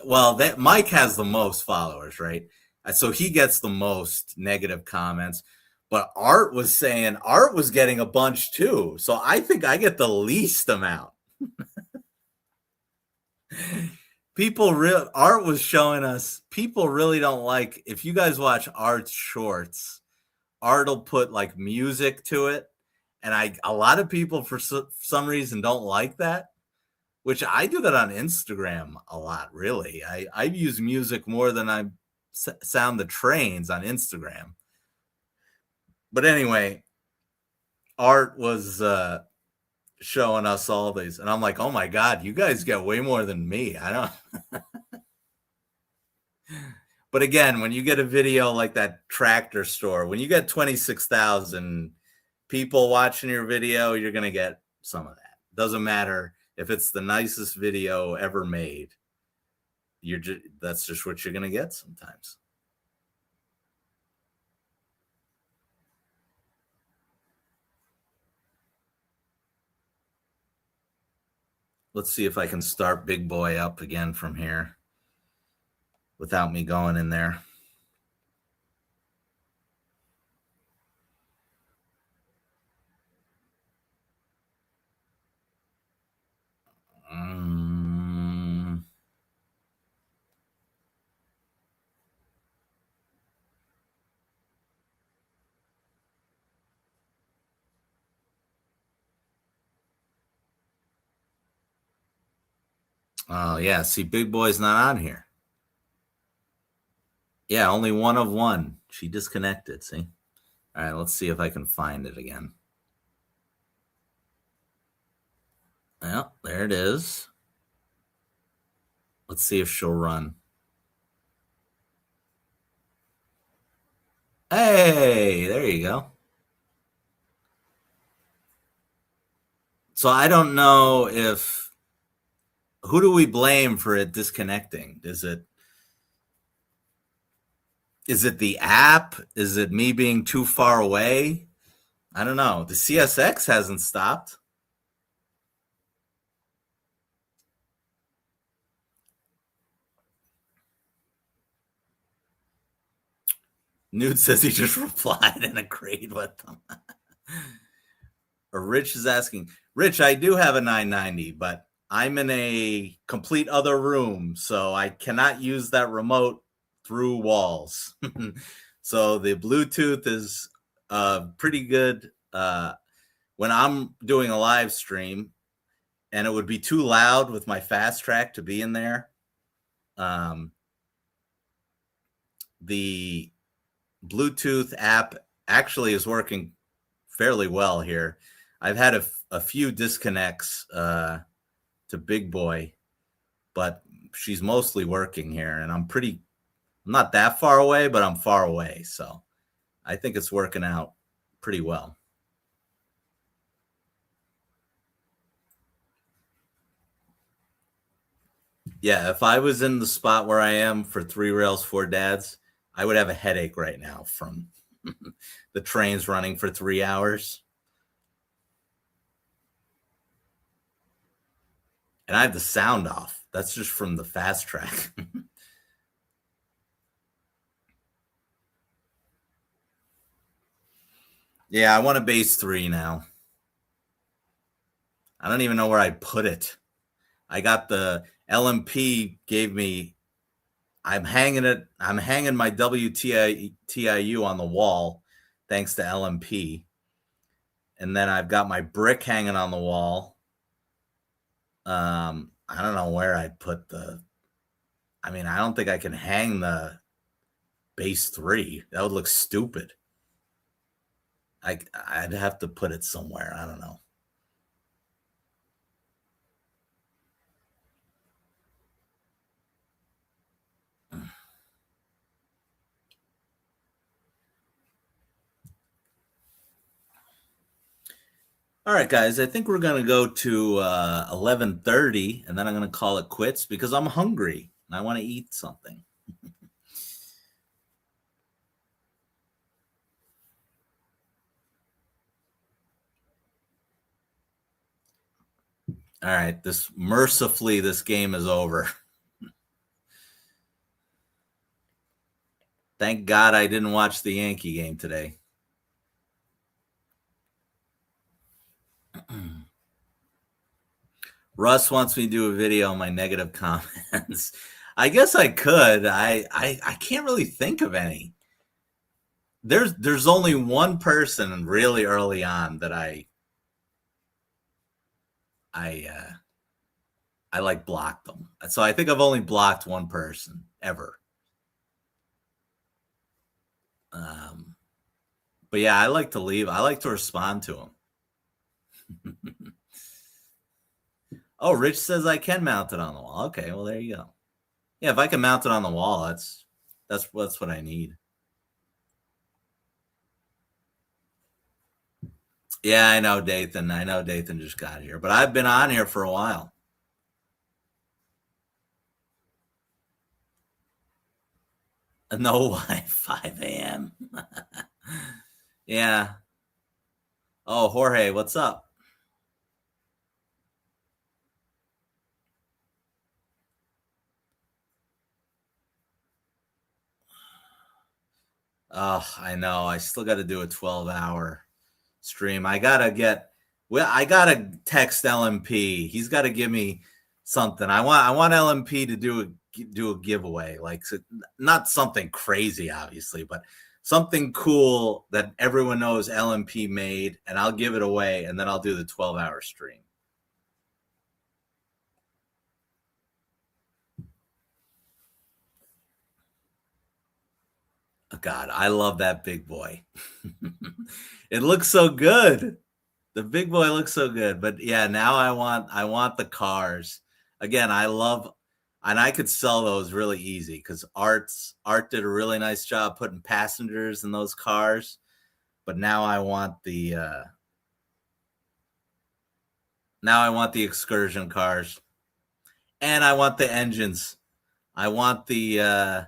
that Mike has the most followers, right? So he gets the most negative comments. But Art was getting a bunch too. So I think I get the least amount. Art was showing us, people really don't like, if you guys watch Art's shorts, Art will put like music to it. And a lot of people for some reason don't like that, which I do that on Instagram a lot, really. I use music more than I sound the trains on Instagram. But anyway, Art was showing us all these, and I'm like, oh my God, you guys get way more than me. I don't. But again, when you get a video like that tractor store, when you get 26,000 people watching your video, you're going to get some of that. Doesn't matter if it's the nicest video ever made. That's just what you're going to get sometimes. Let's see if I can start Big Boy up again from here without me going in there. Oh, yeah. See, Big Boy's not on here. Yeah, only one of one. She disconnected. See? All right, let's see if I can find it again. Well, there it is. Let's see if she'll run. Hey, there you go. So I don't know if who do we blame for it disconnecting? Is it the app? Is it me being too far away? I don't know. The CSX hasn't stopped. Nude says he just replied and agreed with them. Or Rich is asking, Rich, I do have a 990, but I'm in a complete other room, so I cannot use that remote through walls. So the Bluetooth is pretty good when I'm doing a live stream, and it would be too loud with my fast track to be in there. The Bluetooth app actually is working fairly well here. I've had a few disconnects to Big Boy, but she's mostly working here, and I'm not that far away, but I'm far away. So I think it's working out pretty well. Yeah, if I was in the spot where I am for 3 Rails 4 Dads, I would have a headache right now from the trains running for 3 hours. And I have the sound off. That's just from the fast track. Yeah, I want a base 3 now. I don't even know where I put it. I got the LMP gave me. I'm hanging my WTIU on the wall, thanks to LMP. And then I've got my brick hanging on the wall. I don't know where I'd put I don't think I can hang the base 3. That would look stupid. I'd have to put it somewhere. I don't know. All right, guys, I think we're going to go to 11:30, and then I'm going to call it quits because I'm hungry and I want to eat something. All right, mercifully, this game is over. Thank God I didn't watch the Yankee game today. Russ wants me to do a video on my negative comments. I guess I could. I can't really think of any. There's only one person really early on that I like blocked them. So I think I've only blocked one person ever. But yeah, I like to leave. I like to respond to them. Oh, Rich says I can mount it on the wall. Okay, well there you go. Yeah, if I can mount it on the wall, that's what I need. Yeah, I know Dathan. I know Dathan just got here, but I've been on here for a while. No, why 5 a.m. Yeah. Oh, Jorge, what's up? Oh, I know. I still got to do a 12-hour stream. I gotta text LMP. He's got to give me something. I want LMP to do a giveaway, like not something crazy, obviously, but something cool that everyone knows LMP made, and I'll give it away, and then I'll do the 12-hour stream. God, I love that big boy. It looks so good. The big boy looks so good. But yeah, now I want the cars. Again, and I could sell those really easy because Art did a really nice job putting passengers in those cars. But now I want the excursion cars. And I want the engines. I want the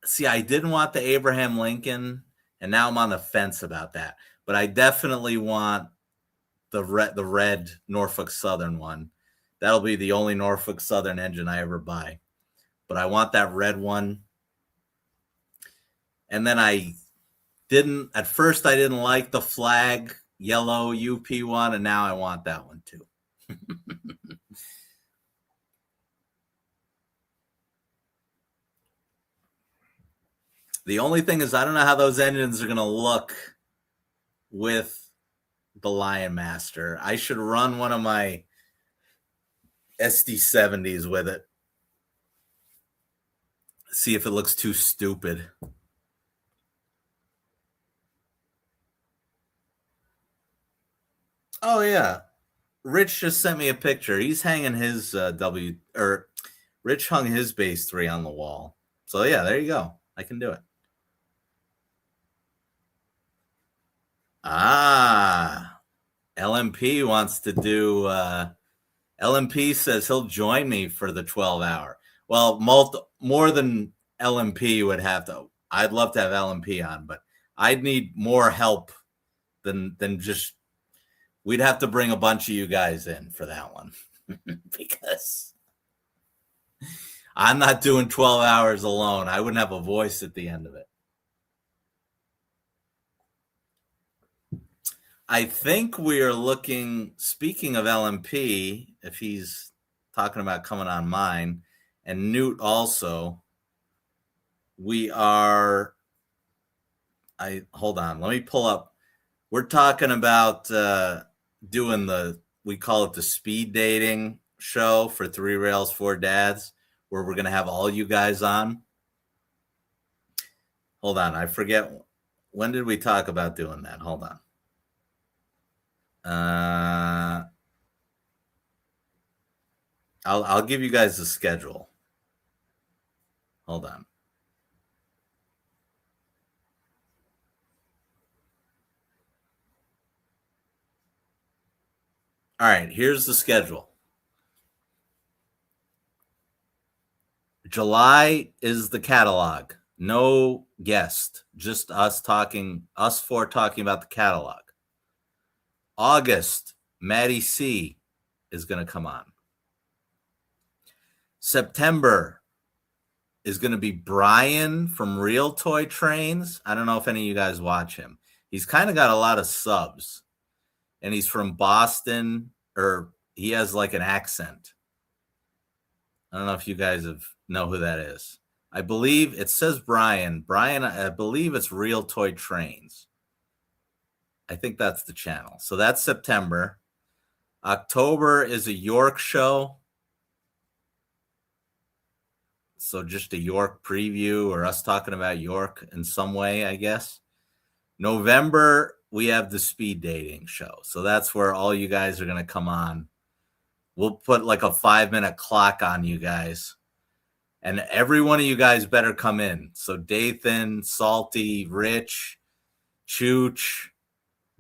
see, I didn't want the Abraham Lincoln, and now I'm on the fence about that. But I definitely want the red Norfolk Southern one. That'll be the only Norfolk Southern engine I ever buy. But I want that red one. And then at first I didn't like the flag yellow UP one, and now I want that one too. The only thing is I don't know how those engines are going to look with the Lion Master. I should run one of my SD70s with it. See if it looks too stupid. Oh yeah. Rich just sent me a picture. He's hanging his Rich hung his base 3 on the wall. So yeah, there you go. I can do it. LMP wants to do LMP says he'll join me for the 12-hour. Well, more than LMP would have to. I'd love to have LMP on, but I'd need more help than just. We'd have to bring a bunch of you guys in for that one because I'm not doing 12 hours alone. I wouldn't have a voice at the end of it. I think we are looking, speaking of LMP, if he's talking about coming on mine, and Newt also, hold on, let me pull up. We're talking about doing we call it the speed dating show for 3 Rails 4 Dads, where we're going to have all you guys on. Hold on, I forget. When did we talk about doing that? Hold on. I'll give you guys the schedule. Hold on. All right, here's the schedule. July is the catalog. No guest, just us 4 talking about the catalog. August, Maddie C is going to come on. September is going to be Brian from Real Toy Trains. I don't know if any of you guys watch him. He's kind of got a lot of subs, and he's from Boston, or he has like an accent. I don't know if you guys know who that is. I believe it says Brian. I believe it's Real Toy Trains. I think that's the channel. So that's September. October is a York show. So just a York preview, or us talking about York in some way, I guess. November, we have the speed dating show. So that's where all you guys are going to come on. We'll put like a 5-minute clock on you guys. And every one of you guys better come in. So Dathan, Salty, Rich, Chooch,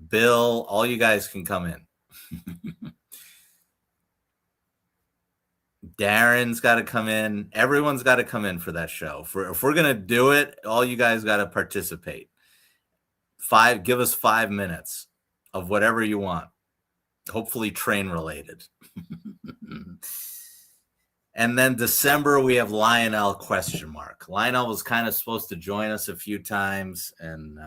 Bill, all you guys can come in. Darren's got to come in. Everyone's got to come in for that show. If we're going to do it, all you guys got to participate. Give us 5 minutes of whatever you want. Hopefully train related. And then December, we have Lionel ? Lionel was kind of supposed to join us a few times, and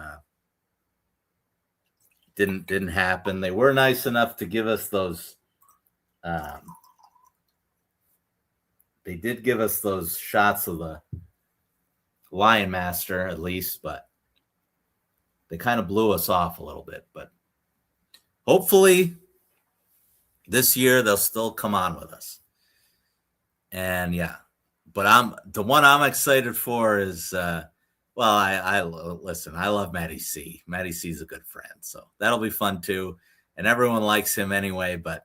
didn't happen. They were nice enough to give us those. They did give us those shots of the Lion Master, at least, but they kind of blew us off a little bit. But hopefully this year they'll still come on with us. And yeah, but the one I'm excited for is well, I listen, I love Matty C. Matty C's a good friend, so that'll be fun too. And everyone likes him anyway, but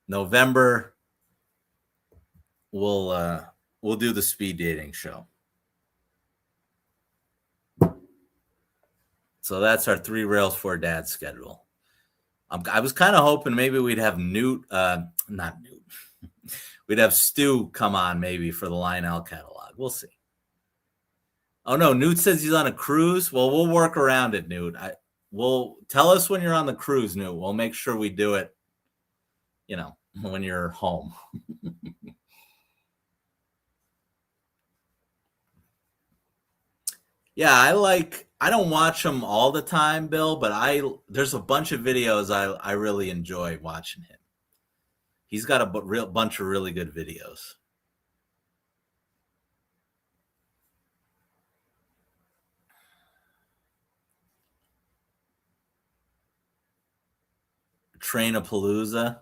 November we'll do the speed dating show. So that's our 3 Rails 4 Dad schedule. I was kind of hoping maybe we'd have not Newt. We'd have Stu come on maybe for the Lionel catalog. We'll see. Oh no, Newt says he's on a cruise. Well, we'll work around it, Newt. We'll tell us when you're on the cruise, Newt. We'll make sure we do it, when you're home. Yeah, I don't watch him all the time, Bill, but there's a bunch of videos I really enjoy watching him. He's got a bunch of really good videos. Train-a-palooza.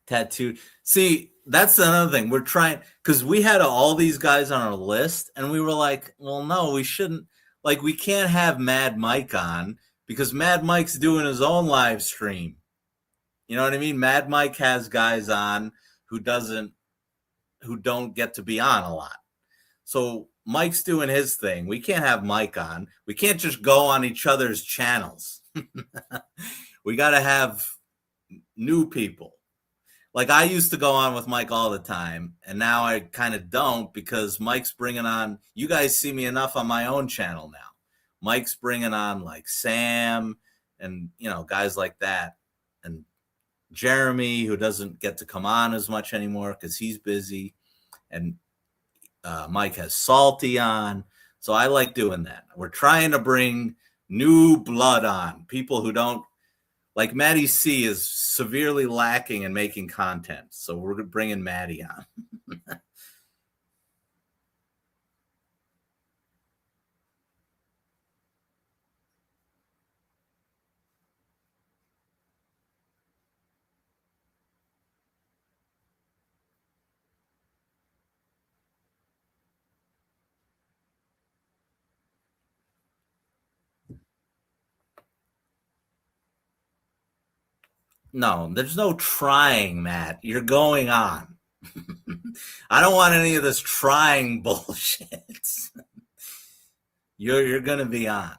Tattoo. See, that's another thing. We're trying, because we had all these guys on our list, and we were like, well, no, we shouldn't. Like, we can't have Mad Mike on because Mad Mike's doing his own live stream. You know what I mean? Mad Mike has guys on who don't get to be on a lot. So Mike's doing his thing. We can't have Mike on. We can't just go on each other's channels. We got to have new people. Like, I used to go on with Mike all the time, and now I kind of don't because Mike's bringing on, you guys see me enough on my own channel now. Mike's bringing on like Sam and, guys like that. And Jeremy, who doesn't get to come on as much anymore because he's busy. And Mike has Salty on. So I like doing that. We're trying to bring new blood on, people who don't, like Matty C is severely lacking in making content. So we're bringing Matty on. No, there's no trying, Matt. You're going on. I don't want any of this trying bullshit. You're going to be on.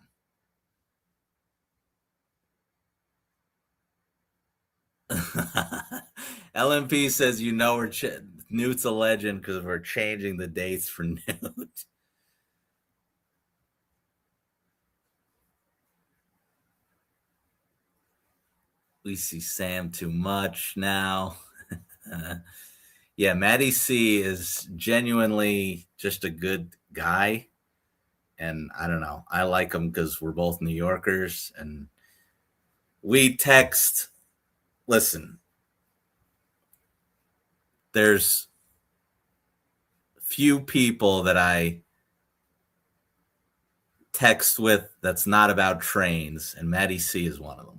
LMP says, Newt's a legend because we're changing the dates for Newt. We see Sam too much now. Yeah, Matty C is genuinely just a good guy. And I don't know. I like him because we're both New Yorkers. And we text. Listen, there's few people that I text with that's not about trains. And Matty C is one of them.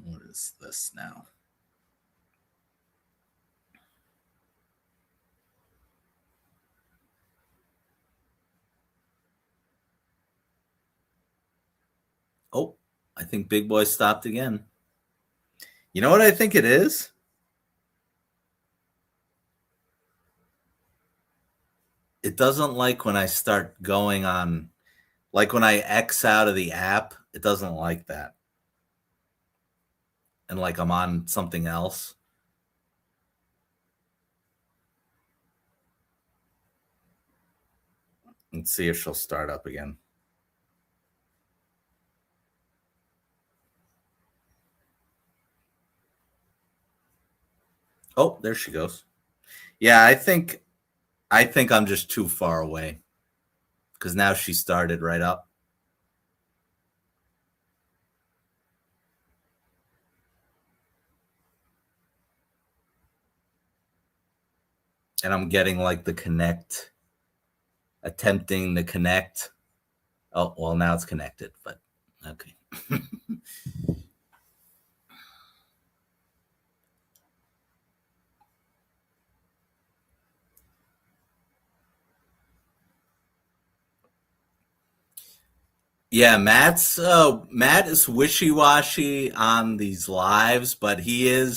What is this now? Oh, I think Big Boy stopped again. You know what I think it is? It doesn't like when I start going on, like when I X out of the app, it doesn't like that. And like I'm on something else. Let's see if she'll start up again. Oh, there she goes. Yeah, I think I'm just too far away. because now she started right up. And I'm getting like the connect, attempting to connect. Oh, well, now it's connected, but okay. Yeah, Matt is wishy-washy on these lives, but he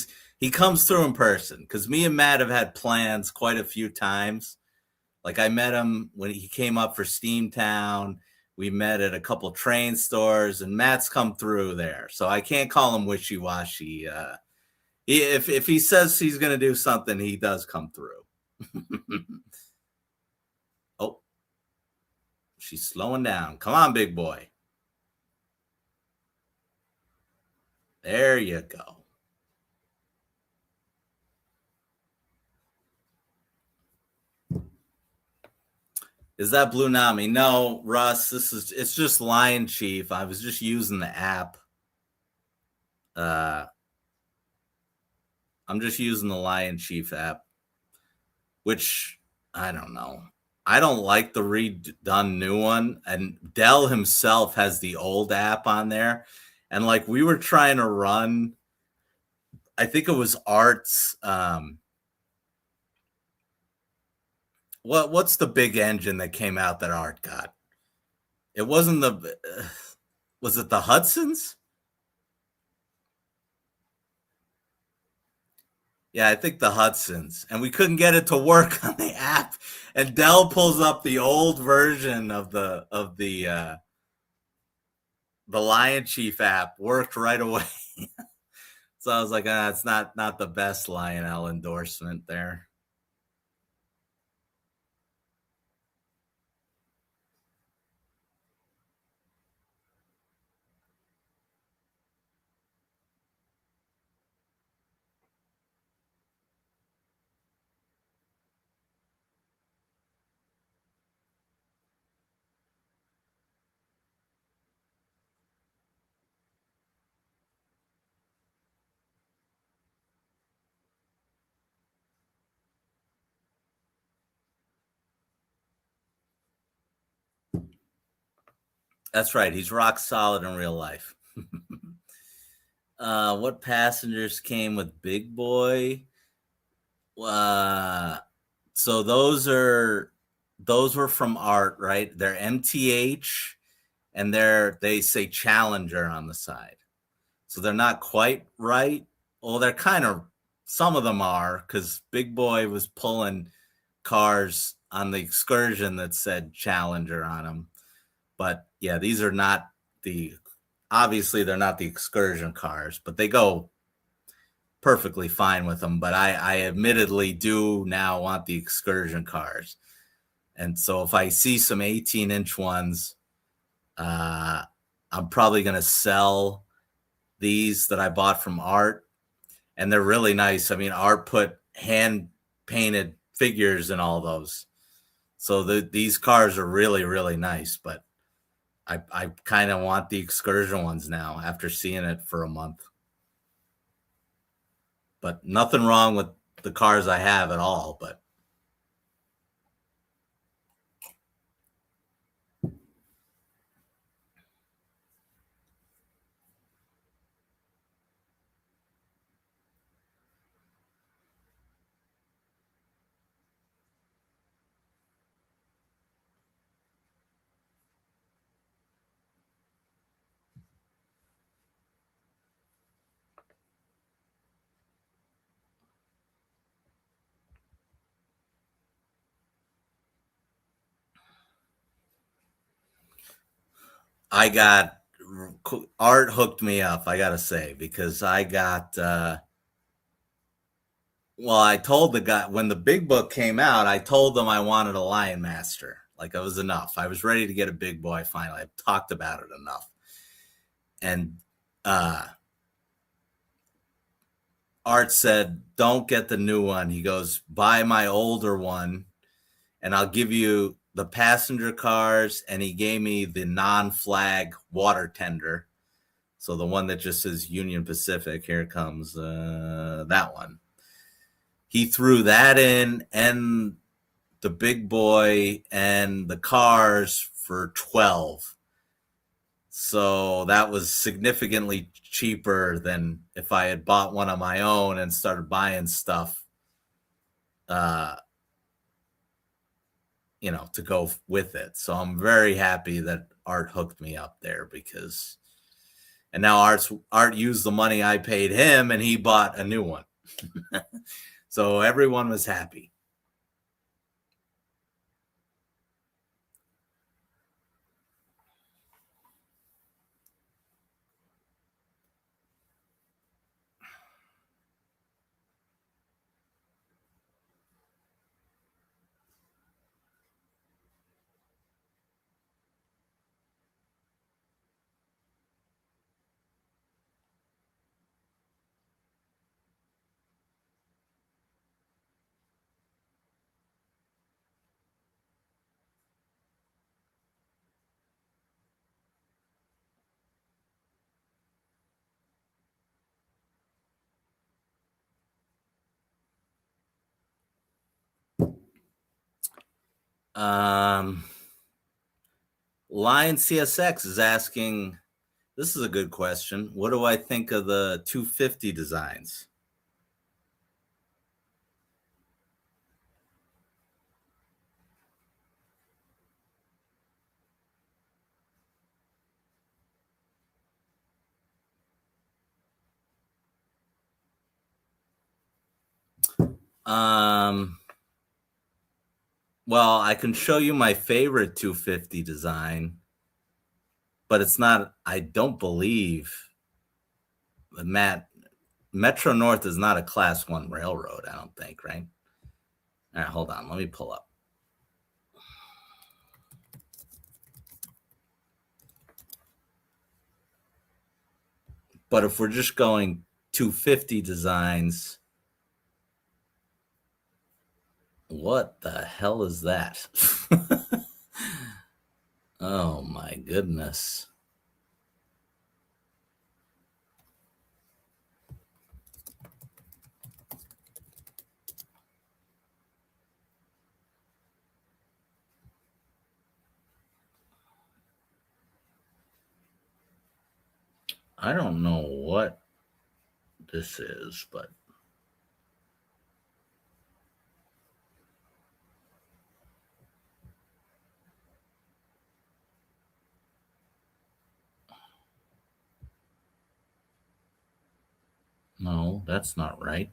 comes through in person because me and Matt have had plans quite a few times. Like I met him when he came up for Steamtown. We met at a couple train stores, and Matt's come through there. So I can't call him wishy-washy. If he says he's going to do something, he does come through. Oh, she's slowing down. Come on, big boy. There you go. Is that Blue Nami? No, Russ, it's just Lion Chief. I was just using the app. I'm just using the Lion Chief app, which I don't know. I don't like the redone new one. And Dell himself has the old app on there. And like we were trying to run, I think it was Art's what's the big engine that came out that Art got? It wasn't was it the Hudsons? Yeah, I think the Hudsons. And we couldn't get it to work on the app. And Dell pulls up the old version of the Lion Chief app, worked right away. So I was like, it's not the best Lionel endorsement there. That's right. He's rock solid in real life. What passengers came with Big Boy? So those were from Art, right? They're MTH, and they say Challenger on the side. So they're not quite right. Well, they're kind of, some of them are, because Big Boy was pulling cars on the excursion that said Challenger on them. But yeah, these are not obviously they're not the excursion cars, but they go perfectly fine with them. But I admittedly do now want the excursion cars. And so if I see some 18-inch ones, I'm probably going to sell these that I bought from Art. And they're really nice. I mean, Art put hand painted figures in all those. So these cars are really, really nice. But I kind of want the excursion ones now after seeing it for a month. But nothing wrong with the cars I have at all. But Art hooked me up, I gotta say, because I got I told the guy when the big book came out, I told them I wanted a Lion Master. Like it was enough. I was ready to get a big boy finally. I've talked about it enough. And Art said, don't get the new one. He goes, buy my older one and I'll give you the passenger cars, and he gave me the non-flag water tender. So the one that just says Union Pacific. Here it comes, that one. He threw that in and the big boy and the cars for 12. So that was significantly cheaper than if I had bought one on my own and started buying stuff, to go with it. So I'm very happy that Art hooked me up there and now Art used the money I paid him and he bought a new one. So everyone was happy. Lion CSX is asking, this is a good question. What do I think of the 250 designs? Well, I can show you my favorite 250 design, but it's not, I don't believe, Metro North is not a Class 1 railroad, I don't think, right? All right, hold on, let me pull up. But if we're just going 250 designs, what the hell is that? Oh my goodness. I don't know what this is, but no, that's not right.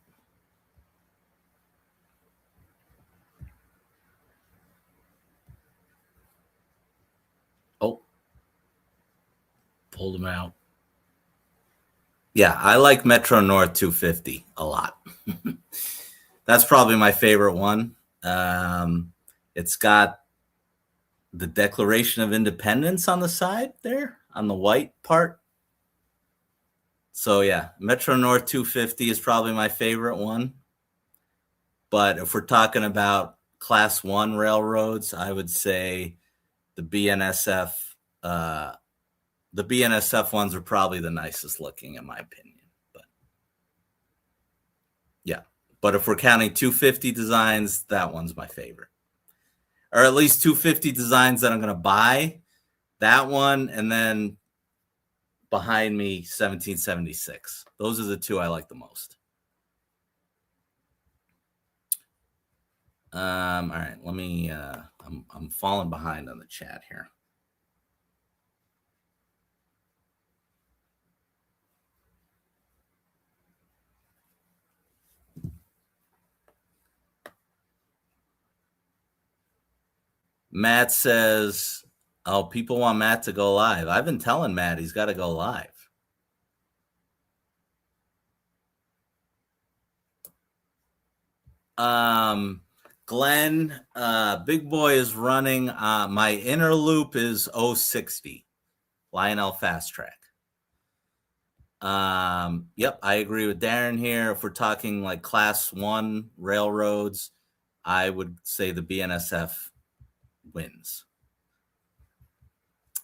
Oh, pulled them out. Yeah, I like Metro North 250 a lot. That's probably my favorite one. It's got the Declaration of Independence on the side there, on the white part. So yeah, Metro North 250 is probably my favorite one. But if we're talking about Class 1 railroads, I would say the BNSF. The BNSF ones are probably the nicest looking, in my opinion. But yeah, but if we're counting 250 designs, that one's my favorite, or at least 250 designs that I'm going to buy. That one, and then behind me, 1776. Those are the two I like the most. All right, let me. I'm falling behind on the chat here. Matt says, "Oh, people want Matt to go live." I've been telling Matt he's got to go live. Glenn, Big Boy is running. My inner loop is 060, Lionel Fast Track. Yep, I agree with Darren here. If we're talking like Class 1 railroads, I would say the BNSF wins.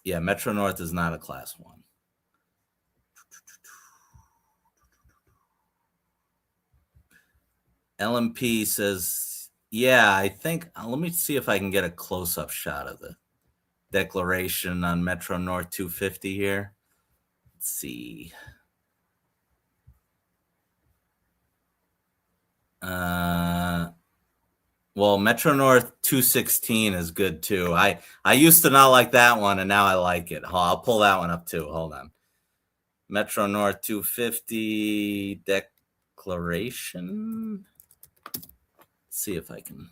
Yeah, Metro North is not a Class 1. LMP says, yeah, I think, let me see if I can get a close-up shot of the declaration on Metro North 250 here. Let's see. Well, Metro North 216 is good too. I used to not like that one, and now I like it. I'll pull that one up too. Hold on. Metro North 250 declaration. Let's see if I can.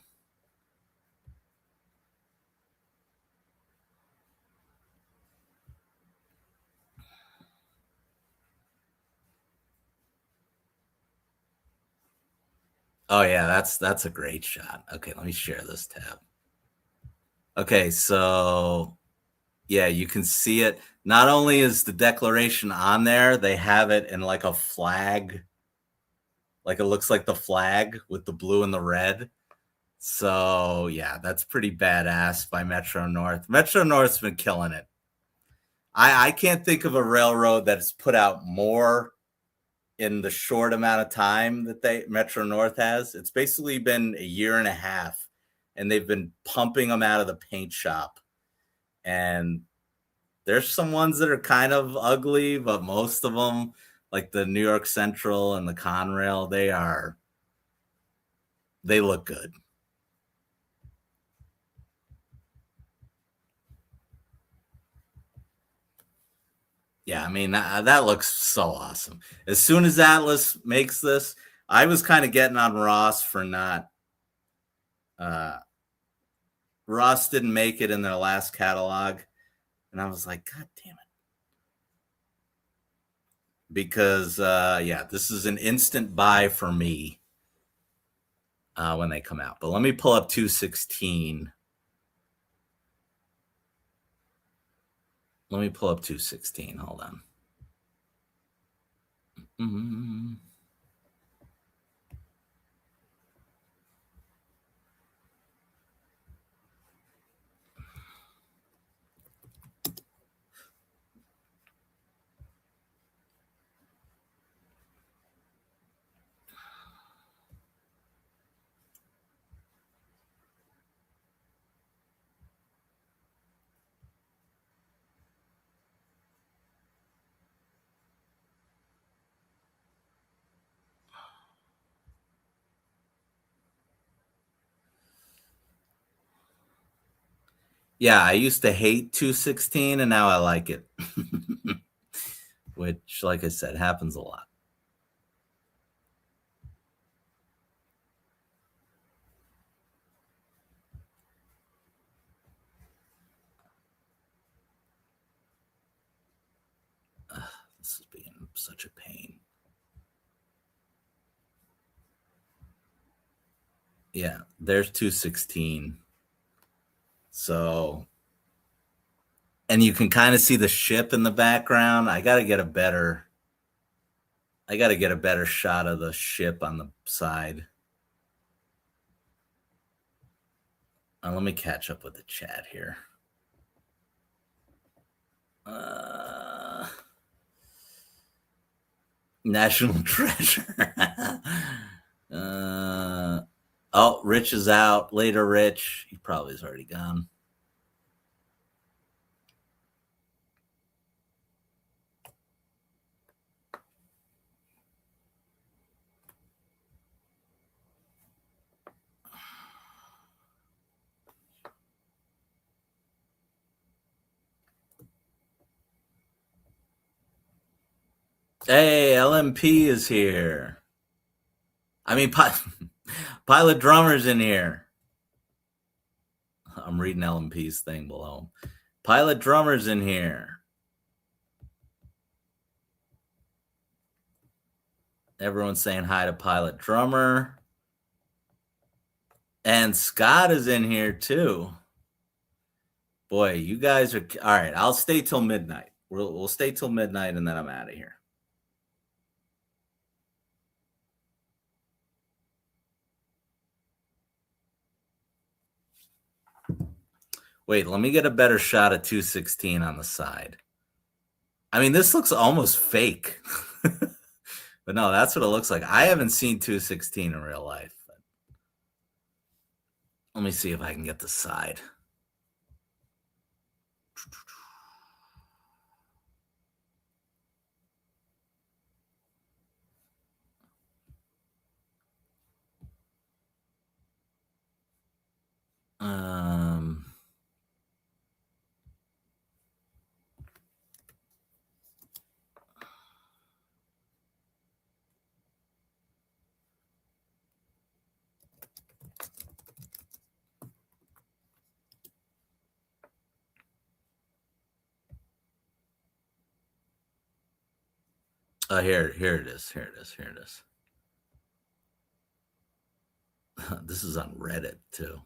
Oh yeah, that's a great shot. Okay, let me share this tab. Okay, so yeah, you can see it. Not only is the declaration on there, they have it in like a flag. Like it looks like the flag with the blue and the red. So yeah, that's pretty badass by Metro North. Metro North's been killing it. I can't think of a railroad that's put out more in the short amount of time that Metro North has. It's basically been a year and a half, and they've been pumping them out of the paint shop. And there's some ones that are kind of ugly, but most of them, like the New York Central and the Conrail, they look good. Yeah, I mean, that looks so awesome. As soon as Atlas makes this, I was kind of getting on Ross for not. Ross didn't make it in their last catalog, and I was like, God damn it. Because, yeah, this is an instant buy for me when they come out. But let me pull up 216. Let me pull up 216. Hold on. Mm-hmm. Yeah, I used to hate 216, and now I like it. Which, like I said, happens a lot. This is being such a pain. Yeah, there's 216. So, and you can kind of see the ship in the background. I got to get a better shot of the ship on the side. Let me catch up with the chat here. National treasure. Oh, Rich is out. Later, Rich. He probably is already gone. Hey, LMP is here. I mean, Pilot Drummer's in here. I'm reading LMP's thing below. Pilot Drummer's in here. Everyone's saying hi to Pilot Drummer. And Scott is in here too. Boy, you guys are all right. I'll stay till midnight. We'll stay till midnight, and then I'm out of here. Wait, let me get a better shot of 216 on the side. I mean, this looks almost fake. But no, that's what it looks like. I haven't seen 216 in real life. Let me see if I can get the side. Here it is. Here it is. Here it is. This is on Reddit too.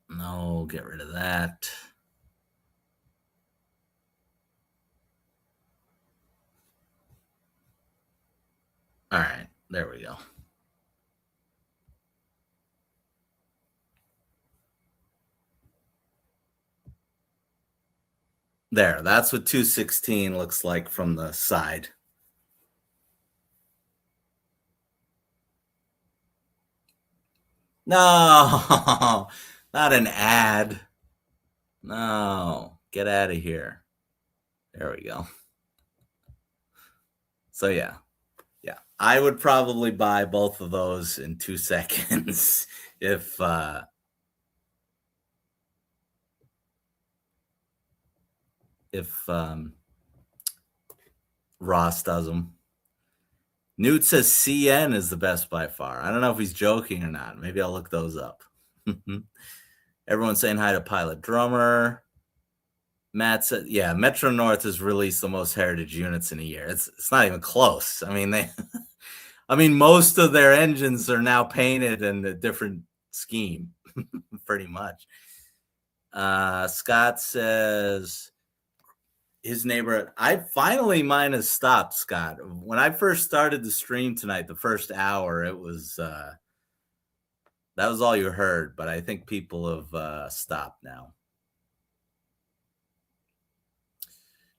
No, get rid of that. All right, there we go. There, that's what 216 looks like from the side. No, not an ad. No, get out of here. There we go. So yeah, I would probably buy both of those in 2 seconds if Ross does them. Newt says CN is the best by far. I don't know if he's joking or not. Maybe I'll look those up. Everyone's saying hi to Pilot Drummer. Matt said, yeah, Metro North has released the most heritage units in a year. It's not even close. I mean, most of their engines are now painted in a different scheme, pretty much. Scott says his neighbor. Mine has stopped, Scott. When I first started the stream tonight, the first hour, it was that was all you heard. But I think people have stopped now.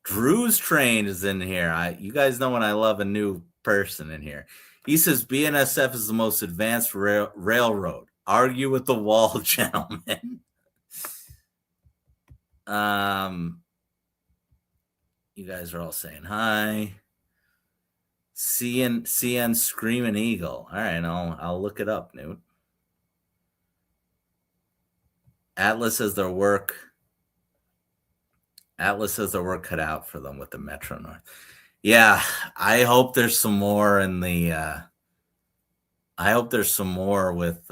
Drew's Train is in here. You guys know when I love a new person in here. He says BNSF is the most advanced railroad. Argue with the wall, gentlemen. You guys are all saying hi. CN Screaming Eagle. All right, I'll look it up, Newt. Atlas has their work cut out for them with the Metro North. Yeah, I hope there's some more in the I hope there's some more with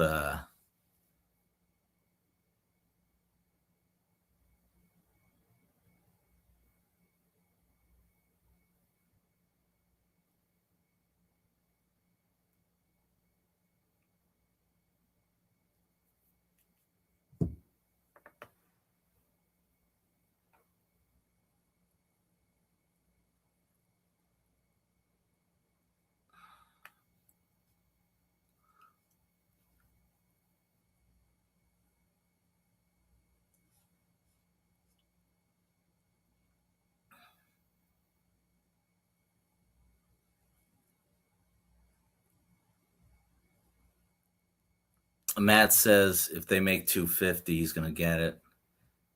Matt says if they make 250, he's going to get it.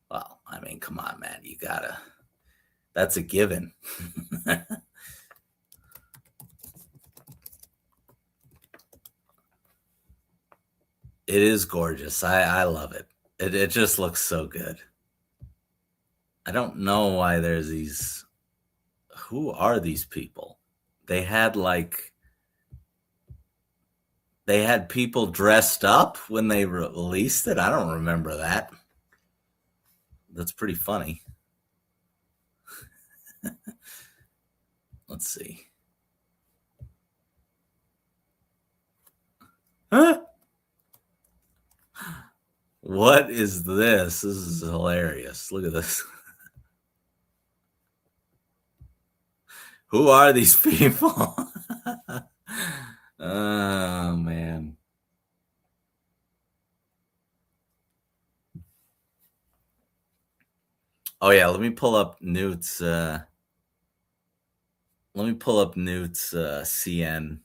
Well, I mean, come on, Matt. You got to. That's a given. It is gorgeous. I love it. It just looks so good. I don't know why there's these. Who are these people? They had people dressed up when they released it. I don't remember that. That's pretty funny. Let's see. Huh? What is this? This is hilarious. Look at this. Who are these people? Oh, man. Oh yeah, let me pull up Newt's. CN.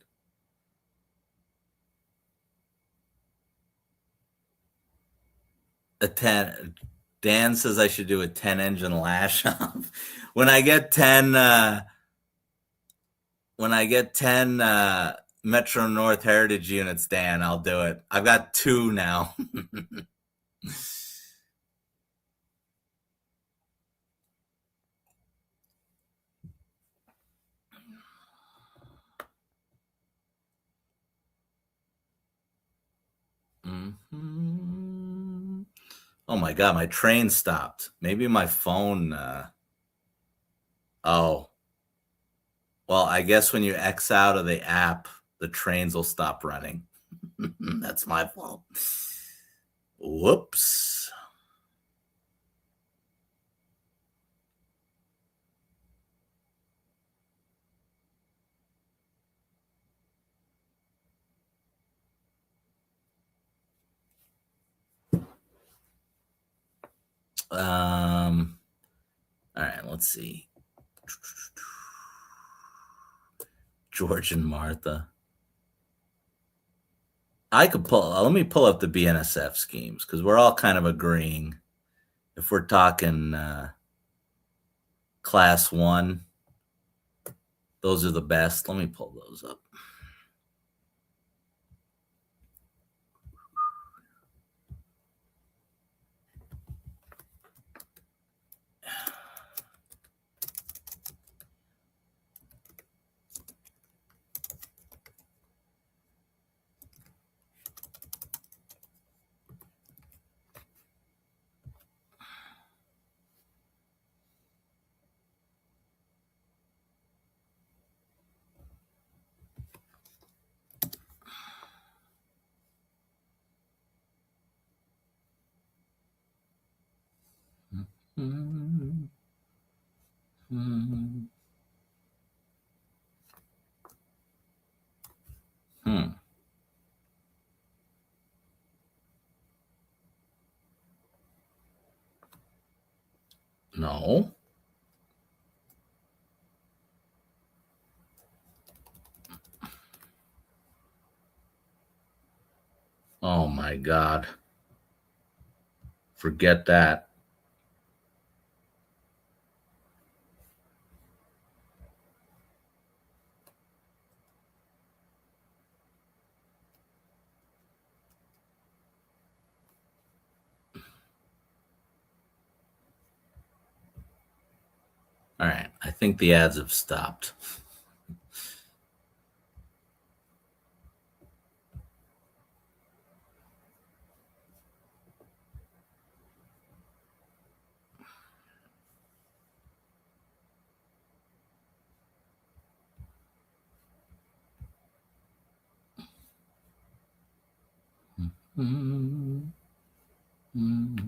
A 10. Dan says I should do a 10 engine lash off. When I get 10 Metro North Heritage units, Dan, I'll do it. I've got 2 now. Mm-hmm. Oh my god, my train stopped. Maybe my phone oh. Well, I guess when you X out of the app, the trains will stop running. That's my fault. Whoops. All right, let's see. George and Martha. Let me pull up the BNSF schemes because we're all kind of agreeing. If we're talking class 1, those are the best. Let me pull those up. Hmm. No. Oh my God. Forget that. All right. I think the ads have stopped. Mm-hmm. Mm-hmm.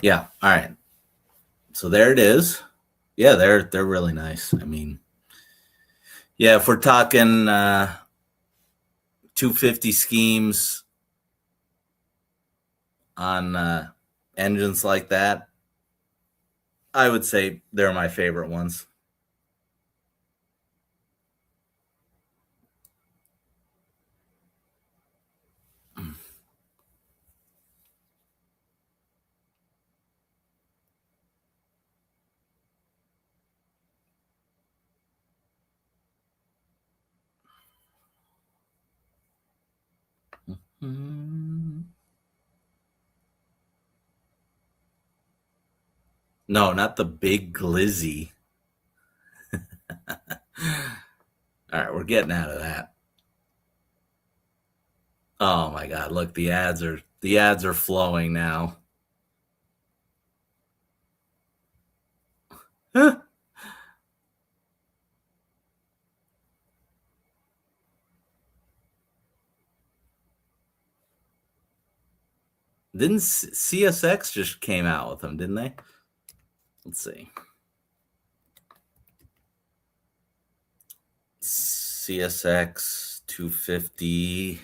Yeah. All right. So there it is. Yeah, they're really nice. I mean, yeah, if we're talking 250 schemes on engines like that, I would say they're my favorite ones. No, not the big glizzy. All right, we're getting out of that. Oh my God! Look, the ads are flowing now. Didn't CSX just came out with them, didn't they? Let's see. CSX 250.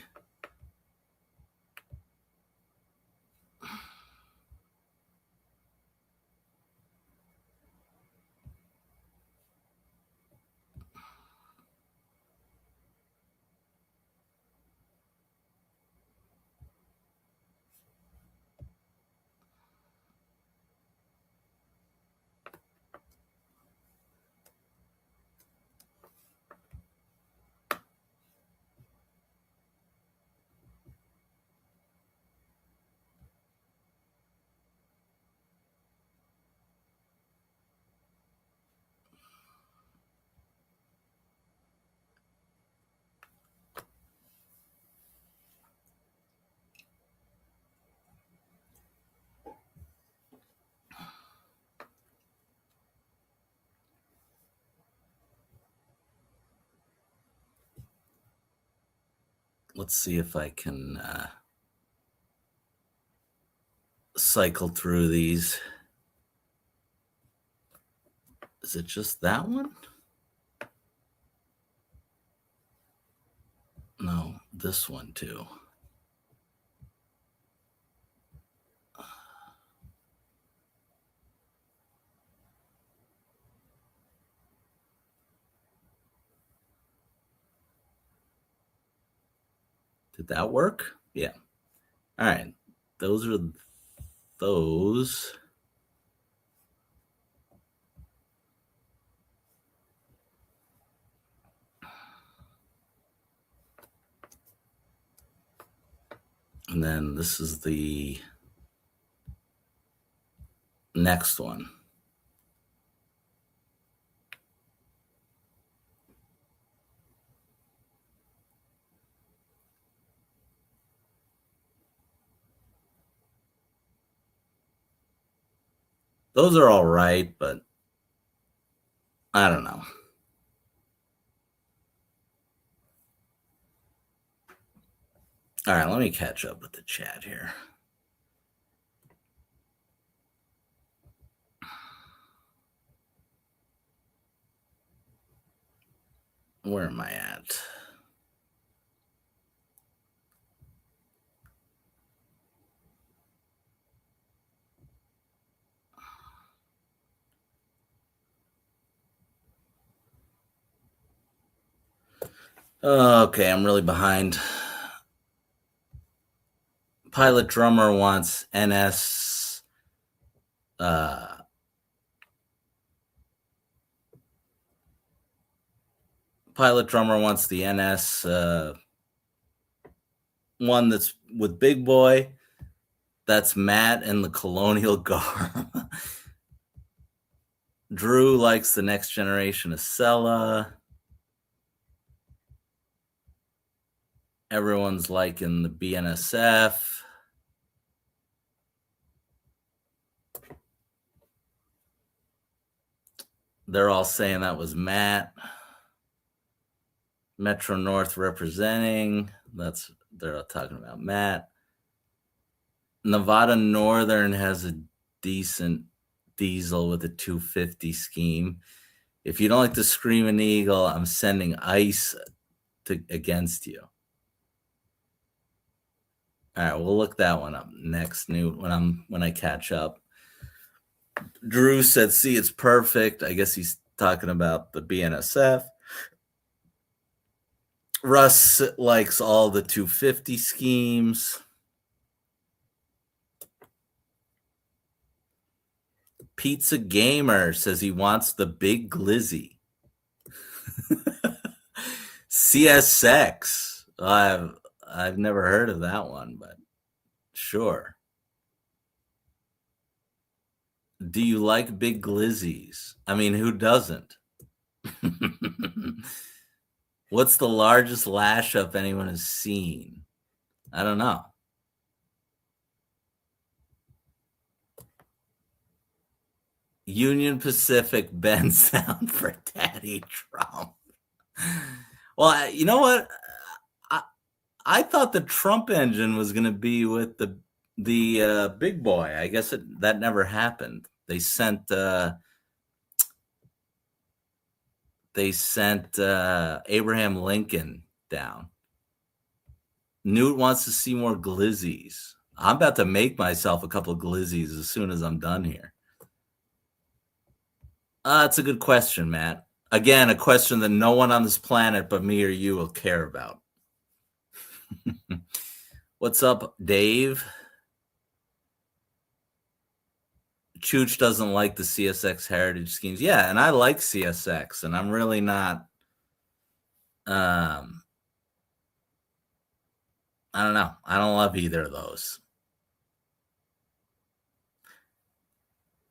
Let's see if I can cycle through these. Is it just that one? No, this one too. Did that work? Yeah. All right. Those are those. And then this is the next one. Those are all right, but I don't know. All right, let me catch up with the chat here. Where am I at? Okay, I'm really behind. Pilot Drummer wants NS. Pilot Drummer wants the NS one that's with Big Boy. That's Matt and the Colonial Garb. Drew likes the Next Generation of Sella. Everyone's liking the BNSF. They're all saying that was Matt. Metro North representing. They're all talking about Matt. Nevada Northern has a decent diesel with a 250 scheme. If you don't like the Screaming Eagle, I'm sending ice against you. All right, we'll look that one up next. When I catch up. Drew said, "See, it's perfect." I guess he's talking about the BNSF. Russ likes all the 250 schemes. Pizza Gamer says he wants the Big Glizzy. CSX. I've never heard of that one, but sure. Do you like Big Glizzies? I mean, who doesn't? What's the largest lash up anyone has seen? I don't know. Union Pacific bends down for Daddy Trump. Well, you know what? I thought the Trump engine was going to be with the the big boy. I guess that never happened. They sent Abraham Lincoln down. Newt wants to see more glizzies. I'm about to make myself a couple of glizzies as soon as I'm done here. It's a good question, Matt. Again, a question that no one on this planet but me or you will care about. What's up, Dave? Chooch doesn't like the CSX heritage schemes. Yeah, and I like CSX, and I'm really not. I don't know. I don't love either of those.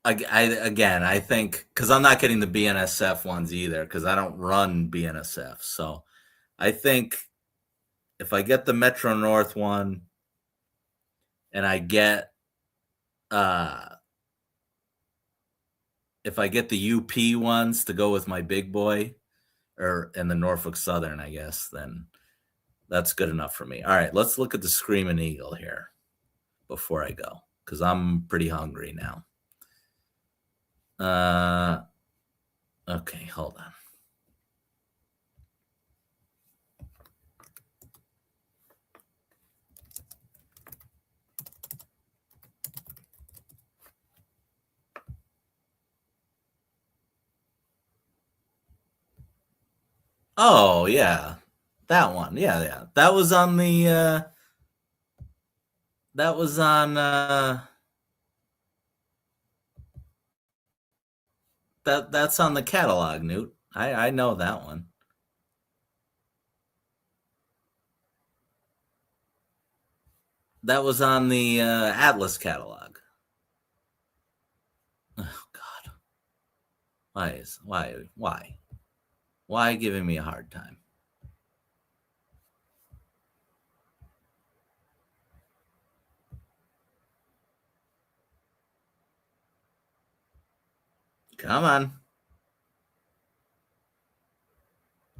I think because I'm not getting the BNSF ones either because I don't run BNSF. So I think if I get the Metro North one and I get if I get the UP ones to go with my big boy and the Norfolk Southern, I guess, then that's good enough for me. All right, let's look at the Screaming Eagle here before I go because I'm pretty hungry now. Okay, hold on. Oh, yeah. That one. Yeah. That was on the that's on the catalog, Newt. I know that one. That was on the Atlas catalog. Oh God. Why giving me a hard time? Come on.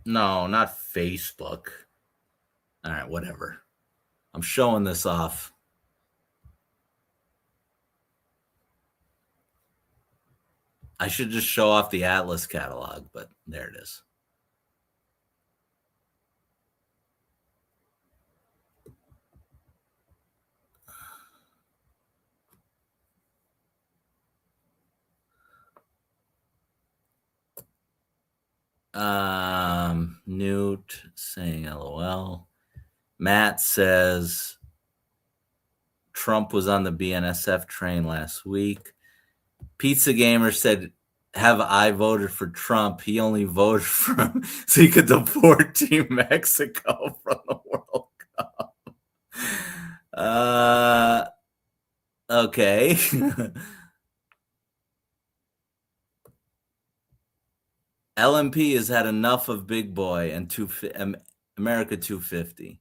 No, not Facebook. All right, whatever. I'm showing this off. I should just show off the Atlas catalog, but there it is. Newt saying LOL. Matt says Trump was on the BNSF train last week. Pizza Gamer said, have I voted for Trump? He only voted for him so he could deport Team Mexico from the World Cup. Okay. LMP has had enough of Big Boy and America 250.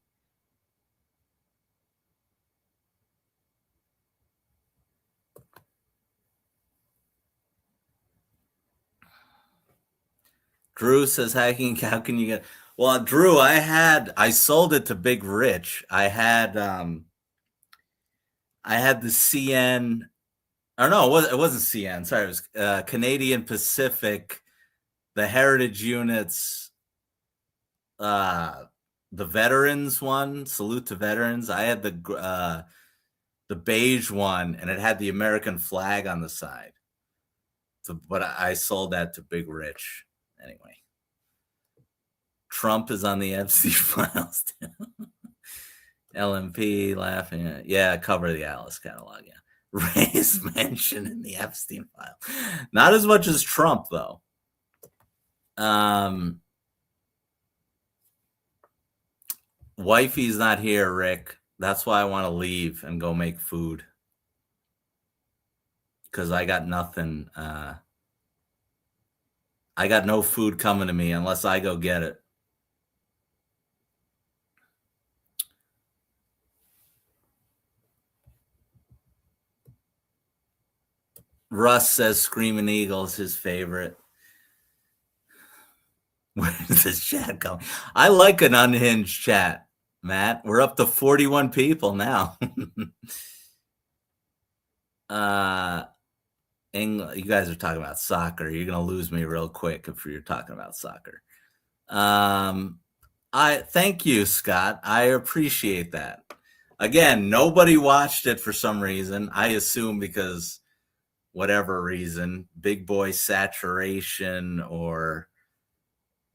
Drew says, how can you get? Well, Drew, I sold it to Big Rich. I had the CN. Or no, it wasn't CN. Sorry, it was Canadian Pacific. The Heritage Units, the Veterans one, Salute to Veterans. I had the beige one, and it had the American flag on the side. So, but I sold that to Big Rich. Anyway, Trump is on the Epstein files. LMP laughing at, yeah, cover the Alice catalog. Yeah, Ray's mentioned in the Epstein file. Not as much as Trump, though. Wifey's not here, Rick. That's why I want to leave and go make food. Because I got nothing. I got no food coming to me unless I go get it. Russ says Screaming Eagle is his favorite. Where is this chat going? I like an unhinged chat, Matt. We're up to 41 people now. You guys are talking about soccer. You're gonna lose me real quick if you're talking about soccer. I thank you, Scott. I appreciate that. Again, nobody watched it for some reason. I assume because whatever reason, big boy saturation or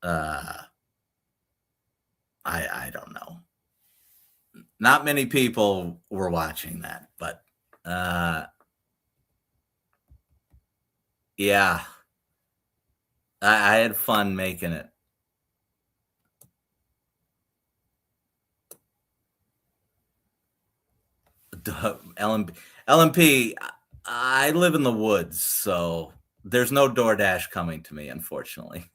I don't know. Not many people were watching that, but yeah, I had fun making it. LMP, I live in the woods, so there's no DoorDash coming to me, unfortunately.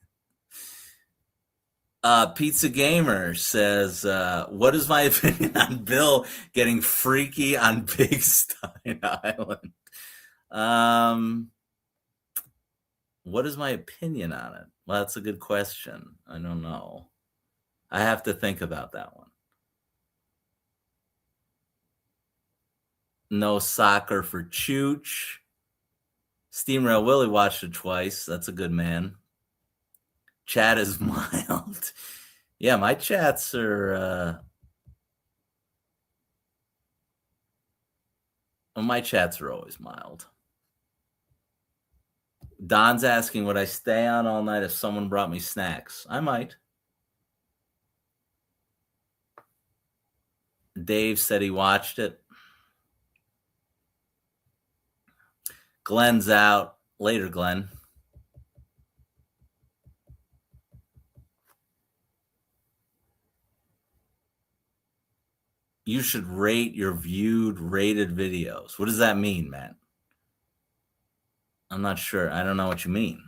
Pizza Gamer says, what is my opinion on Bill getting freaky on Big Stein Island? What is my opinion on it? Well, that's a good question. I don't know. I have to think about that one. No soccer for Chooch. Steam Rail Willie watched it twice. That's a good man. Chat is mild. Yeah, my chats are my chats are always mild. Don's asking, would I stay on all night if someone brought me snacks? I might. Dave said he watched it. Glenn's out. Later, Glenn. You should rate your viewed rated videos. What does that mean, Matt? I'm not sure. I don't know what you mean.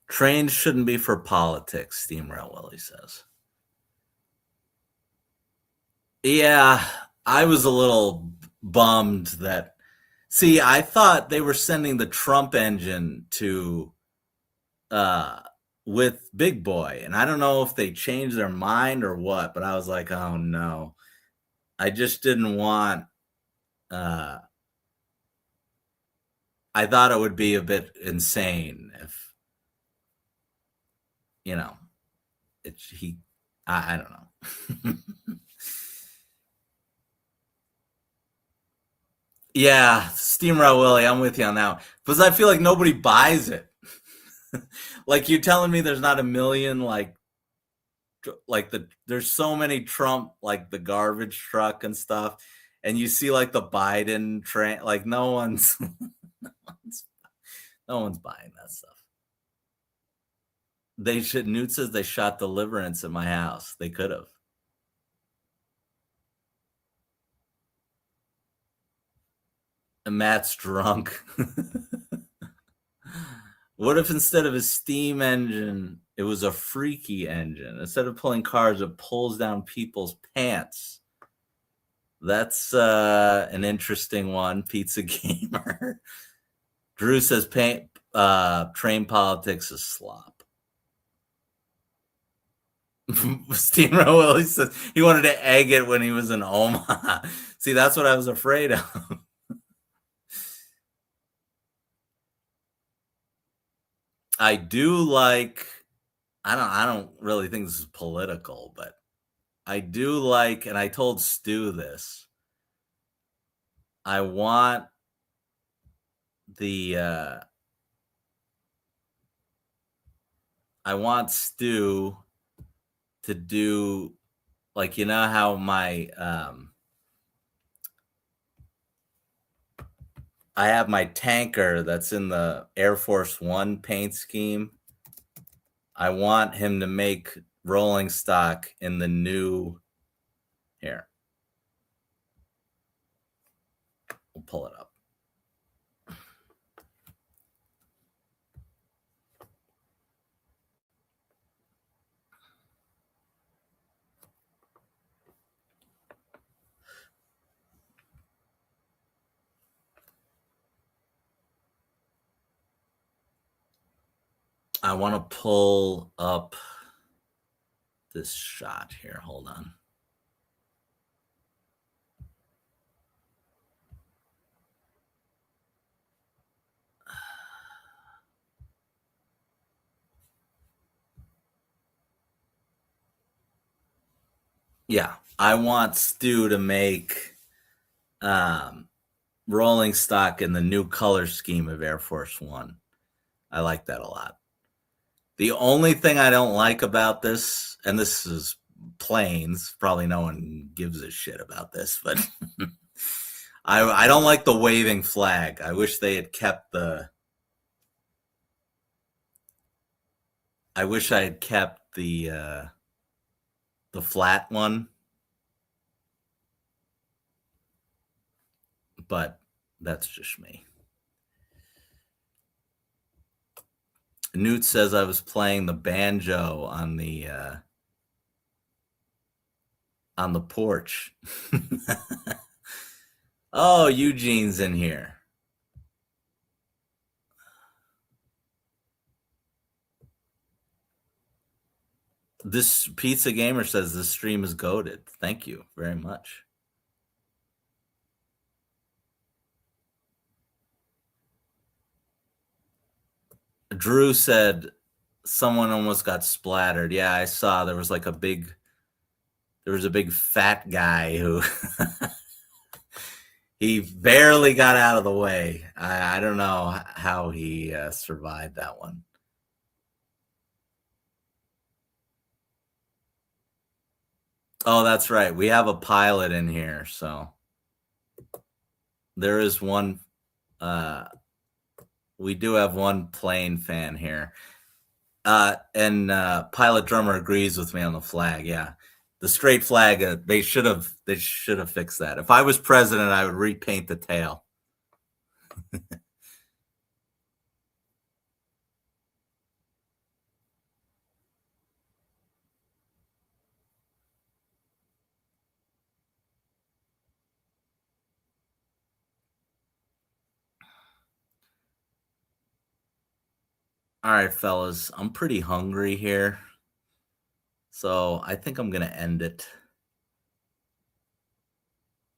Trains shouldn't be for politics, Steam Rail Willie says. Yeah, I was a little bummed that. See, I thought they were sending the Trump engine to with Big Boy, and I don't know if they changed their mind or what, but I was like, oh no. I just didn't want I thought it would be a bit insane if I don't know. Yeah, Steamroll Willie, I'm with you on that one. Because I feel like nobody buys it. Like you're telling me there's not a million there's so many Trump like the garbage truck and stuff, and you see like the Biden train, like no one's no one's buying that stuff. Newt says they shot Deliverance at my house. They could have. And Matt's drunk. What if instead of a steam engine, it was a freaky engine? Instead of pulling cars, it pulls down people's pants. That's an interesting one, Pizza Gamer. Drew says train politics is slop. Steamroll Willie says he wanted to egg it when he was in Omaha. See, that's what I was afraid of. I do like. I don't really think this is political, but I do like, and I told Stu this. I want Stu to do like how my I have my tanker that's in the Air Force One paint scheme. I want him to make rolling stock in the new here. We'll pull it up. I want to pull up this shot here. Hold on. Yeah, I want Stu to make rolling stock in the new color scheme of Air Force One. I like that a lot. The only thing I don't like about this, and this is planes, probably no one gives a shit about this, but I don't like the waving flag. I wish they had kept the. I wish I had kept the flat one, but that's just me. Newt says I was playing the banjo on the porch. Oh, Eugene's in here. This Pizza Gamer says this stream is goated. Thank you very much. Drew said someone almost got splattered. Yeah, I saw there was a big fat guy who he barely got out of the way. I don't know how he survived that one. Oh, that's right. We have a pilot in here, so there is one. We do have one plane fan here. And Pilot Drummer agrees with me on the flag. Yeah, the straight flag. They should have fixed that. If I was president, I would repaint the tail. All right, fellas, I'm pretty hungry here, so I think I'm gonna end it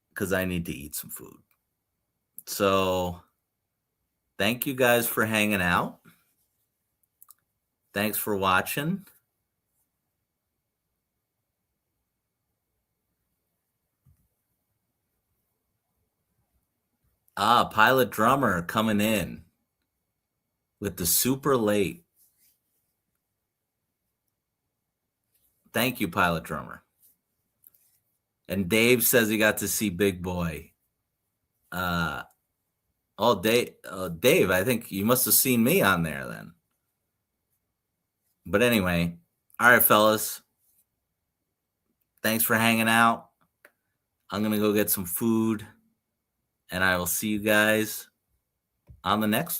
because I need to eat some food. So, thank you guys for hanging out. Thanks for watching. Pilot Drummer coming in with the super late. Thank you, Pilot Drummer. And Dave says he got to see Big Boy. Dave, I think you must have seen me on there then. But anyway, all right, fellas. Thanks for hanging out. I'm going to go get some food, and I will see you guys on the next one.